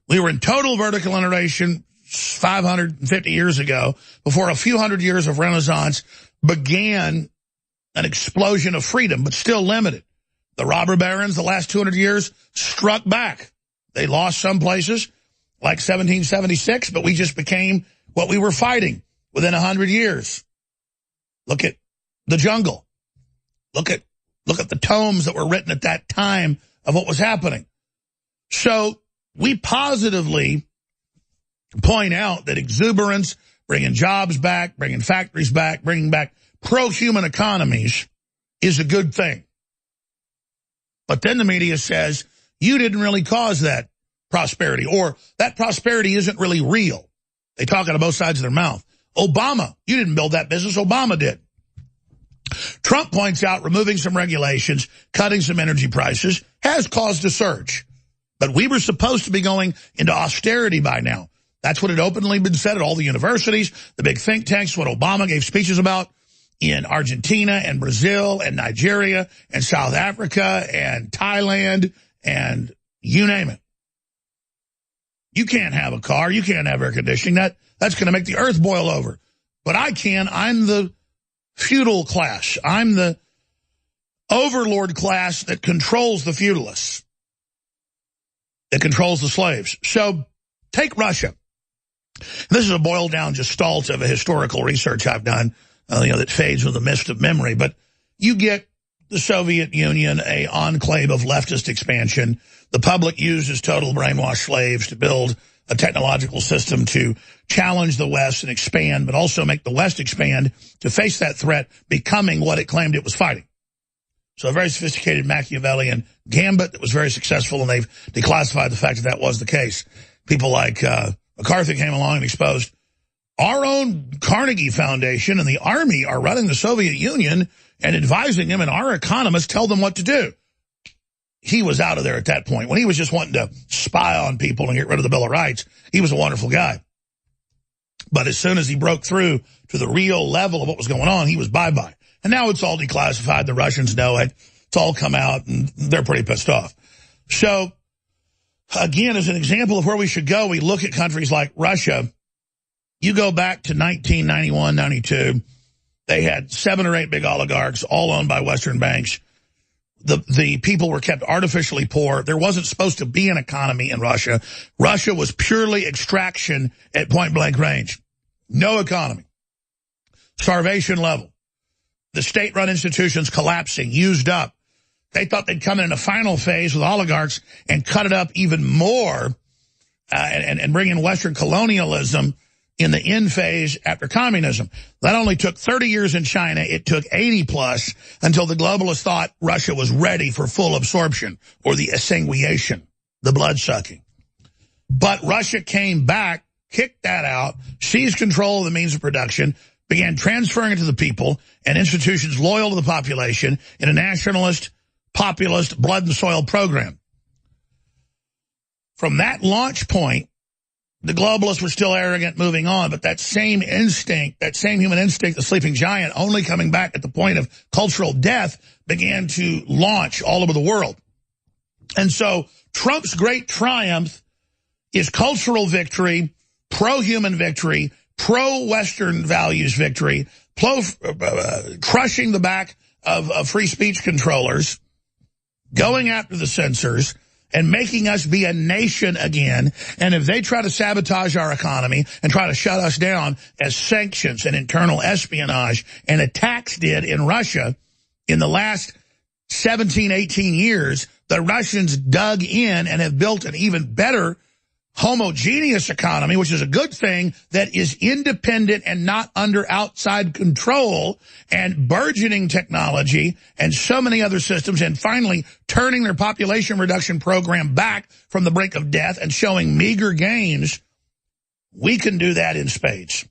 We were in total vertical integration 550 years ago, before a few hundred years of Renaissance began an explosion of freedom, but still limited. The robber barons, the last 200 years, struck back. They lost some places, like 1776, but we just became what we were fighting within 100 years. Look at the jungle. Look at the tomes that were written at that time of what was happening. So we positively point out that exuberance, bringing jobs back, bringing factories back, bringing back pro-human economies is a good thing. But then the media says, you didn't really cause that prosperity, or that prosperity isn't really real. They talk out of both sides of their mouth. Obama, you didn't build that business, Obama did. Trump points out removing some regulations, cutting some energy prices has caused a surge. But we were supposed to be going into austerity by now. That's what had openly been said at all the universities, the big think tanks, what Obama gave speeches about in Argentina and Brazil and Nigeria and South Africa and Thailand and you name it. You can't have a car. You can't have air conditioning. That's going to make the earth boil over. But I can. I'm the feudal class. I'm the overlord class that controls the feudalists, that controls the slaves. So take Russia. This is a boiled down gestalt of a historical research I've done, that fades with the mist of memory. But you get the Soviet Union, a enclave of leftist expansion. The public uses total brainwashed slaves to build a technological system to challenge the West and expand, but also make the West expand to face that threat, becoming what it claimed it was fighting. So a very sophisticated Machiavellian gambit that was very successful, and they've declassified the fact that that was the case. People like McCarthy came along and exposed our own Carnegie Foundation and the Army are running the Soviet Union and advising them, and our economists tell them what to do. He was out of there at that point. When he was just wanting to spy on people and get rid of the Bill of Rights, he was a wonderful guy. But as soon as he broke through to the real level of what was going on, he was bye-bye. And now it's all declassified. The Russians know it. It's all come out, and they're pretty pissed off. So, again, as an example of where we should go, we look at countries like Russia. You go back to 1991, 92. They had 7 or 8 big oligarchs, all owned by Western banks. The people were kept artificially poor. There wasn't supposed to be an economy in Russia. Russia was purely extraction at point-blank range. No economy. Starvation level. The state-run institutions collapsing, used up. They thought they'd come in a final phase with oligarchs and cut it up even more and bring in Western colonialism in the end phase after communism. That only took 30 years in China. It took 80 plus until the globalists thought Russia was ready for full absorption, or the assanguation, the blood-sucking. But Russia came back, kicked that out, seized control of the means of production, began transferring it to the people and institutions loyal to the population in a nationalist, populist, blood-and-soil program. From that launch point, the globalists were still arrogant, moving on, but that same instinct, that same human instinct, the sleeping giant, only coming back at the point of cultural death, began to launch all over the world. And so Trump's great triumph is cultural victory, pro-human victory, pro-Western values victory, crushing the back of free speech controllers, going after the censors, and making us be a nation again. And if they try to sabotage our economy and try to shut us down, as sanctions and internal espionage and attacks did in Russia in the last 17, 18 years, the Russians dug in and have built an even better homogeneous economy, which is a good thing, that is independent and not under outside control, and burgeoning technology and so many other systems, and finally turning their population reduction program back from the brink of death and showing meager gains. We can do that in spades.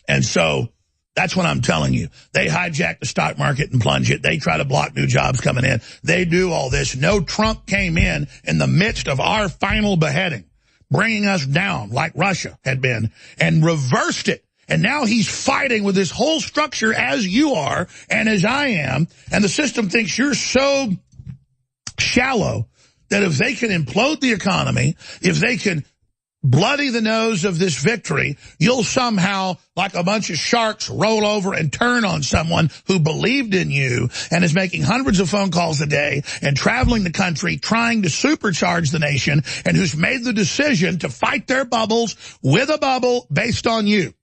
And so that's what I'm telling you. They hijack the stock market and plunge it. They try to block new jobs coming in. They do all this. No, Trump came in the midst of our final beheading, bringing us down like Russia had been, and reversed it. And now he's fighting with this whole structure, as you are and as I am. And the system thinks you're so shallow that if they can implode the economy, if they can bloody the nose of this victory, you'll somehow, like a bunch of sharks, roll over and turn on someone who believed in you and is making hundreds of phone calls a day and traveling the country trying to supercharge the nation, and who's made the decision to fight their bubbles with a bubble based on you.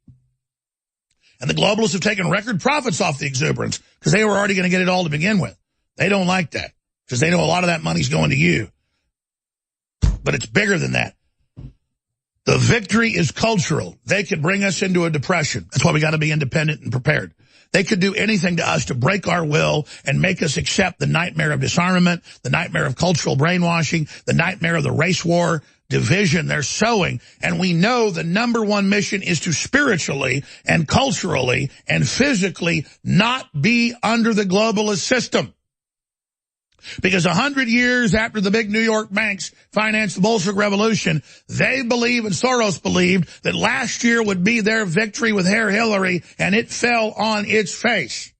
And the globalists have taken record profits off the exuberance because they were already going to get it all to begin with. They don't like that because they know a lot of that money's going to you. But it's bigger than that. The victory is cultural. They could bring us into a depression. That's why we got to be independent and prepared. They could do anything to us to break our will and make us accept the nightmare of disarmament, the nightmare of cultural brainwashing, the nightmare of the race war division they're sowing. And we know the number one mission is to spiritually and culturally and physically not be under the globalist system. Because 100 years after the big New York banks financed the Bolshevik Revolution, they believe, and Soros believed, that last year would be their victory with Herr Hillary, and it fell on its face.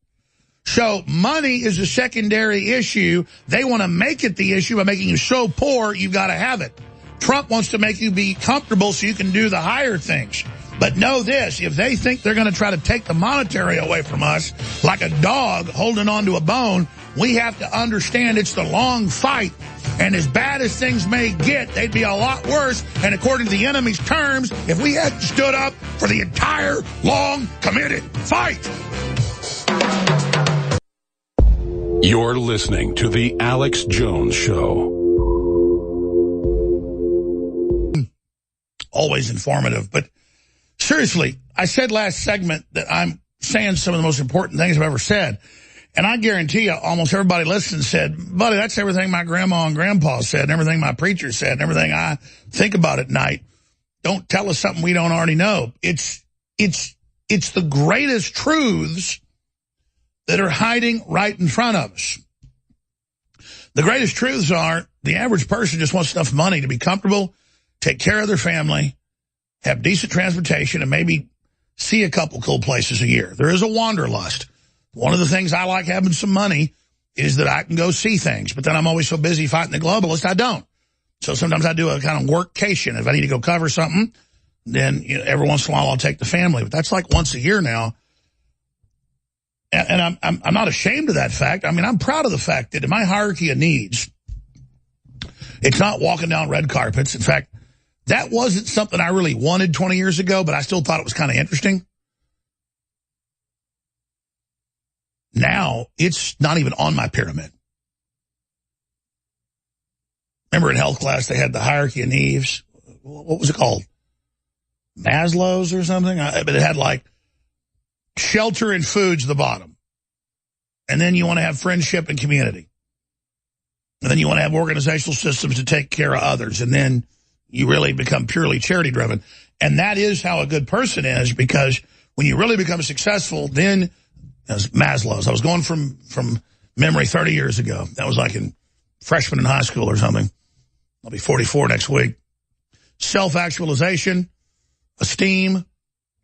So money is a secondary issue. They want to make it the issue by making you so poor you've got to have it. Trump wants to make you be comfortable so you can do the higher things. But know this, if they think they're going to try to take the monetary away from us like a dog holding onto a bone, we have to understand it's the long fight. And as bad as things may get, they'd be a lot worse. And according to the enemy's terms, if we hadn't stood up for the entire long, committed fight. You're listening to The Alex Jones Show. Always informative, but seriously, I said last segment that I'm saying some of the most important things I've ever said. And I guarantee you, almost everybody listening said, buddy, that's everything my grandma and grandpa said, and everything my preacher said, and everything I think about at night. Don't tell us something we don't already know. It's the greatest truths that are hiding right in front of us. The greatest truths are the average person just wants enough money to be comfortable, take care of their family, have decent transportation, and maybe see a couple cool places a year. There is a wanderlust. One of the things I like having some money is that I can go see things, but then I'm always so busy fighting the globalists, I don't. So sometimes I do a kind of workcation. If I need to go cover something, then every once in a while I'll take the family. But that's like once a year now. And I'm not ashamed of that fact. I mean, I'm proud of the fact that in my hierarchy of needs, it's not walking down red carpets. In fact, that wasn't something I really wanted 20 years ago, but I still thought it was kind of interesting. Now, it's not even on my pyramid. Remember in health class, they had the hierarchy of needs. What was it called? Maslow's or something? But it had like shelter and food's the bottom. And then you want to have friendship and community. And then you want to have organizational systems to take care of others. And then you really become purely charity-driven. And that is how a good person is, because when you really become successful, then, as Maslow's, I was going from memory 30 years ago. That was like in freshman in high school or something. I'll be 44 next week. Self-actualization, esteem,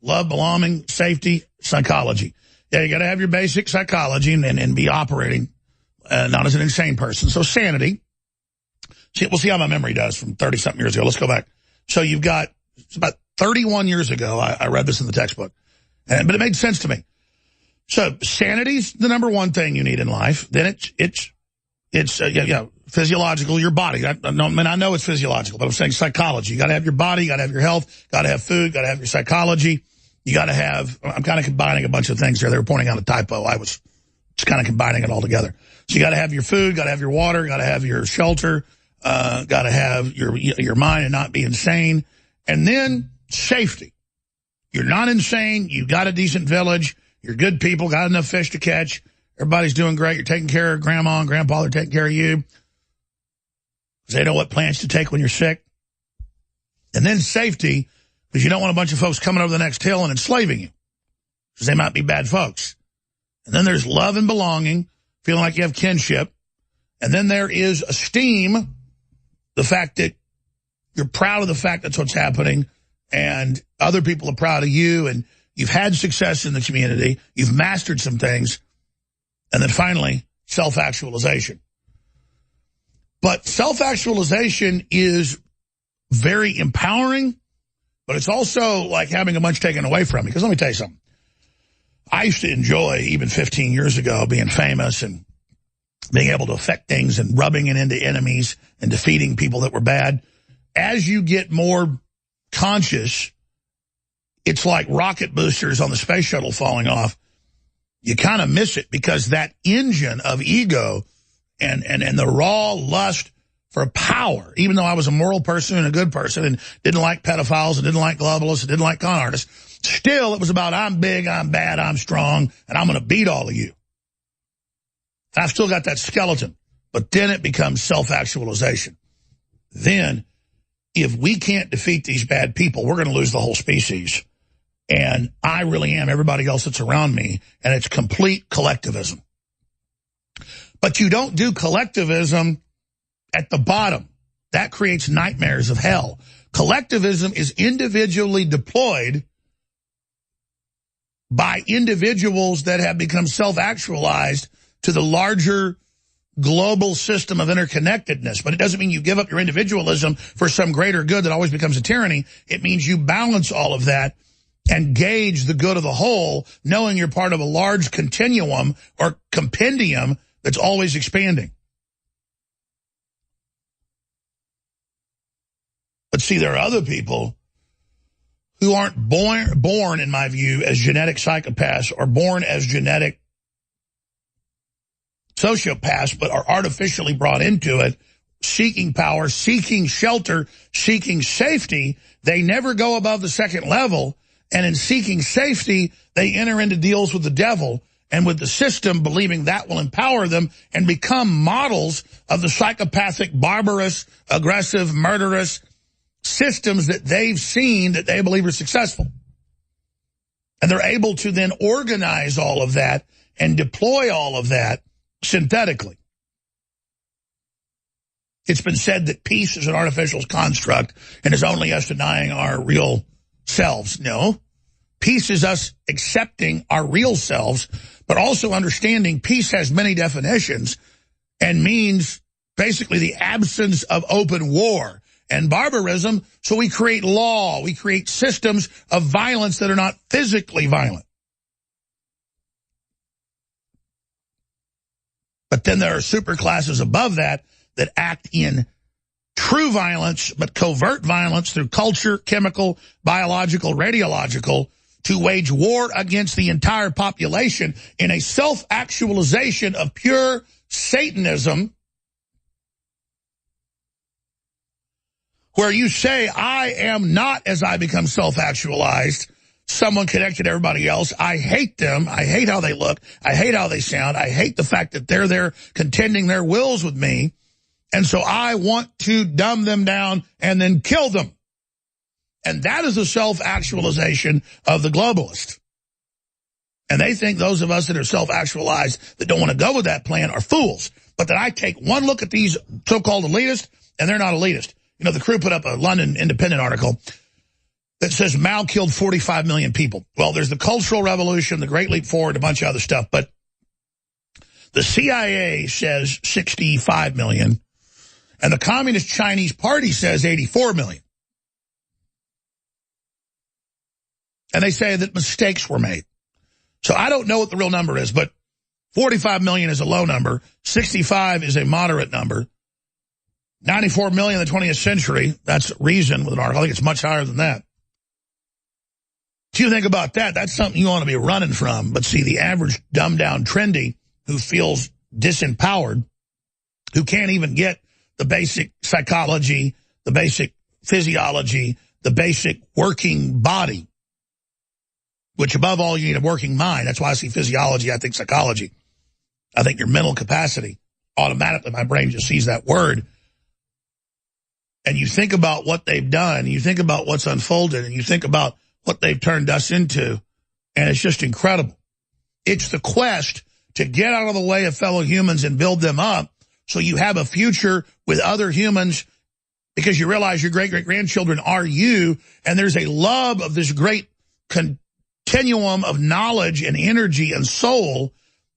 love, belonging, safety, psychology. Yeah, you got to have your basic psychology and be operating not as an insane person. So sanity. We'll see how my memory does from 30-something years ago. Let's go back. So you've got, it's about 31 years ago, I read this in the textbook, but it made sense to me. So sanity's the number one thing you need in life. Then it's physiological, your body. I know it's physiological, but I'm saying psychology. You got to have your body, you got to have your health, got to have food, got to have your psychology. You got to have, I'm kind of combining a bunch of things here. They were pointing out a typo. I was just kind of combining it all together. So you got to have your food, got to have your water, got to have your shelter, got to have your mind and not be insane. And then safety. You're not insane. You got a decent village. You're good people, got enough fish to catch. Everybody's doing great. You're taking care of grandma and grandpa. They're taking care of you, because they know what plants to take when you're sick. And then safety, because you don't want a bunch of folks coming over the next hill and enslaving you, because they might be bad folks. And then there's love and belonging, feeling like you have kinship. And then there is esteem, the fact that you're proud of the fact that's what's happening, and other people are proud of you, and you've had success in the community, you've mastered some things. And then finally, self-actualization. But self-actualization is very empowering, but it's also like having a bunch taken away from you. Because let me tell you something. I used to enjoy, even 15 years ago, being famous and being able to affect things and rubbing it into enemies and defeating people that were bad. As you get more conscious, it's like rocket boosters on the space shuttle falling off. You kind of miss it, because that engine of ego and the raw lust for power, even though I was a moral person and a good person and didn't like pedophiles and didn't like globalists and didn't like con artists, still it was about I'm big, I'm bad, I'm strong, and I'm going to beat all of you. And I've still got that skeleton. But then it becomes self-actualization. Then, if we can't defeat these bad people, we're going to lose the whole species. And I really am everybody else that's around me, and it's complete collectivism. But you don't do collectivism at the bottom. That creates nightmares of hell. Collectivism is individually deployed by individuals that have become self-actualized to the larger global system of interconnectedness. But it doesn't mean you give up your individualism for some greater good that always becomes a tyranny. It means you balance all of that and gauge the good of the whole, knowing you're part of a large continuum or compendium that's always expanding. But see, there are other people who aren't born, in my view, as genetic psychopaths or born as genetic sociopaths, but are artificially brought into it, seeking power, seeking shelter, seeking safety. They never go above the second level, and in seeking safety, they enter into deals with the devil and with the system, believing that will empower them and become models of the psychopathic, barbarous, aggressive, murderous systems that they've seen that they believe are successful. And they're able to then organize all of that and deploy all of that synthetically. It's been said that peace is an artificial construct and is only us denying our real selves. No. Peace is us accepting our real selves, but also understanding peace has many definitions and means basically the absence of open war and barbarism. So we create law, we create systems of violence that are not physically violent. But then there are super classes above that that act in true violence, but covert violence through culture, chemical, biological, radiological, to wage war against the entire population in a self-actualization of pure Satanism, where you say, I am not, as I become self-actualized, someone connected to everybody else. I hate them. I hate how they look. I hate how they sound. I hate the fact that they're there contending their wills with me. And so I want to dumb them down and then kill them. And that is the self-actualization of the globalist. And they think those of us that are self-actualized that don't want to go with that plan are fools. But that I take one look at these so-called elitists, and they're not elitist. You know, the Crew put up a London Independent article that says Mao killed 45 million people. Well, there's the Cultural Revolution, the Great Leap Forward, a bunch of other stuff. But the CIA says 65 million, and the Communist Chinese Party says 84 million. And they say that mistakes were made. So I don't know what the real number is, but 45 million is a low number. 65 is a moderate number. 94 million in the 20th century, that's Reason with an article. I think it's much higher than that. If you think about that, that's something you want to be running from. But see, the average dumbed-down trendy who feels disempowered, who can't even get the basic psychology, the basic physiology, the basic working body, which above all, you need a working mind. That's why I see physiology, I think psychology. I think your mental capacity. Automatically, my brain just sees that word. And you think about what they've done, and you think about what's unfolded, and you think about what they've turned us into, and it's just incredible. It's the quest to get out of the way of fellow humans and build them up so you have a future with other humans, because you realize your great-great-grandchildren are you, and there's a love of this great continuum of knowledge and energy and soul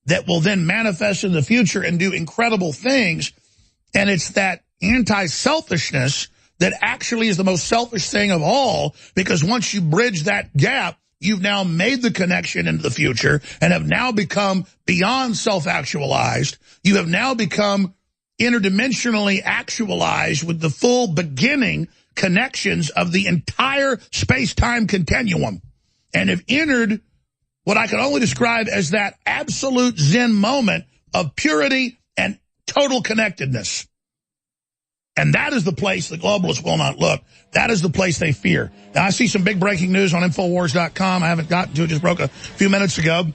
that will then manifest in the future and do incredible things. And it's that anti-selfishness that actually is the most selfish thing of all, because once you bridge that gap, you've now made the connection into the future and have now become beyond self-actualized. You have now become interdimensionally actualized with the full beginning connections of the entire space-time continuum, and have entered what I can only describe as that absolute Zen moment of purity and total connectedness. And that is the place the globalists will not look. That is the place they fear. Now, I see some big breaking news on Infowars.com. I haven't gotten to it, just broke a few minutes ago.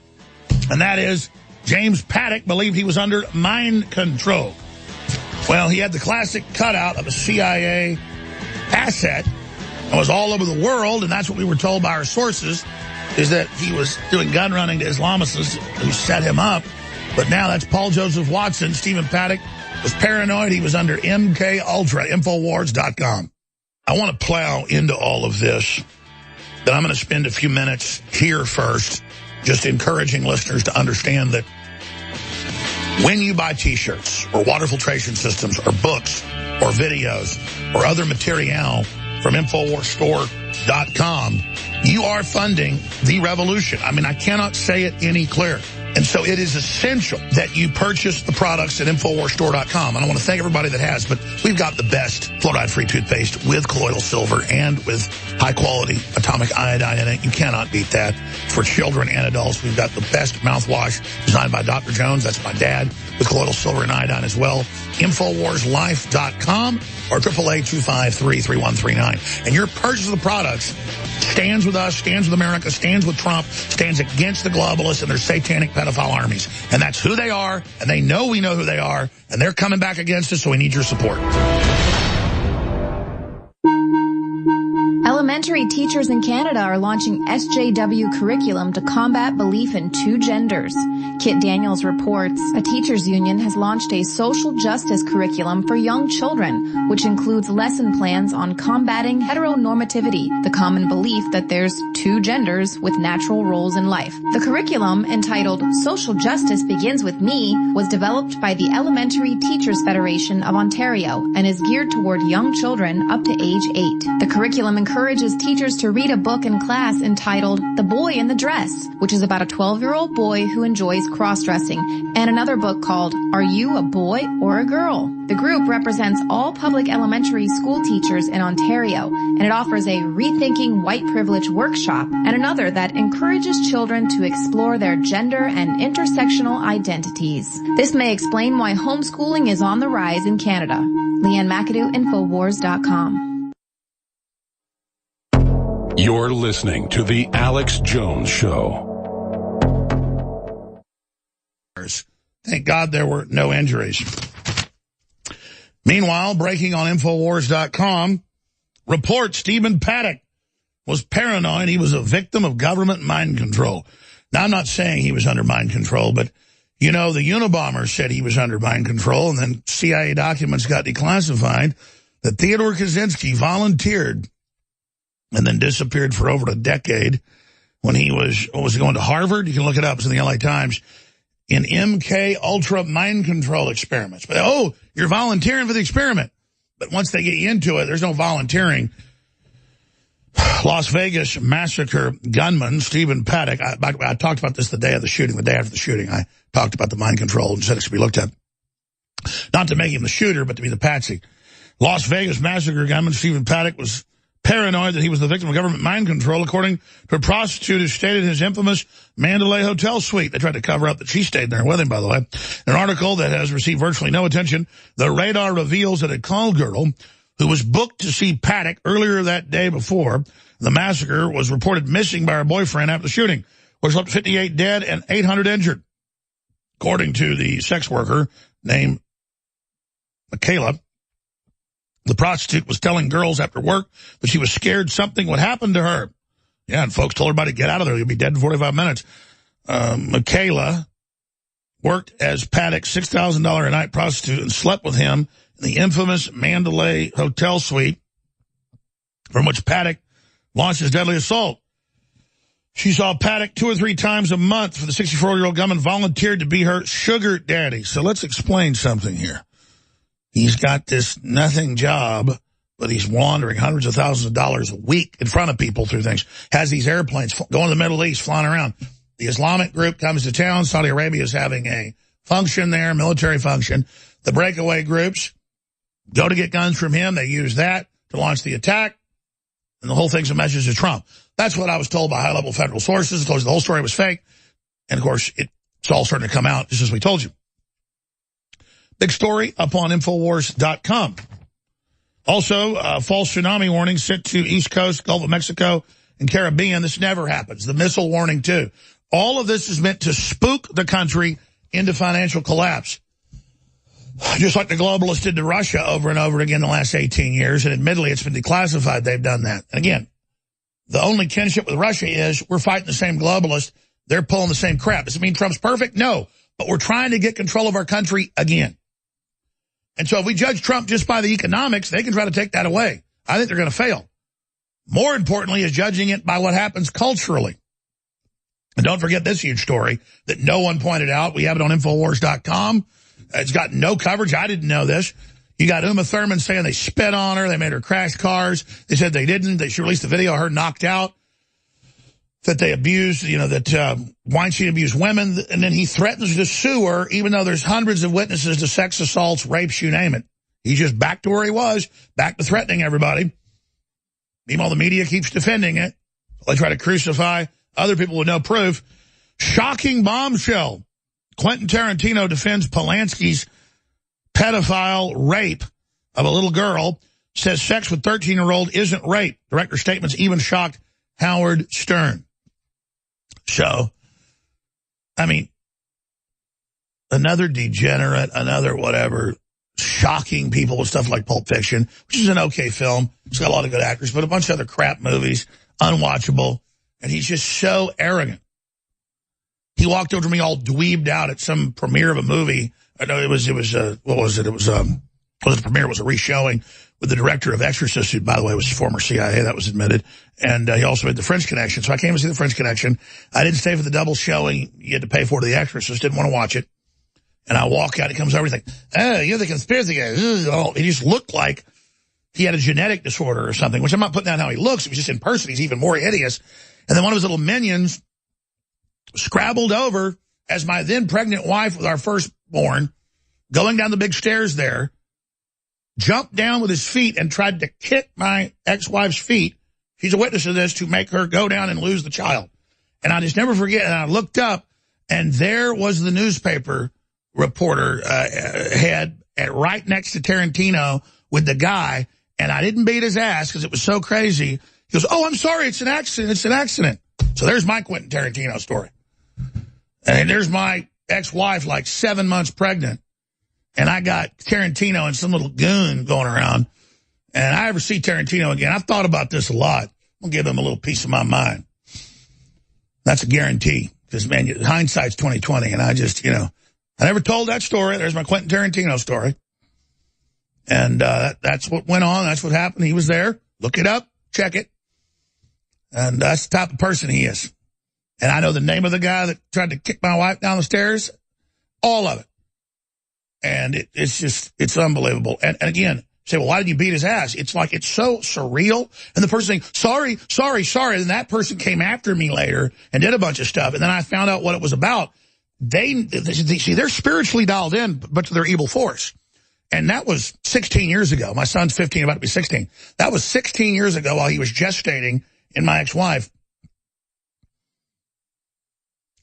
And that is James Paddock believed he was under mind control. Well, he had the classic cutout of a CIA asset and was all over the world, and that's what we were told by our sources, is that he was doing gun running to Islamists who set him up. But now that's Paul Joseph Watson. Stephen Paddock was paranoid. He was under MK Ultra, Infowars.com. I want to plow into all of this, but I'm going to spend a few minutes here first just encouraging listeners to understand that when you buy T-shirts or water filtration systems or books or videos or other material from InfoWarsStore.com. You are funding the revolution. I mean, I cannot say it any clearer. And so it is essential that you purchase the products at InfoWarsStore.com. And I want to thank everybody that has, but we've got the best fluoride-free toothpaste with colloidal silver and with high-quality atomic iodine in it. You cannot beat that. For children and adults, we've got the best mouthwash designed by Dr. Jones. That's my dad, with colloidal silver and iodine as well. InfoWarsLife.com or 888-253-3139. And your purchase of the products stands with us, stands with America, stands with Trump, stands against the globalists and their satanic pedophile armies. And that's who they are, and they know we know who they are, and they're coming back against us, so we need your support. Elementary teachers in Canada are launching SJW curriculum to combat belief in two genders. Kit Daniels reports a teachers union has launched a social justice curriculum for young children, which includes lesson plans on combating heteronormativity, the common belief that there's two genders with natural roles in life. The curriculum, entitled Social Justice Begins With Me, was developed by the Elementary Teachers Federation of Ontario and is geared toward young children up to age 8. The curriculum encourages teachers to read a book in class entitled The Boy in the Dress, which is about a 12-year-old boy who enjoys cross-dressing, and another book called Are You a Boy or a Girl? The group represents all public elementary school teachers in Ontario, and it offers a Rethinking White Privilege workshop and another that encourages children to explore their gender and intersectional identities. This may explain why homeschooling is on the rise in Canada. Leanne McAdoo, Infowars.com. You're listening to The Alex Jones Show. Thank God there were no injuries. Meanwhile, breaking on Infowars.com, reports Stephen Paddock was paranoid he was a victim of government mind control. Now, I'm not saying he was under mind control, but, you know, the Unabomber said he was under mind control, and then CIA documents got declassified that Theodore Kaczynski volunteered and then disappeared for over a decade when he was going to Harvard? You can look it up. It's in the LA Times. In MK Ultra mind control experiments. But, oh, you're volunteering for the experiment. But once they get you into it, there's no volunteering. Las Vegas massacre gunman Stephen Paddock. I talked about this the day after the shooting. I talked about the mind control and said it should be looked at. Not to make him the shooter, but to be the patsy. Las Vegas massacre gunman Stephen Paddock was paranoid that he was the victim of government mind control, according to a prostitute who stayed in his infamous Mandalay Hotel suite. They tried to cover up that she stayed there with him, by the way. In an article that has received virtually no attention, the Radar reveals that a call girl who was booked to see Paddock earlier that day before the massacre was reported missing by her boyfriend after the shooting, which left 58 dead and 800 injured. According to the sex worker named Michaela, the prostitute was telling girls after work that she was scared something would happen to her. Yeah, and folks told everybody, get out of there. You'll be dead in 45 minutes. Michaela worked as Paddock's $6,000 a night prostitute and slept with him in the infamous Mandalay Hotel suite from which Paddock launched his deadly assault. She saw Paddock 2 or 3 times a month, for the 64-year-old gunman volunteered to be her sugar daddy. So let's explain something here. He's got this nothing job, but he's laundering hundreds of thousands of dollars a week in front of people through things. Has these airplanes going to the Middle East, flying around. The Islamic group comes to town. Saudi Arabia is having a function there, military function. The breakaway groups go to get guns from him. They use that to launch the attack. And the whole thing's a message to Trump. That's what I was told by high-level federal sources. I told you the whole story was fake. And, of course, it's all starting to come out, just as we told you. Big story up on Infowars.com. Also, false tsunami warning sent to East Coast, Gulf of Mexico, and Caribbean. This never happens. The missile warning, too. All of this is meant to spook the country into financial collapse. Just like the globalists did to Russia over and over again in the last 18 years. And admittedly, it's been declassified. They've done that. And again, the only kinship with Russia is we're fighting the same globalists. They're pulling the same crap. Does it mean Trump's perfect? No. But we're trying to get control of our country again. And so if we judge Trump just by the economics, they can try to take that away. I think they're going to fail. More importantly is judging it by what happens culturally. And don't forget this huge story that no one pointed out. We have it on Infowars.com. It's got no coverage. I didn't know this. You got Uma Thurman saying they spit on her, they made her crash cars. They said they didn't. They should release the video of her knocked out, that they abused, that Weinstein abused women. And then he threatens to sue her, even though there's hundreds of witnesses to sex assaults, rapes, you name it. He's just back to where he was, back to threatening everybody. Meanwhile, the media keeps defending it. They try to crucify other people with no proof. Shocking bombshell. Quentin Tarantino defends Polanski's pedophile rape of a little girl, says sex with 13-year-old isn't rape. Director's statements even shocked Howard Stern. So, I mean, another degenerate, another whatever, shocking people with stuff like Pulp Fiction, which is an okay film. It's got a lot of good actors, but a bunch of other crap movies, unwatchable. And he's just so arrogant. He walked over to me all dweebed out at some premiere of a movie. I know what was it? It was a premiere. It was a re-showing with the director of Exorcist, who, by the way, was former CIA. That was admitted. And he also made The French Connection. So I came to see The French Connection. I didn't stay for the double showing you had to pay for The Exorcist. Didn't want to watch it. And I walk out. He comes over. He's like, "Oh, you're the conspiracy guy." Oh, he just looked like he had a genetic disorder or something, which I'm not putting down how he looks. It was just in person. He's even more hideous. And then one of his little minions scrabbled over as my then pregnant wife with our firstborn, going down the big stairs there, jumped down with his feet and tried to kick my ex-wife's feet. She's a witness of this, to make her go down and lose the child. And I just never forget. And I looked up, and there was the newspaper reporter head right next to Tarantino with the guy. And I didn't beat his ass because it was so crazy. He goes, "Oh, I'm sorry. It's an accident. It's an accident." So there's my Quentin Tarantino story. And there's my ex-wife, like 7 months pregnant. And I got Tarantino and some little goon going around. And I ever see Tarantino again, I've thought about this a lot. I'm going to give him a little piece of my mind. That's a guarantee. Because, man, hindsight's 20/20. And I just, I never told that story. There's my Quentin Tarantino story. And that's what went on. That's what happened. He was there. Look it up. Check it. And that's the type of person he is. And I know the name of the guy that tried to kick my wife down the stairs. All of it. And it's unbelievable. And again, say, well, why did you beat his ass? It's like, it's so surreal. And the person saying, sorry. And that person came after me later and did a bunch of stuff. And then I found out what it was about. They're spiritually dialed in, but to their evil force. And that was 16 years ago. My son's 15, about to be 16. That was 16 years ago while he was gestating in my ex-wife.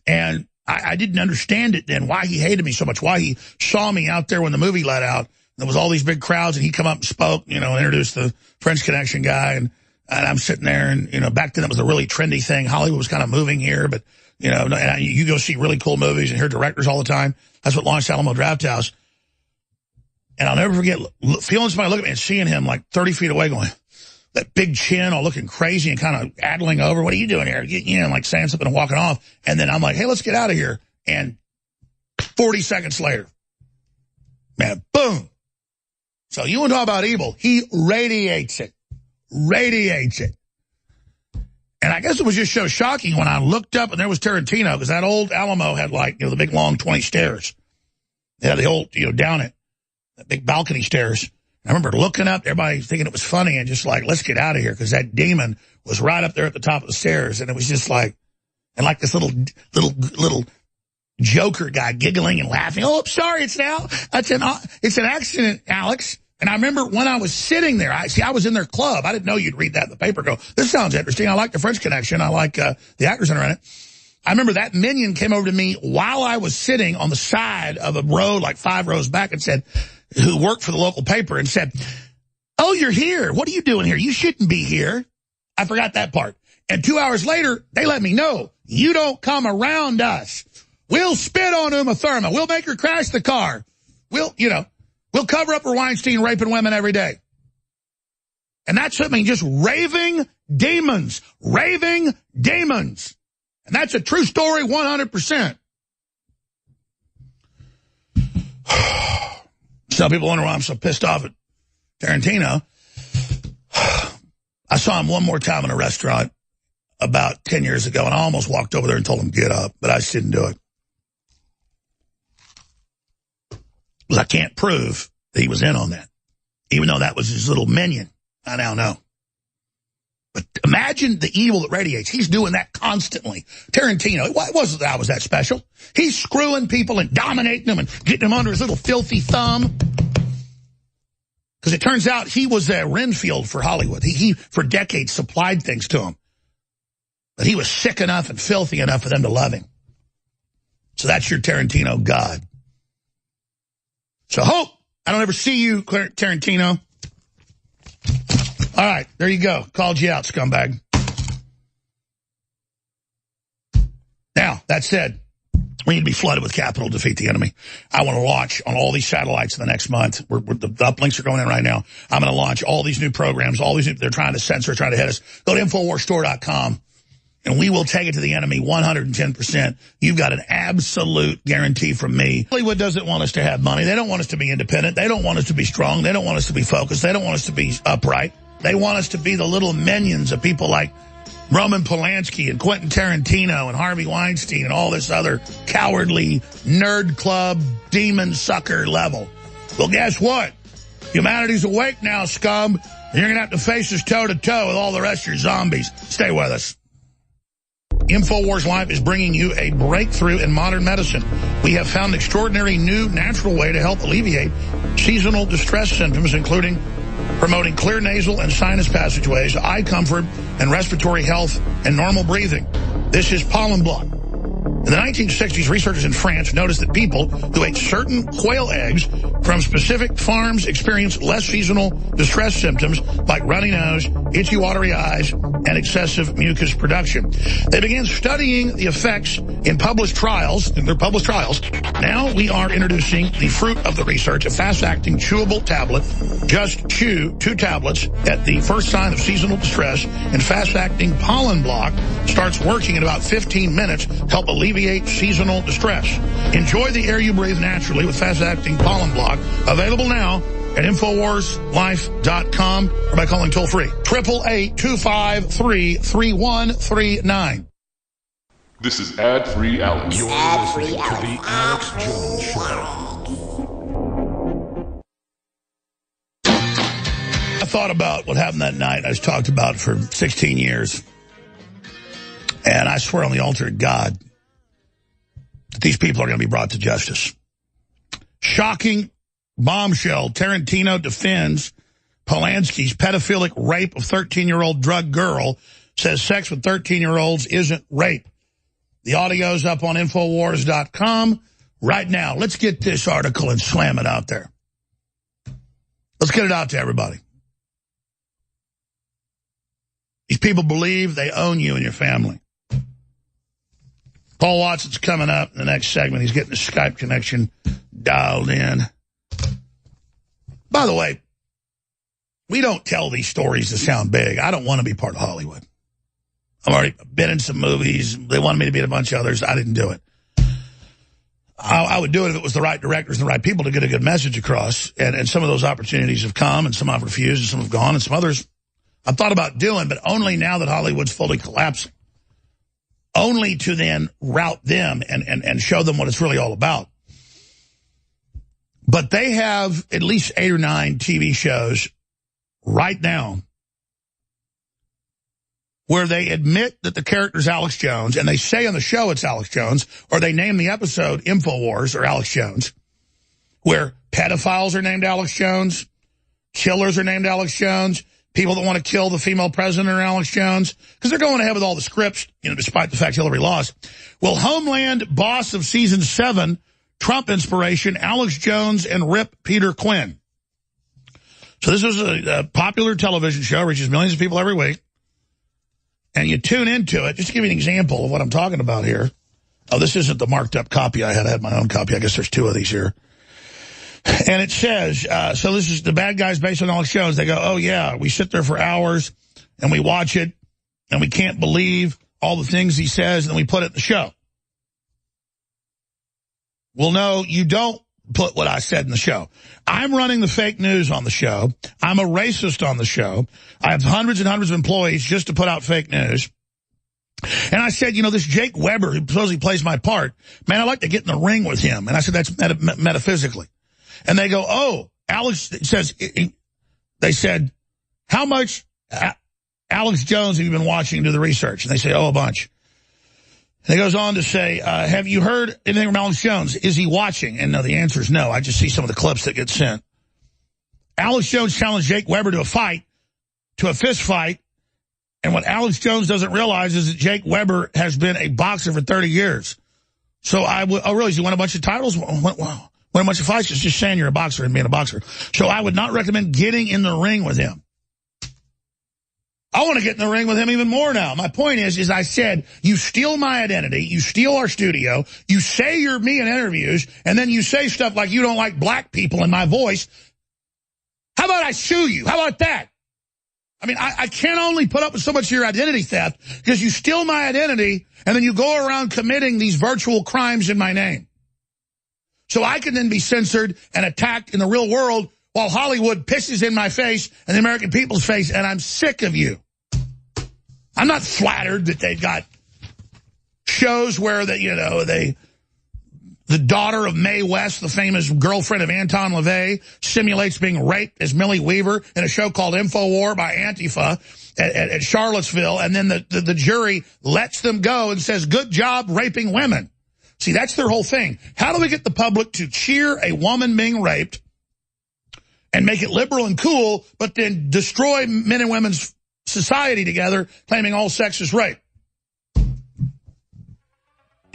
And I didn't understand it then, why he hated me so much, why he saw me out there when the movie let out. There was all these big crowds, and he come up and spoke, introduced the French Connection guy, and I'm sitting there, and, back then it was a really trendy thing. Hollywood was kind of moving here, but, and you go see really cool movies and hear directors all the time. That's what launched Alamo Drafthouse. And I'll never forget feeling somebody look at me and seeing him like 30 feet away going, that big chin all looking crazy and kind of addling over. "What are you doing here?" Like saying something and walking off. And then I'm like, "Hey, let's get out of here." And 40 seconds later, man, boom. So you want to talk about evil. He radiates it. Radiates it. And I guess it was just so shocking when I looked up and there was Tarantino, because that old Alamo had like, the big long 20 stairs. They had the old, down it, that big balcony stairs. I remember looking up, everybody thinking it was funny and just like, let's get out of here, because that demon was right up there at the top of the stairs. And it was just like, and like this little Joker guy giggling and laughing. "Oh, I'm sorry, it's an accident, Alex." And I remember when I was sitting there, I was in their club. I didn't know you'd read that in the paper. Go, "This sounds interesting. I like the French Connection. I like the actors that are in it." I remember that minion came over to me while I was sitting on the side of a row, like 5 rows back, and said, who worked for the local paper, and said, "Oh, you're here. What are you doing here? You shouldn't be here." I forgot that part. And 2 hours later, they let me know, "You don't come around us. We'll spit on Uma Thurman. We'll make her crash the car. We'll cover up her Weinstein raping women every day." And that's what I mean, just raving demons. Raving demons. And that's a true story, 100%. Some people wonder why I'm so pissed off at Tarantino. I saw him one more time in a restaurant about 10 years ago, and I almost walked over there and told him, "Get up," but I just didn't do it. Because I can't prove that he was in on that. Even though that was his little minion. I now know. But imagine the evil that radiates. He's doing that constantly. Tarantino, why wasn't that was that special? He's screwing people and dominating them and getting them under his little filthy thumb. Because it turns out he was a Renfield for Hollywood. He, for decades, supplied things to him. But he was sick enough and filthy enough for them to love him. So that's your Tarantino God. So hope I don't ever see you, Tarantino. All right, there you go. Called you out, scumbag. Now, that said, we need to be flooded with capital to defeat the enemy. I want to launch on all these satellites in the next month. The uplinks are going in right now. I'm going to launch all these new programs, all these they're trying to censor, trying to hit us. Go to InfoWarsStore.com, and we will take it to the enemy 110%. You've got an absolute guarantee from me. Hollywood doesn't want us to have money. They don't want us to be independent. They don't want us to be strong. They don't want us to be focused. They don't want us to be upright. They want us to be the little minions of people like Roman Polanski and Quentin Tarantino and Harvey Weinstein and all this other cowardly nerd club demon sucker level. Well, guess what? Humanity's awake now, scum. And you're going to have to face us toe-to-toe with all the rest of your zombies. Stay with us. InfoWars Live is bringing you a breakthrough in modern medicine. We have found an extraordinary new natural way to help alleviate seasonal distress symptoms, including promoting clear nasal and sinus passageways, eye comfort, and respiratory health and normal breathing. This is pollen block. In the 1960s, researchers in France noticed that people who ate certain quail eggs from specific farms experienced less seasonal distress symptoms like runny nose, itchy watery eyes, and excessive mucus production. They began studying the effects in published trials, Now we are introducing the fruit of the research, a fast-acting chewable tablet. Just chew 2 tablets at the first sign of seasonal distress, and fast-acting pollen block starts working in about 15 minutes to help alleviate seasonal distress. Enjoy the air you breathe naturally with fast-acting pollen block. Available now at InfoWarsLife.com or by calling toll-free 888-253-3139. This is Ad-Free Alex. You're listening to The Alex Jones Show. I thought about what happened that night. I was talked about for 16 years. And I swear on the altar of God that these people are going to be brought to justice. Shocking bombshell. Tarantino defends Polanski's pedophilic rape of 13-year-old drug girl, says sex with 13-year-olds isn't rape. The audio's up on Infowars.com right now. Let's get this article and slam it out there. Let's get it out to everybody. These people believe they own you and your family. Paul Watson's coming up in the next segment. He's getting the Skype connection dialed in. By the way, we don't tell these stories to sound big. I don't want to be part of Hollywood. I've already been in some movies. They wanted me to be in a bunch of others. I didn't do it. I would do it if it was the right directors and the right people to get a good message across. And some of those opportunities have come, and some I've refused, and some have gone, and some others I've thought about doing, but only now that Hollywood's fully collapsing. Only to then route them and show them what it's really all about. But they have at least 8 or 9 TV shows right now where they admit that the character's Alex Jones, and they say on the show it's Alex Jones, or they name the episode InfoWars or Alex Jones, where pedophiles are named Alex Jones, killers are named Alex Jones, people that want to kill the female president are Alex Jones, because they're going ahead with all the scripts, despite the fact Hillary lost. Well, Homeland boss of season 7, Trump inspiration, Alex Jones and Rip Peter Quinn. So this was a popular television show, reaches millions of people every week. And you tune into it, just to give you an example of what I'm talking about here. Oh, this isn't the marked up copy I had. I had my own copy. I guess there's 2 of these here. And it says, so this is the bad guys based on Alex Jones. They go, oh, yeah, we sit there for hours and we watch it and we can't believe all the things he says, and then we put it in the show. Well, no, you don't put what I said in the show. I'm running the fake news on the show. I'm a racist on the show. I have hundreds and hundreds of employees just to put out fake news. And I said, this Jake Weber, who supposedly plays my part, man, I'd like to get in the ring with him. And I said, that's metaphysically. And they go, oh, Alex says, they said, how much Alex Jones have you been watching do the research? And they say, oh, a bunch. And he goes on to say, have you heard anything from Alex Jones? Is he watching? And no, the answer is no. I just see some of the clips that get sent. Alex Jones challenged Jake Weber to a fist fight. And what Alex Jones doesn't realize is that Jake Weber has been a boxer for 30 years. So really, he won a bunch of titles? Won a bunch of fights? It's just saying you're a boxer and being a boxer. So I would not recommend getting in the ring with him. I want to get in the ring with him even more now. My point is I said, you steal my identity, you steal our studio, you say you're me in interviews, and then you say stuff like you don't like black people in my voice. How about I sue you? How about that? I mean, I can't only put up with so much of your identity theft because you steal my identity and then you go around committing these virtual crimes in my name. So I can then be censored and attacked in the real world while Hollywood pisses in my face and the American people's face, and I'm sick of you. I'm not flattered that they've got shows where the daughter of Mae West, the famous girlfriend of Anton LaVey, simulates being raped as Millie Weaver in a show called InfoWar by Antifa at Charlottesville, and then the jury lets them go and says, good job raping women. See, that's their whole thing. How do we get the public to cheer a woman being raped and make it liberal and cool, but then destroy men and women's society together, claiming all sex is rape?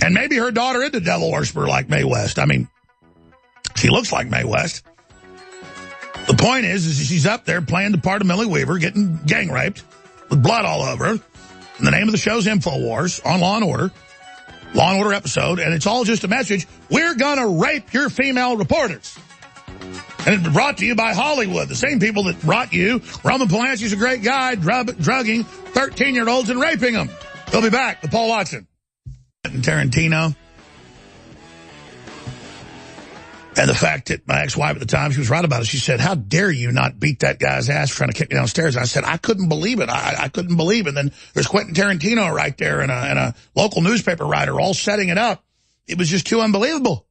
And maybe her daughter is a devil worshiper like Mae West. I mean, she looks like Mae West. The point is she's up there playing the part of Millie Weaver, getting gang raped with blood all over her. And the name of the show's InfoWars on Law & Order episode, and it's all just a message. We're going to rape your female reporters. And it's brought to you by Hollywood, the same people that brought you Roman Polanski's a great guy, drugging 13-year-olds and raping them. We'll be back with Paul Watson. And Tarantino. And the fact that my ex-wife at the time, she was right about it. She said, how dare you not beat that guy's ass for trying to kick me downstairs? And I said, I couldn't believe it. I couldn't believe it. And then there's Quentin Tarantino right there and a local newspaper writer all setting it up. It was just too unbelievable.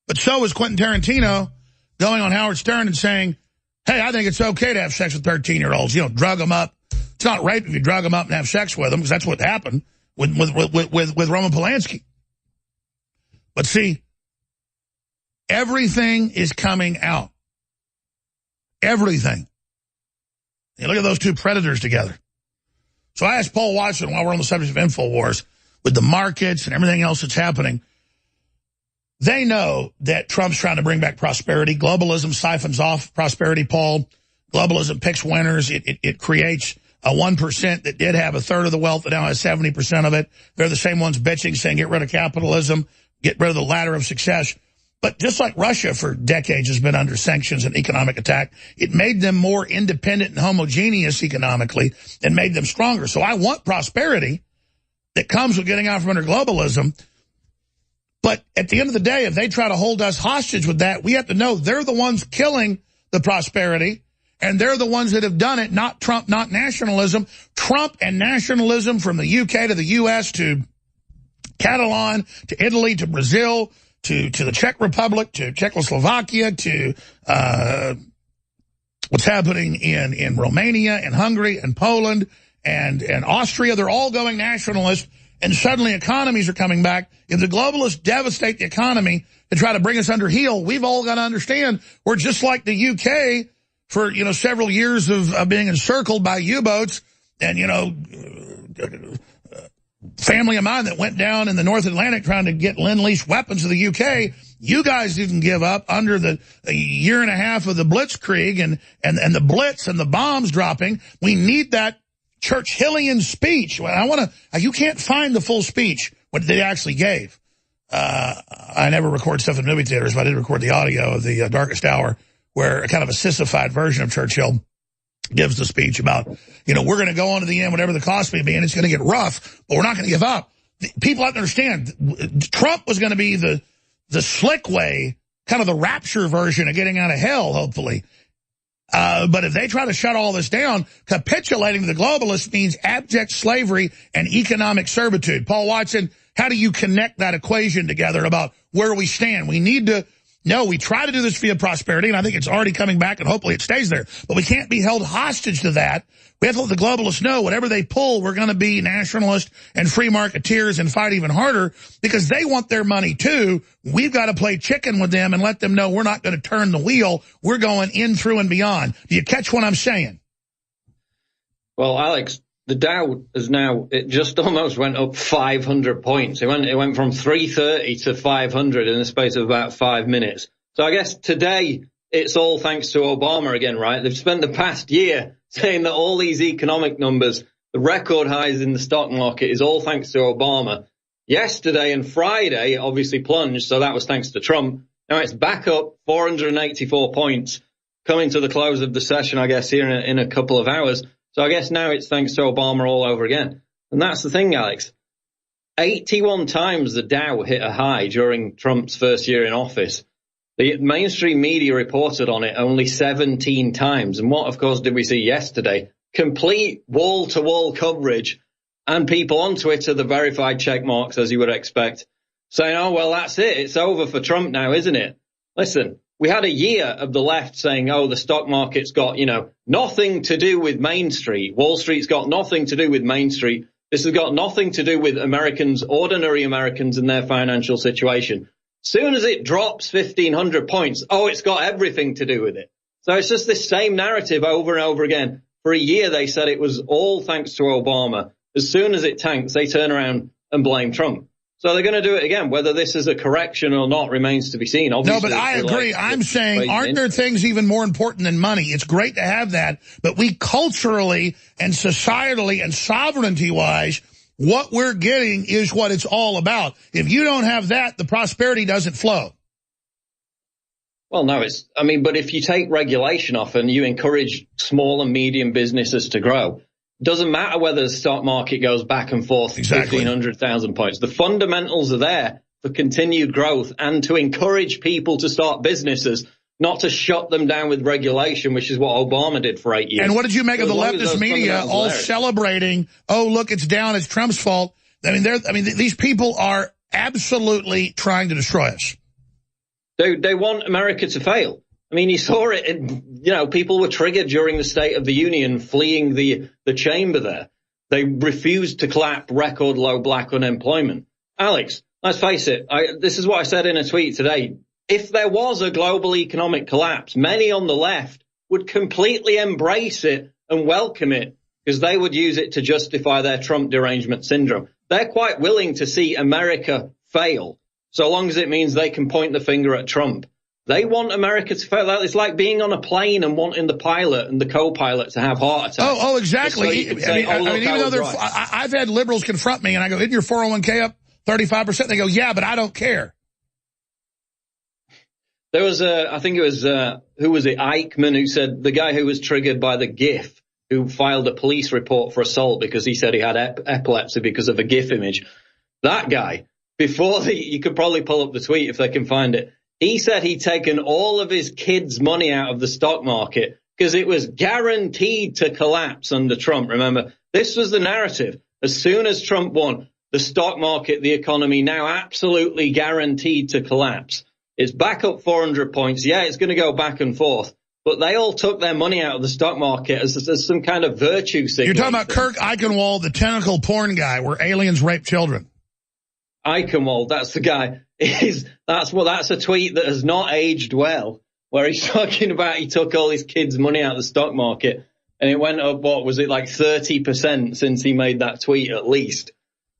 But so was Quentin Tarantino going on Howard Stern and saying, hey, I think it's okay to have sex with 13-year-olds. Drug them up. It's not rape if you drug them up and have sex with them, because that's what happened with Roman Polanski. But see, everything is coming out. Everything. You look at those two predators together. So I asked Paul Watson, while we're on the subject of InfoWars, with the markets and everything else that's happening, they know that Trump's trying to bring back prosperity. Globalism siphons off prosperity, Paul. Globalism picks winners. It creates a 1% that did have a third of the wealth that now has 70% of it. They're the same ones bitching, saying get rid of capitalism, get rid of the ladder of success. But just like Russia for decades has been under sanctions and economic attack, it made them more independent and homogeneous economically and made them stronger. So I want prosperity that comes with getting out from under globalism. But at the end of the day, if they try to hold us hostage with that, we have to know they're the ones killing the prosperity, and they're the ones that have done it, not Trump, not nationalism. Trump and nationalism from the UK to the U.S. to Catalan to Italy to Brazil to the Czech Republic to Czechoslovakia to what's happening in Romania and Hungary and Poland and Austria. They're all going nationalist. And suddenly economies are coming back. If the globalists devastate the economy and try to bring us under heel, we've all got to understand we're just like the UK for, several years of being encircled by U-boats. And, family of mine that went down in the North Atlantic trying to get Lend-Lease weapons to the UK, you guys didn't give up under the year and a half of the Blitzkrieg and the Blitz and the bombs dropping. We need that Churchillian speech. You can't find the full speech, what they actually gave. I never record stuff in movie theaters, but I did record the audio of the Darkest Hour, where a kind of a sissified version of Churchill gives the speech about, we're going to go on to the end, whatever the cost may be, and it's going to get rough, but we're not going to give up. People have to understand, Trump was going to be the slick way, kind of the rapture version of getting out of hell, hopefully. But if they try to shut all this down, capitulating to the globalists means abject slavery and economic servitude. Paul Watson, how do you connect that equation together about where we stand? We need to No, we try to do this via prosperity, and I think it's already coming back, and hopefully it stays there. But we can't be held hostage to that. We have to let the globalists know whatever they pull, we're going to be nationalist and free marketeers and fight even harder because they want their money too. We've got to play chicken with them and let them know we're not going to turn the wheel. We're going in, through, and beyond. Do you catch what I'm saying? Well, Alex, the Dow is now, it just almost went up 500 points. It went from 330 to 500 in the space of about 5 minutes. So I guess today it's all thanks to Obama again, right? They've spent the past year saying that all these economic numbers, the record highs in the stock market, is all thanks to Obama. Yesterday and Friday obviously plunged, so that was thanks to Trump. Now it's back up 484 points, coming to the close of the session, I guess, here in a couple of hours. So I guess now it's thanks to Obama all over again. And that's the thing, Alex. 81 times the Dow hit a high during Trump's first year in office. The mainstream media reported on it only 17 times. And what, of course, did we see yesterday? Complete wall-to-wall coverage and people on Twitter, the verified check marks, as you would expect, saying, oh, well, that's it. It's over for Trump now, isn't it? Listen. We had a year of the left saying, oh, the stock market's got, nothing to do with Main Street. Wall Street's got nothing to do with Main Street. This has got nothing to do with Americans, ordinary Americans and their financial situation. Soon as it drops 1,500 points, oh, it's got everything to do with it. So it's just this same narrative over and over again. For a year, they said it was all thanks to Obama. As soon as it tanks, they turn around and blame Trump. So they're going to do it again. Whether this is a correction or not remains to be seen. Obviously, no, but I agree. I'm saying, aren't there things even more important than money? It's great to have that, but we culturally and societally and sovereignty-wise, what we're getting is what it's all about. If you don't have that, the prosperity doesn't flow. Well, no, but if you take regulation off and you encourage small and medium businesses to grow, doesn't matter whether the stock market goes back and forth 1,500,000 points. The fundamentals are there for continued growth and to encourage people to start businesses, not to shut them down with regulation, which is what Obama did for 8 years. And what did you make of the leftist media all celebrating, oh, look, it's down, it's Trump's fault? These people are absolutely trying to destroy us. They want America to fail. I mean, you saw it, people were triggered during the State of the Union fleeing the chamber there. They refused to clap record low black unemployment. Alex, let's face it, this is what I said in a tweet today. If there was a global economic collapse, many on the left would completely embrace it and welcome it because they would use it to justify their Trump derangement syndrome. They're quite willing to see America fail, so long as it means they can point the finger at Trump. They want America to fail. It's like being on a plane and wanting the pilot and the co-pilot to have heart attacks. Oh, exactly. Even though I've had liberals confront me and I go, isn't your 401k up 35%? They go, yeah, but I don't care. There was I think it was, who was it? Eichmann, who said the guy who was triggered by the GIF, who filed a police report for assault because he said he had epilepsy because of a GIF image. That guy, you could probably pull up the tweet if they can find it. He said he'd taken all of his kids' money out of the stock market because it was guaranteed to collapse under Trump. Remember, this was the narrative. As soon as Trump won, the stock market, the economy, now absolutely guaranteed to collapse. It's back up 400 points. Yeah, it's going to go back and forth. But they all took their money out of the stock market as some kind of virtue signal. You're talking about Kirk Eichenwald, the tentacle porn guy where aliens rape children. Eichenwald, that's the guy. That's a tweet that has not aged well, where he's talking about he took all his kids' money out of the stock market and it went up, what was it, like 30% since he made that tweet at least.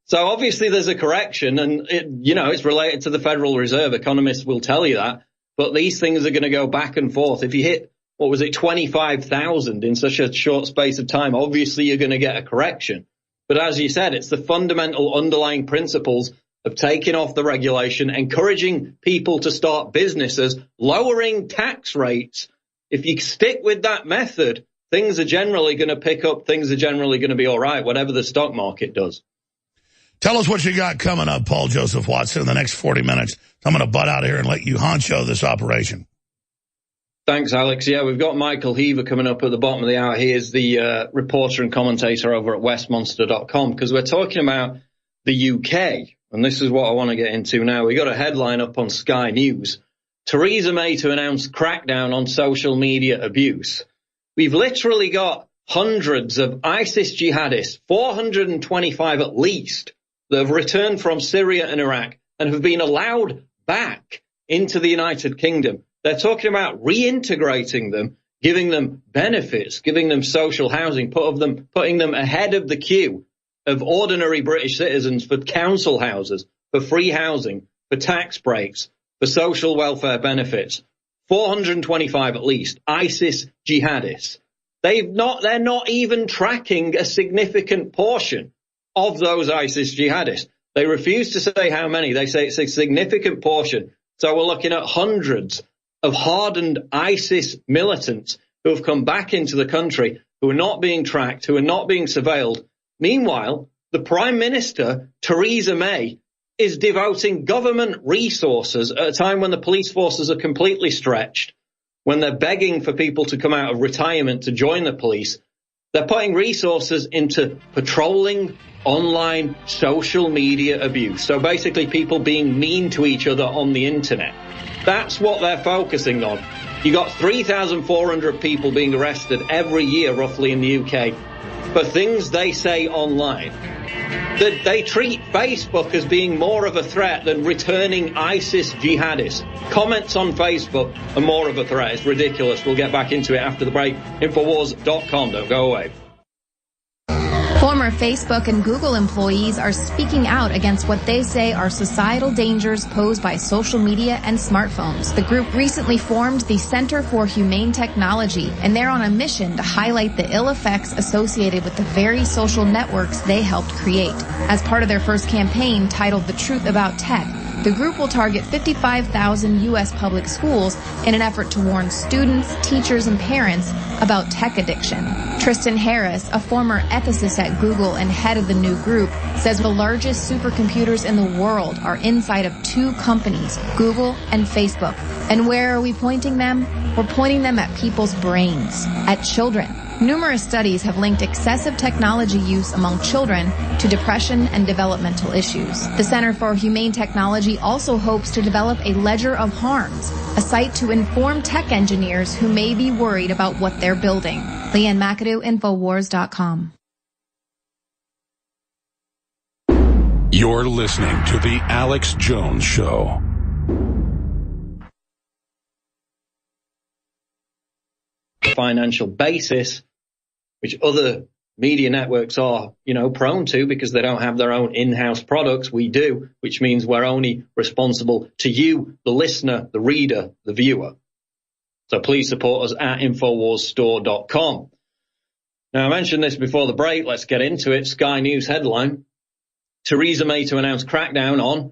So obviously there's a correction and it's related to the Federal Reserve. Economists will tell you that, but these things are going to go back and forth. If you hit, 25,000 in such a short space of time, obviously you're going to get a correction. But as you said, it's the fundamental underlying principles of taking off the regulation, encouraging people to start businesses, lowering tax rates. If you stick with that method, things are generally going to pick up. Things are generally going to be all right, whatever the stock market does. Tell us what you got coming up, Paul Joseph Watson, in the next 40 minutes. I'm going to butt out here and let you honcho this operation. Thanks, Alex. Yeah, we've got Michael Heaver coming up at the bottom of the hour. He is the reporter and commentator over at Westmonster.com because we're talking about the UK. And this is what I want to get into now. We got a headline up on Sky News Theresa May to announce crackdown on social media abuse. We've literally got hundreds of ISIS jihadists, 425 at least, that have returned from Syria and Iraq and have been allowed back into the United Kingdom. They're talking about reintegrating them, giving them benefits, giving them social housing, putting them ahead of the queue of ordinary British citizens for council houses, for free housing, for tax breaks, for social welfare benefits. 425 at least, ISIS jihadists. They're not even tracking a significant portion of those ISIS jihadists. They refuse to say how many. They say it's a significant portion. So we're looking at hundreds of hardened ISIS militants who have come back into the country, who are not being tracked, who are not being surveilled. Meanwhile, the Prime Minister, Theresa May, is devoting government resources at a time when the police forces are completely stretched, when they're begging for people to come out of retirement to join the police. They're putting resources into patrolling online social media abuse. So basically people being mean to each other on the internet. That's what they're focusing on. You got 3,400 people being arrested every year roughly in the UK for things they say online. They treat Facebook as being more of a threat than returning ISIS jihadists. Comments on Facebook are more of a threat. It's ridiculous. We'll get back into it after the break. Infowars.com. Don't go away. Former Facebook and Google employees are speaking out against what they say are societal dangers posed by social media and smartphones. The group recently formed the Center for Humane Technology, and they're on a mission to highlight the ill effects associated with the very social networks they helped create. As part of their first campaign, titled The Truth About Tech, the group will target 55,000 U.S. public schools in an effort to warn students, teachers, and parents about tech addiction. Tristan Harris, a former ethicist at Google and head of the new group, says the largest supercomputers in the world are inside of two companies, Google and Facebook. And where are we pointing them? We're pointing them at people's brains, at children. Numerous studies have linked excessive technology use among children to depression and developmental issues. The Center for Humane Technology also hopes to develop a ledger of harms, a site to inform tech engineers who may be worried about what they're building. Leanne McAdoo, Infowars.com. You're listening to The Alex Jones Show. Financial basis, which other media networks are, prone to because they don't have their own in-house products. We do, which means we're only responsible to you, the listener, the reader, the viewer. So please support us at InfoWarsStore.com. Now, I mentioned this before the break. Let's get into it. Sky News headline. Theresa May to announce crackdown on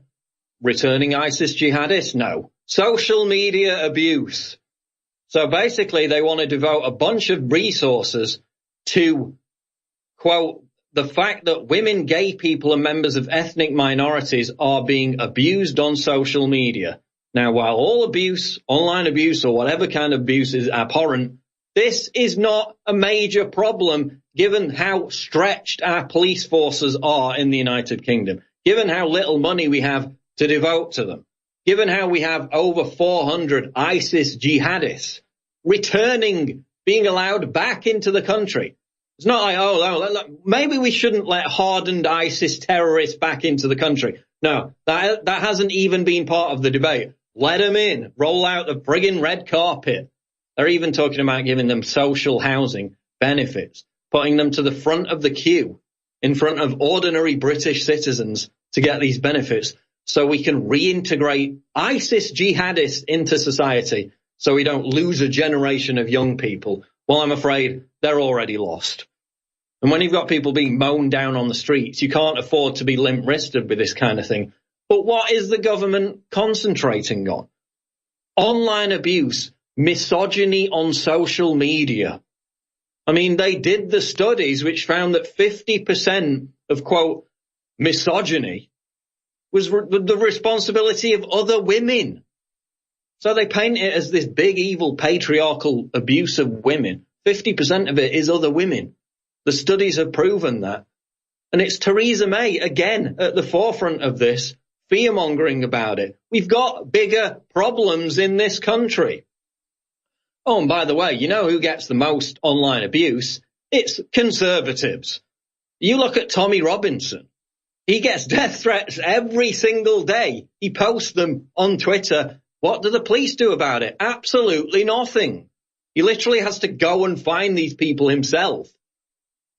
returning ISIS jihadists? No. Social media abuse. So basically, they want to devote a bunch of resources to, quote, the fact that women, gay people, and members of ethnic minorities are being abused on social media. Now, while all abuse, online abuse, or whatever kind of abuse is abhorrent, this is not a major problem given how stretched our police forces are in the United Kingdom, given how little money we have to devote to them, given how we have over 400 ISIS jihadists returning, being allowed back into the country. It's not like, maybe we shouldn't let hardened ISIS terrorists back into the country. No, that hasn't even been part of the debate. Let them in, roll out the friggin' red carpet. They're even talking about giving them social housing benefits, putting them to the front of the queue in front of ordinary British citizens to get these benefits so we can reintegrate ISIS jihadists into society so we don't lose a generation of young people. Well, I'm afraid they're already lost. And when you've got people being mown down on the streets, you can't afford to be limp-wristed with this kind of thing. But what is the government concentrating on? Online abuse, misogyny on social media. I mean, they did the studies which found that 50% of, quote, misogyny was the responsibility of other women. So they paint it as this big, evil, patriarchal abuse of women. 50% of it is other women. The studies have proven that. And it's Theresa May, again, at the forefront of this, fear-mongering about it. We've got bigger problems in this country. Oh, and by the way, you know who gets the most online abuse? It's conservatives. You look at Tommy Robinson. He gets death threats every single day. He posts them on Twitter. What do the police do about it? Absolutely nothing. He literally has to go and find these people himself.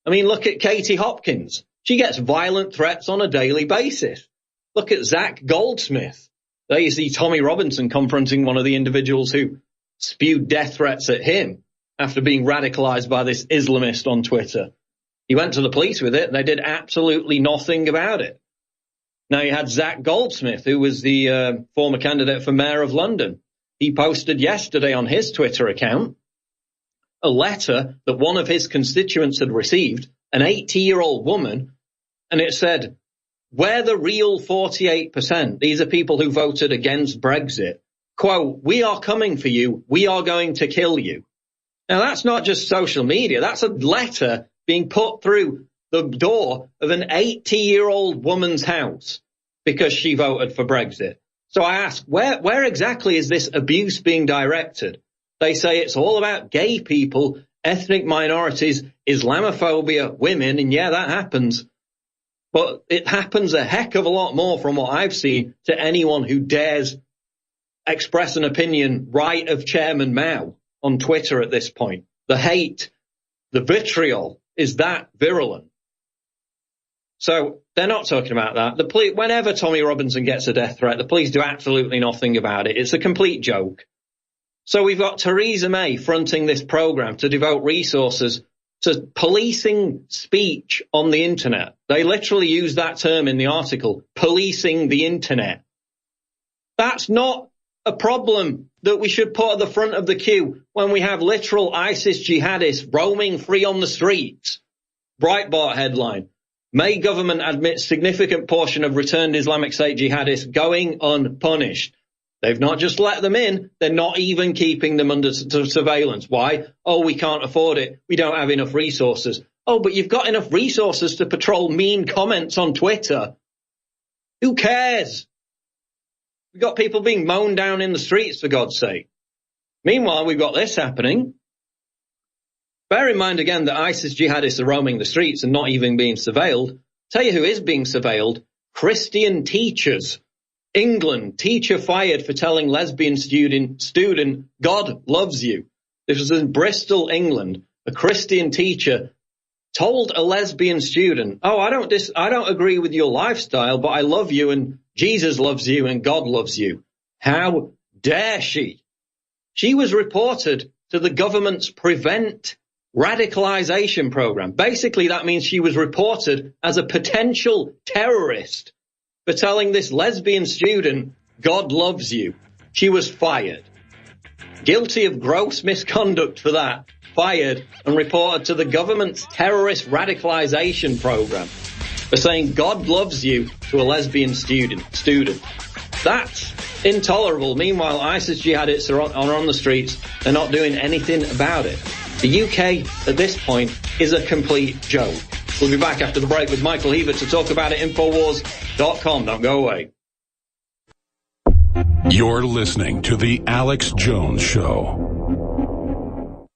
I mean, look at Katie Hopkins. She gets violent threats on a daily basis. Look at Zach Goldsmith. There you see Tommy Robinson confronting one of the individuals who spewed death threats at him after being radicalized by this Islamist on Twitter. He went to the police with it. They did absolutely nothing about it. Now you had Zach Goldsmith, who was the former candidate for mayor of London. He posted yesterday on his Twitter account a letter that one of his constituents had received, an 80-year-old woman, and it said, "We're the real 48%. These are people who voted against Brexit. Quote, we are coming for you. We are going to kill you." Now, that's not just social media. That's a letter being put through the door of an 80-year-old woman's house because she voted for Brexit. So I ask, where exactly is this abuse being directed? They say it's all about gay people, ethnic minorities, Islamophobia, women, and yeah, that happens. But it happens a heck of a lot more from what I've seen to anyone who dares express an opinion right of Chairman Mao on Twitter at this point. The hate, the vitriol is that virulent. So they're not talking about that. The police, whenever Tommy Robinson gets a death threat, the police do absolutely nothing about it. It's a complete joke. So we've got Theresa May fronting this program to devote resources to policing speech on the internet. They literally use that term in the article, policing the internet. That's not a problem that we should put at the front of the queue when we have literal ISIS jihadists roaming free on the streets. Breitbart headline, May government admits significant portion of returned Islamic State jihadists going unpunished. They've not just let them in, they're not even keeping them under surveillance. Why? Oh, we can't afford it. We don't have enough resources. Oh, but you've got enough resources to patrol mean comments on Twitter. Who cares? We've got people being mown down in the streets, for God's sake. Meanwhile, we've got this happening. Bear in mind again that ISIS jihadists are roaming the streets and not even being surveilled. Tell you who is being surveilled. Christian teachers. England, teacher fired for telling lesbian student, God loves you. This was in Bristol, England. A Christian teacher told a lesbian student, oh, I don't agree with your lifestyle, but I love you and Jesus loves you and God loves you. How dare she? She was reported to the government's Prevent Radicalization program. Basically, that means she was reported as a potential terrorist for telling this lesbian student, God loves you. She was fired. Guilty of gross misconduct for that. Fired and reported to the government's terrorist radicalization program for saying God loves you to a lesbian student. That's intolerable. Meanwhile, ISIS jihadists are on the streets. They're not doing anything about it. The UK, at this point, is a complete joke. We'll be back after the break with Michael Heaver to talk about it. Infowars.com. Don't go away. You're listening to The Alex Jones Show.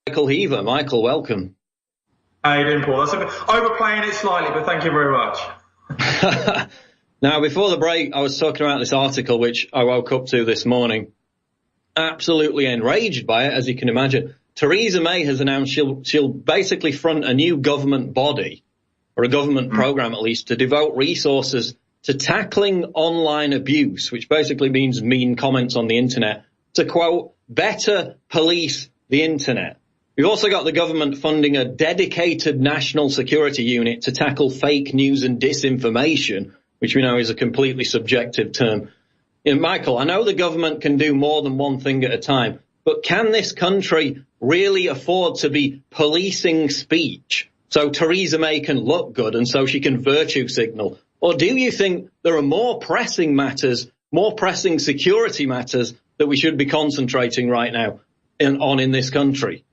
Michael Heaver. Michael, welcome. How you doing, Paul? That's overplaying it slightly, but thank you very much. Now, before the break, I was talking about this article which I woke up to this morning. Absolutely enraged by it, as you can imagine. Theresa May has announced she'll basically front a new government body, or a government program at least, to devote resources to tackling online abuse, which basically means mean comments on the internet, to, quote, better police the internet. We've also got the government funding a dedicated national security unit to tackle fake news and disinformation, which we know is a completely subjective term. You know, Michael, I know the government can do more than one thing at a time, but can this country really afford to be policing speech so Theresa May can look good and so she can virtue signal? Or do you think there are more pressing matters, more pressing security matters that we should be concentrating right now in this country?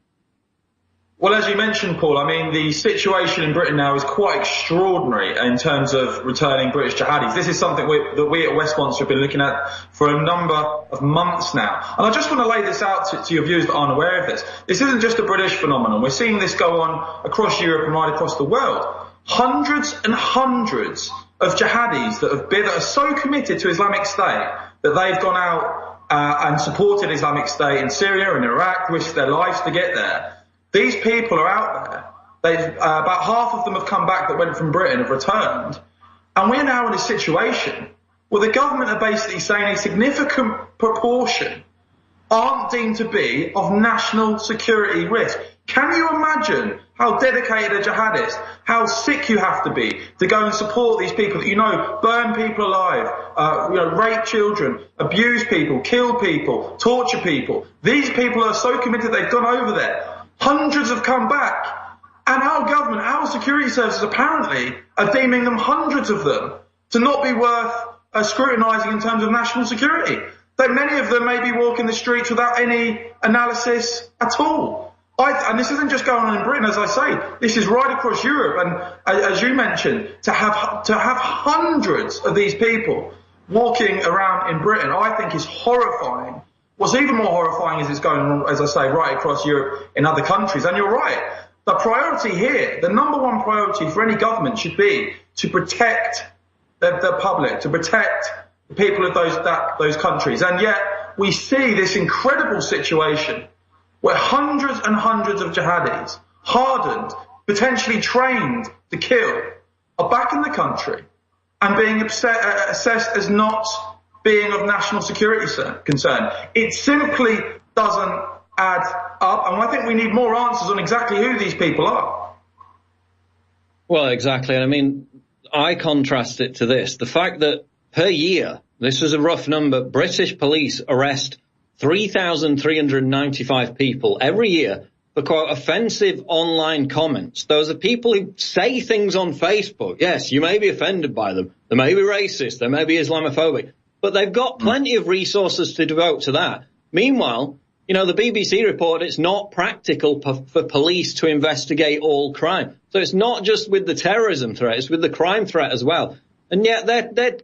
Well, as you mentioned, Paul, I mean, the situation in Britain now is quite extraordinary in terms of returning British jihadis. This is something that we at Westminster have been looking at for a number of months now. And I just want to lay this out to your viewers that aren't aware of this. This isn't just a British phenomenon. We're seeing this go on across Europe and right across the world. Hundreds and hundreds of jihadis that are so committed to Islamic State that they've gone out and supported Islamic State in Syria and Iraq, risked their lives to get there. These people are out there. About half of them have come back that went from Britain, have returned. And we're now in a situation where the government are basically saying a significant proportion aren't deemed to be of national security risk. Can you imagine how dedicated a jihadist, how sick you have to be to go and support these people that you know burn people alive, rape children, abuse people, kill people, torture people? These people are so committed they've gone over there. Hundreds have come back, and our government, our security services apparently are deeming them, hundreds of them, to not be worth scrutinising in terms of national security. That many of them may be walking the streets without any analysis at all. And this isn't just going on in Britain, as I say. This is right across Europe. And as you mentioned, to have hundreds of these people walking around in Britain, I think is horrifying. What's even more horrifying is it's going on, as I say, right across Europe in other countries. And you're right. The priority here, the number one priority for any government should be to protect the public, to protect the people of those countries. And yet we see this incredible situation where hundreds and hundreds of jihadis, hardened, potentially trained to kill, are back in the country and being assessed as not being of national security concern. It simply doesn't add up, and I think we need more answers on exactly who these people are. Well, exactly. And I mean, I contrast it to this. The fact that per year, this is a rough number, British police arrest 3,395 people every year for, quote, offensive online comments. Those are people who say things on Facebook. Yes, you may be offended by them. They may be racist. They may be Islamophobic. But they've got plenty of resources to devote to that. Meanwhile, you know, the BBC reported it's not practical for police to investigate all crime. So it's not just with the terrorism threat, it's with the crime threat as well. And yet they're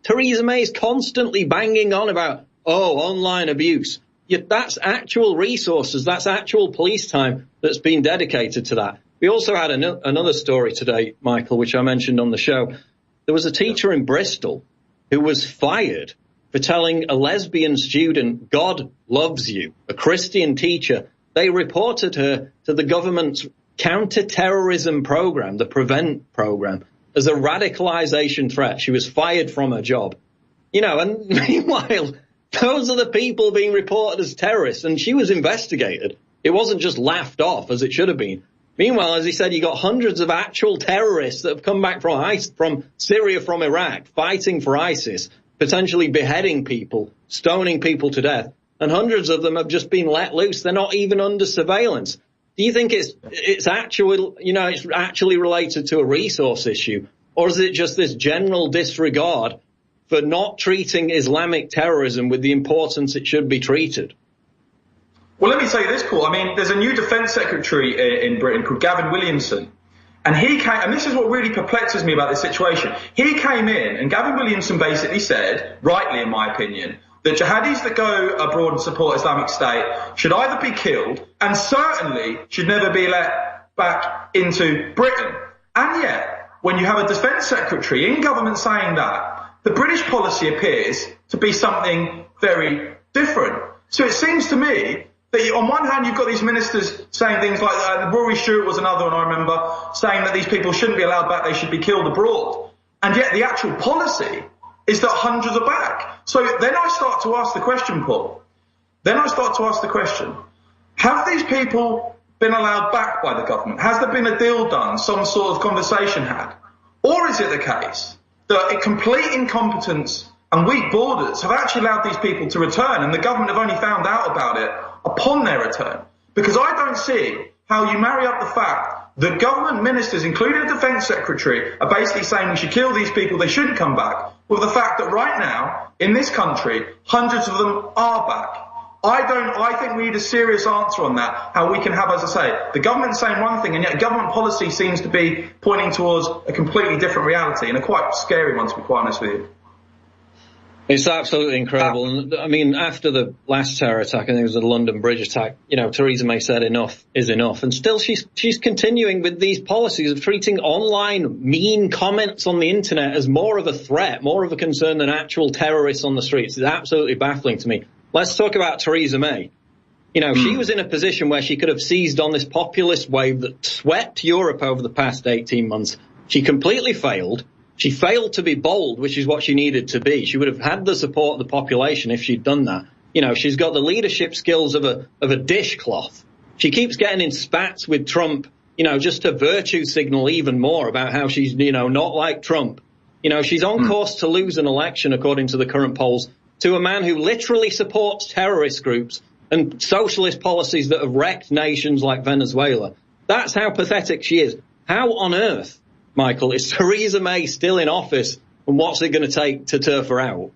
Theresa May is constantly banging on about, online abuse. Yet that's actual resources, that's actual police time that's been dedicated to that. We also had another story today, Michael, which I mentioned on the show. There was a teacher in Bristol who was fired for telling a lesbian student, God loves you, a Christian teacher. They reported her to the government's counter-terrorism program, the PREVENT program, as a radicalization threat. She was fired from her job. You know, and meanwhile, those are the people being reported as terrorists, and she was investigated. It wasn't just laughed off, as it should have been. Meanwhile, as he said, you got hundreds of actual terrorists that have come back from Syria, from Iraq, fighting for ISIS, potentially beheading people, stoning people to death, and hundreds of them have just been let loose. They're not even under surveillance. Do you think it's actually related to a resource issue, or is it just this general disregard for not treating Islamic terrorism with the importance it should be treated? Well, let me say this, Paul. I mean, there's a new defence secretary in Britain called Gavin Williamson. And he came, and this is what really perplexes me about this situation. He came in, and Gavin Williamson basically said, rightly in my opinion, that jihadis that go abroad and support Islamic State should either be killed and certainly should never be let back into Britain. And yet, when you have a defence secretary in government saying that, the British policy appears to be something very different. So it seems to me that on one hand, you've got these ministers saying things like that. Rory Stewart was another one, I remember, saying that these people shouldn't be allowed back, they should be killed abroad. And yet the actual policy is that hundreds are back. So then I start to ask the question, Paul. Have these people been allowed back by the government? Has there been a deal done, some sort of conversation had? Or is it the case that a complete incompetence and weak borders have actually allowed these people to return, and the government have only found out about it upon their return? Because I don't see how you marry up the fact that government ministers, including the defence secretary, are basically saying we should kill these people, they shouldn't come back, with the fact that right now, in this country, hundreds of them are back. I think we need a serious answer on that, how we can have, as I say, the government saying one thing, and yet government policy seems to be pointing towards a completely different reality, and a quite scary one, to be quite honest with you. It's absolutely incredible. And I mean, after the last terror attack, I think it was the London Bridge attack, Theresa May said enough is enough. And still she's continuing with these policies of treating online mean comments on the internet as more of a threat, more of a concern than actual terrorists on the streets. It's absolutely baffling to me. Let's talk about Theresa May. She was in a position where she could have seized on this populist wave that swept Europe over the past 18 months. She completely failed. She failed to be bold, which is what she needed to be. She would have had the support of the population if she'd done that. She's got the leadership skills of a dishcloth. She keeps getting in spats with Trump, just to virtue signal even more about how she's, not like Trump. She's on course to lose an election, according to the current polls, to a man who literally supports terrorist groups and socialist policies that have wrecked nations like Venezuela. That's how pathetic she is. How on earth, Michael, is Theresa May still in office, and what's it going to take to turf her out?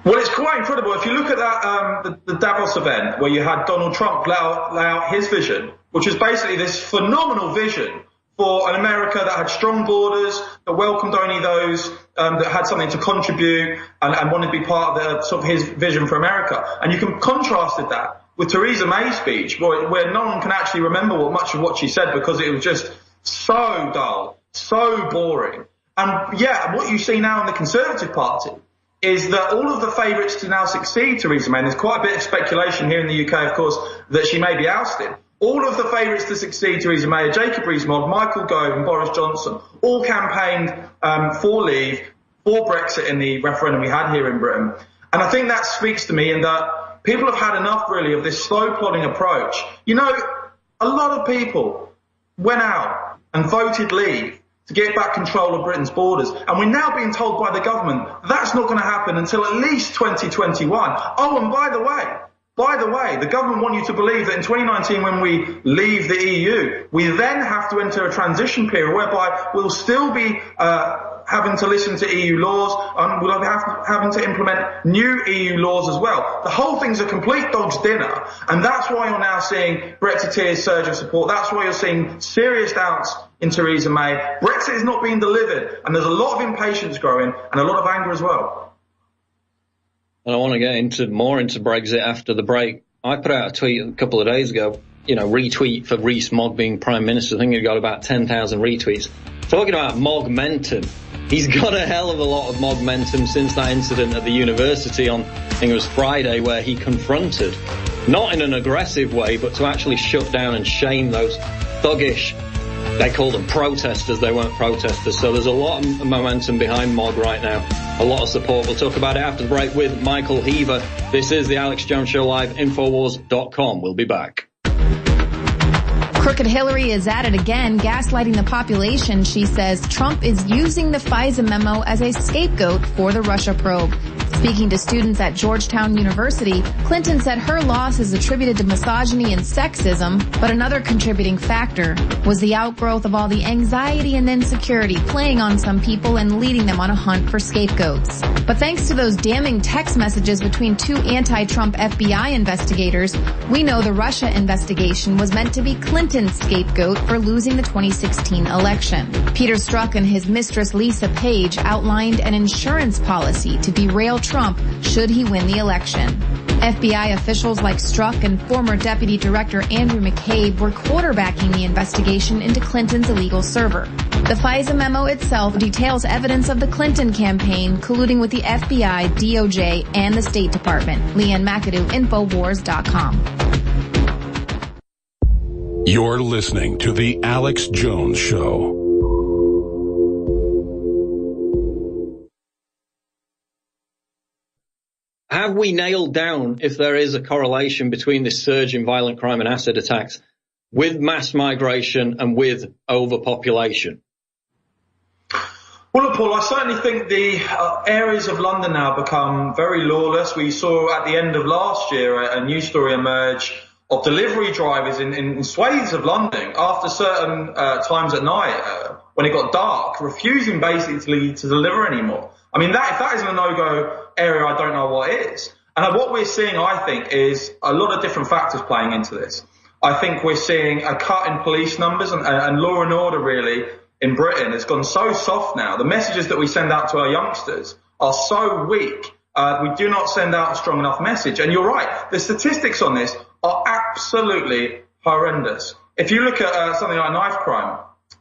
Well, it's quite incredible. If you look at that, the Davos event where you had Donald Trump lay out his vision, which was basically this phenomenal vision for an America that had strong borders, that welcomed only those that had something to contribute and wanted to be part of the, sort of his vision for America. And you can contrast that with Theresa May's speech, where no one can actually remember much of what she said because it was just so dull, so boring. And yeah, what you see now in the Conservative Party is that all of the favourites to now succeed Theresa May, and there's quite a bit of speculation here in the UK, of course, that she may be ousted. All of the favourites to succeed Theresa May are Jacob Rees-Mogg, Michael Gove and Boris Johnson, all campaigned for leave, for Brexit in the referendum we had here in Britain. And I think that speaks to me in that people have had enough, really, of this slow plodding approach. A lot of people went out and voted leave to get back control of Britain's borders. And we're now being told by the government that's not going to happen until at least 2021. Oh, and by the way, the government want you to believe that in 2019, when we leave the EU, we then have to enter a transition period whereby we'll still be having to listen to EU laws, and we'll be having to implement new EU laws as well. The whole thing's a complete dog's dinner, and that's why you're now seeing Brexiteers surge of support. That's why you're seeing serious doubts in Theresa May. Brexit is not being delivered, and there's a lot of impatience growing and a lot of anger as well. And I want to get more into Brexit after the break. I put out a tweet a couple of days ago, retweet for Rees-Mogg being Prime Minister. I think he got about 10,000 retweets. Talking about Mogmentum. He's got a hell of a lot of Mogmentum since that incident at the university on, I think it was Friday, where he confronted, not in an aggressive way, but to actually shut down and shame those thuggish, they call them protesters, they weren't protesters. So there's a lot of momentum behind Mog right now, a lot of support. We'll talk about it after the break with Michael Heaver. This is the Alex Jones Show live, Infowars.com. We'll be back. Crooked Hillary is at it again, gaslighting the population. She says Trump is using the FISA memo as a scapegoat for the Russia probe. Speaking to students at Georgetown University, Clinton said her loss is attributed to misogyny and sexism, but another contributing factor was the outgrowth of all the anxiety and insecurity playing on some people and leading them on a hunt for scapegoats. But thanks to those damning text messages between two anti-Trump FBI investigators, we know the Russia investigation was meant to be Clinton's scapegoat for losing the 2016 election. Peter Strzok and his mistress Lisa Page outlined an insurance policy to derail Trump should he win the election. FBI officials like Strzok and former Deputy Director Andrew McCabe were quarterbacking the investigation into Clinton's illegal server. The FISA memo itself details evidence of the Clinton campaign colluding with the FBI, DOJ, and the State Department. Leanne McAdoo, Infowars.com. You're listening to The Alex Jones Show. Have we nailed down if there is a correlation between this surge in violent crime and acid attacks with mass migration and with overpopulation? Well, look, Paul, I certainly think the areas of London now become very lawless. We saw at the end of last year a news story emerge of delivery drivers in swathes of London after certain times at night when it got dark, refusing basically to deliver anymore. I mean, if that isn't a no-go area, I don't know what is. And what we're seeing, I think, is a lot of different factors playing into this. I think we're seeing a cut in police numbers and law and order really in Britain has gone so soft now. The messages that we send out to our youngsters are so weak. We do not send out a strong enough message. And you're right, the statistics on this are absolutely horrendous. If you look at something like knife crime,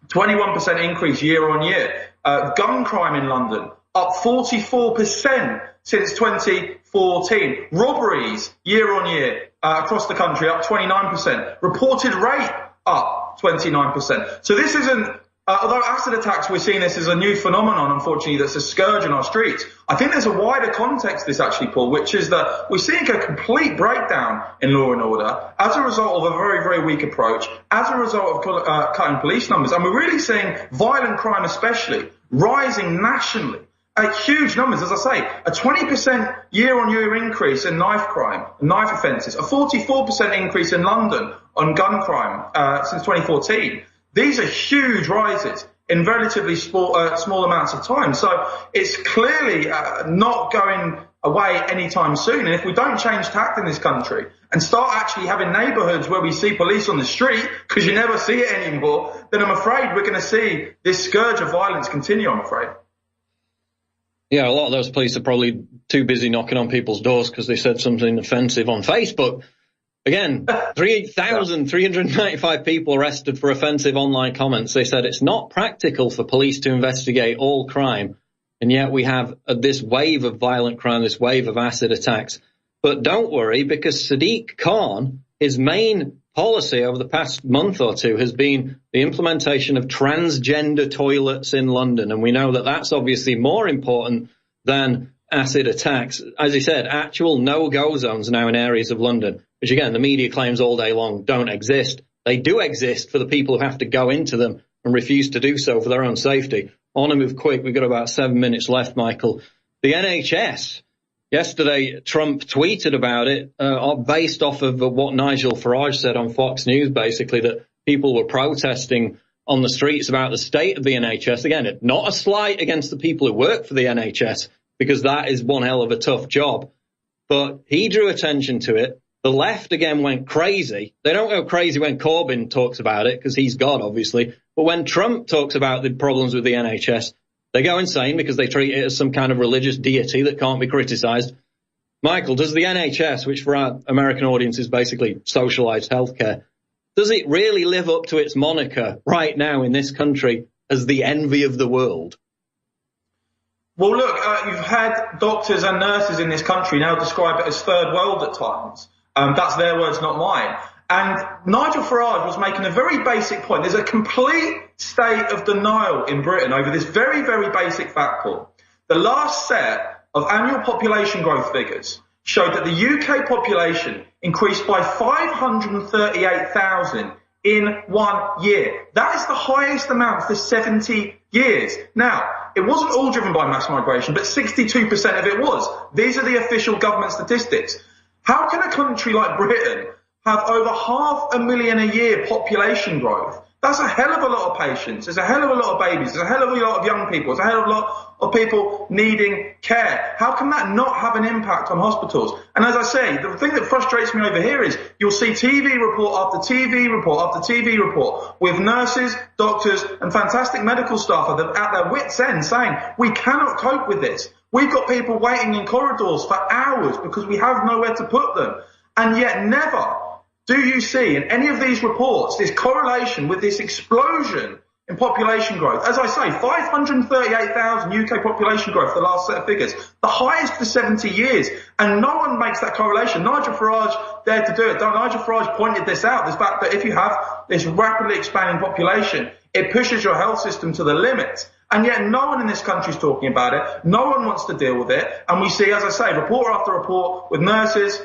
21% increase year on year. Gun crime in London, up 44% since 2014. Robberies year on year across the country, up 29%. Reported rape, up 29%. So this isn't, although acid attacks, we're seeing this as a new phenomenon, unfortunately, that's a scourge in our streets. I think there's a wider context to this actually, Paul, which is that we're seeing a complete breakdown in law and order as a result of a very, very weak approach, as a result of cutting police numbers. And we're really seeing violent crime especially rising nationally at huge numbers. As I say, a 20% year-on-year increase in knife crime, knife offences, a 44% increase in London on gun crime since 2014. These are huge rises in relatively small amounts of time. So it's clearly not going away anytime soon. And if we don't change tact in this country and start actually having neighbourhoods where we see police on the street, because you never see it anymore, then I'm afraid we're going to see this scourge of violence continue, I'm afraid. Yeah, a lot of those police are probably too busy knocking on people's doors because they said something offensive on Facebook. Again, 3,395 people arrested for offensive online comments. They said it's not practical for police to investigate all crime, and yet we have this wave of violent crime, this wave of acid attacks. But don't worry, because Sadiq Khan, his main policy over the past month or two has been the implementation of transgender toilets in London, and we know that that's obviously more important than acid attacks. As he said, actual no-go zones now in areas of London, which again, the media claims all day long don't exist. They do exist for the people who have to go into them and refuse to do so for their own safety. I want to move quick. We've got about 7 minutes left, Michael. The NHS. Yesterday, Trump tweeted about it, based off of what Nigel Farage said on Fox News, basically, that people were protesting on the streets about the state of the NHS. Again, not a slight against the people who work for the NHS, because that is one hell of a tough job. But he drew attention to it. The left, again, went crazy. They don't go crazy when Corbyn talks about it, because he's God, obviously. But when Trump talks about the problems with the NHS, they go insane because they treat it as some kind of religious deity that can't be criticised. Michael, does the NHS, which for our American audience is basically socialised healthcare, does it really live up to its moniker right now in this country as the envy of the world? Well, look, you've had doctors and nurses in this country now describe it as third world at times. That's their words, not mine. And Nigel Farage was making a very basic point. There's a complete state of denial in Britain over this very, very basic fact, Paul. The last set of annual population growth figures showed that the UK population increased by 538,000 in 1 year. That is the highest amount for 70 years. Now, it wasn't all driven by mass migration, but 62% of it was. These are the official government statistics. How can a country like Britain have over 500,000 a year population growth? That's a hell of a lot of patients. There's a hell of a lot of babies. There's a hell of a lot of young people. There's a hell of a lot of people needing care. How can that not have an impact on hospitals? And as I say, the thing that frustrates me over here is you'll see TV report after TV report after TV report with nurses, doctors, and fantastic medical staff at their wits' end saying, we cannot cope with this. We've got people waiting in corridors for hours because we have nowhere to put them. And yet never do you see in any of these reports this correlation with this explosion in population growth. As I say, 538,000 UK population growth, the last set of figures, the highest for 70 years. And no one makes that correlation. Nigel Farage dared to do it. Nigel Farage pointed this out, the fact that if you have this rapidly expanding population, it pushes your health system to the limit. And yet no one in this country is talking about it. No one wants to deal with it. And we see, as I say, report after report with nurses,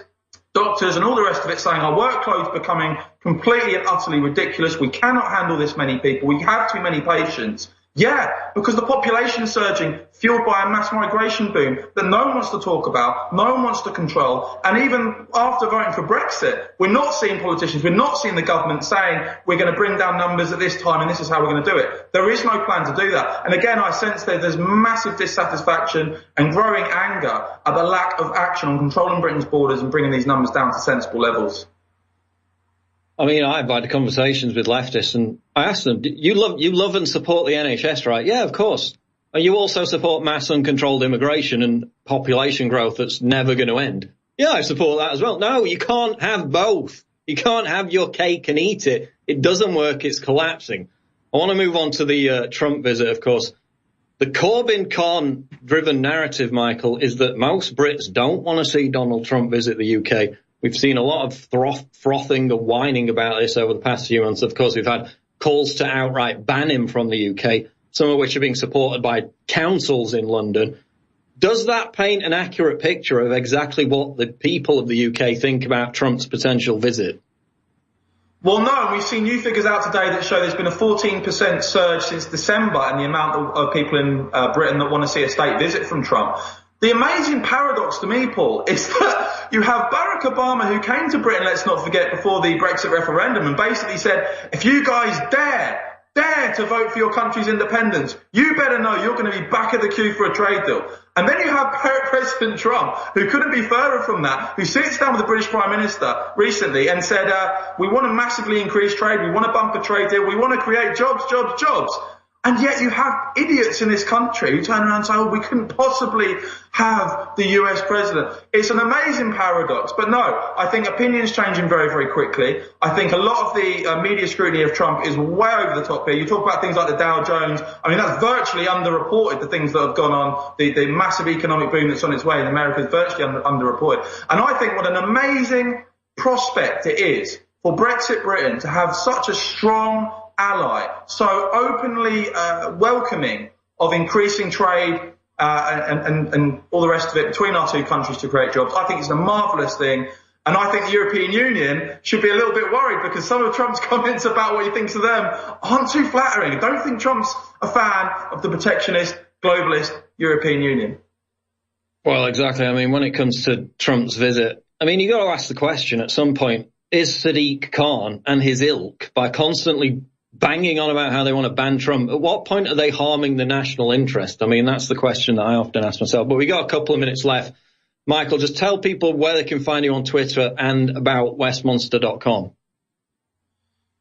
doctors and all the rest of it saying our workload's becoming completely and utterly ridiculous. We cannot handle this many people. We have too many patients. Yeah, because the population is surging, fueled by a mass migration boom that no one wants to talk about, no one wants to control. And even after voting for Brexit, we're not seeing politicians, we're not seeing the government saying we're going to bring down numbers at this time and this is how we're going to do it. There is no plan to do that. And again, I sense that there's massive dissatisfaction and growing anger at the lack of action on controlling Britain's borders and bringing these numbers down to sensible levels. I mean, I've had conversations with leftists and I asked them, you love and support the NHS, right? Yeah, of course. And you also support mass uncontrolled immigration and population growth that's never going to end. Yeah, I support that as well. No, you can't have both. You can't have your cake and eat it. It doesn't work. It's collapsing. I want to move on to the Trump visit, of course. The Corbyn-Khan-driven narrative, Michael, is that most Brits don't want to see Donald Trump visit the UK. We've seen a lot of frothing and whining about this over the past few months. Of course, we've had calls to outright ban him from the UK, some of which are being supported by councils in London. Does that paint an accurate picture of exactly what the people of the UK think about Trump's potential visit? Well, no, we've seen new figures out today that show there's been a 14% surge since December in the amount of people in Britain that want to see a state visit from Trump. The amazing paradox to me, Paul, is that you have Barack Obama, who came to Britain, let's not forget, before the Brexit referendum and basically said, if you guys dare to vote for your country's independence, you better know you're going to be back of the queue for a trade deal. And then you have President Trump, who couldn't be further from that, who sits down with the British Prime Minister recently and said, we want to massively increase trade, we want to bump a trade deal, we want to create jobs. And yet you have idiots in this country who turn around and say, oh, we couldn't possibly have the US president. It's an amazing paradox. But no, I think opinions changing very, very quickly. I think a lot of the media scrutiny of Trump is way over the top here. You talk about things like the Dow Jones. I mean, that's virtually underreported, the things that have gone on. The massive economic boom that's on its way in America is virtually underreported. And I think what an amazing prospect it is for Brexit Britain to have such a strong ally, so openly welcoming of increasing trade and all the rest of it between our two countries to create jobs. I think it's a marvellous thing. And I think the European Union should be a little bit worried because some of Trump's comments about what he thinks of them aren't too flattering. I don't think Trump's a fan of the protectionist, globalist European Union. Well, exactly. I mean, when it comes to Trump's visit, I mean, you got to ask the question at some point, is Sadiq Khan and his ilk, by constantly banging on about how they want to ban Trump, at what point are they harming the national interest? I mean, that's the question that I often ask myself. But we got a couple of minutes left. Michael, just tell people where they can find you on Twitter and about Westmonster.com.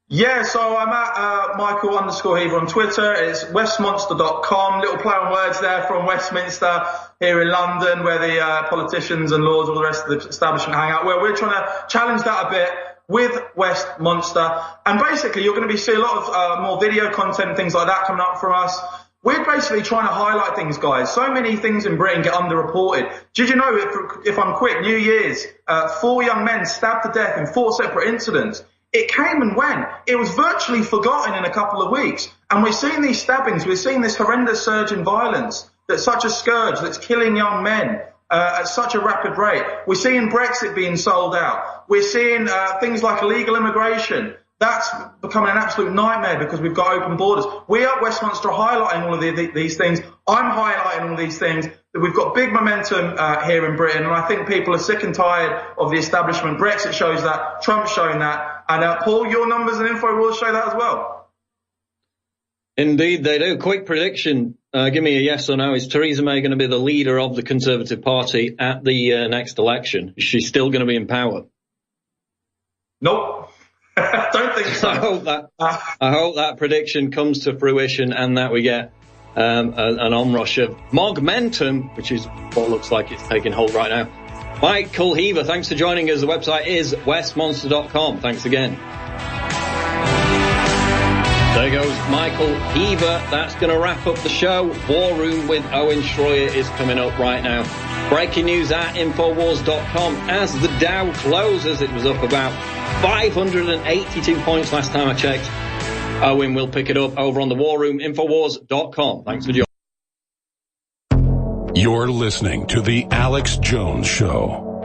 Yeah, so I'm at Michael_Heaver on Twitter. It's Westmonster.com. Little play on words there from Westminster here in London, where the politicians and lords, all the rest of the establishment hang out, where we're trying to challenge that a bit with Westmonster. And basically, you're going to be seeing a lot of more video content and things like that coming up from us. We're basically trying to highlight things, guys. So many things in Britain get underreported. Did you know, if I'm quick, New Year's, 4 young men stabbed to death in 4 separate incidents. It came and went. It was virtually forgotten in a couple of weeks. And we're seeing these stabbings. We're seeing this horrendous surge in violence that's such a scourge that's killing young men at such a rapid rate. We're seeing Brexit being sold out. We're seeing things like illegal immigration. That's becoming an absolute nightmare because we've got open borders. We at Westminster are highlighting all of these things. I'm highlighting all of these things. That we've got big momentum here in Britain, and I think people are sick and tired of the establishment. Brexit shows that. Trump's showing that. And Paul, your numbers and info will show that as well. Indeed, they do. Quick prediction. Give me a yes or no. Is Theresa May going to be the leader of the Conservative Party at the next election? Is she still going to be in power? Nope. Don't think so. I hope that prediction comes to fruition and that we get an onrush of Mogmentum, which is what looks like it's taking hold right now. Michael Heaver, thanks for joining us. The website is westmonster.com. Thanks again. There goes Michael Heaver. That's going to wrap up the show. War Room with Owen Schroyer is coming up right now. Breaking news at Infowars.com. As the Dow closes, it was up about 582 points last time I checked. Owen will pick it up over on the War Room, Infowars.com. Thanks for joining. You're listening to The Alex Jones Show.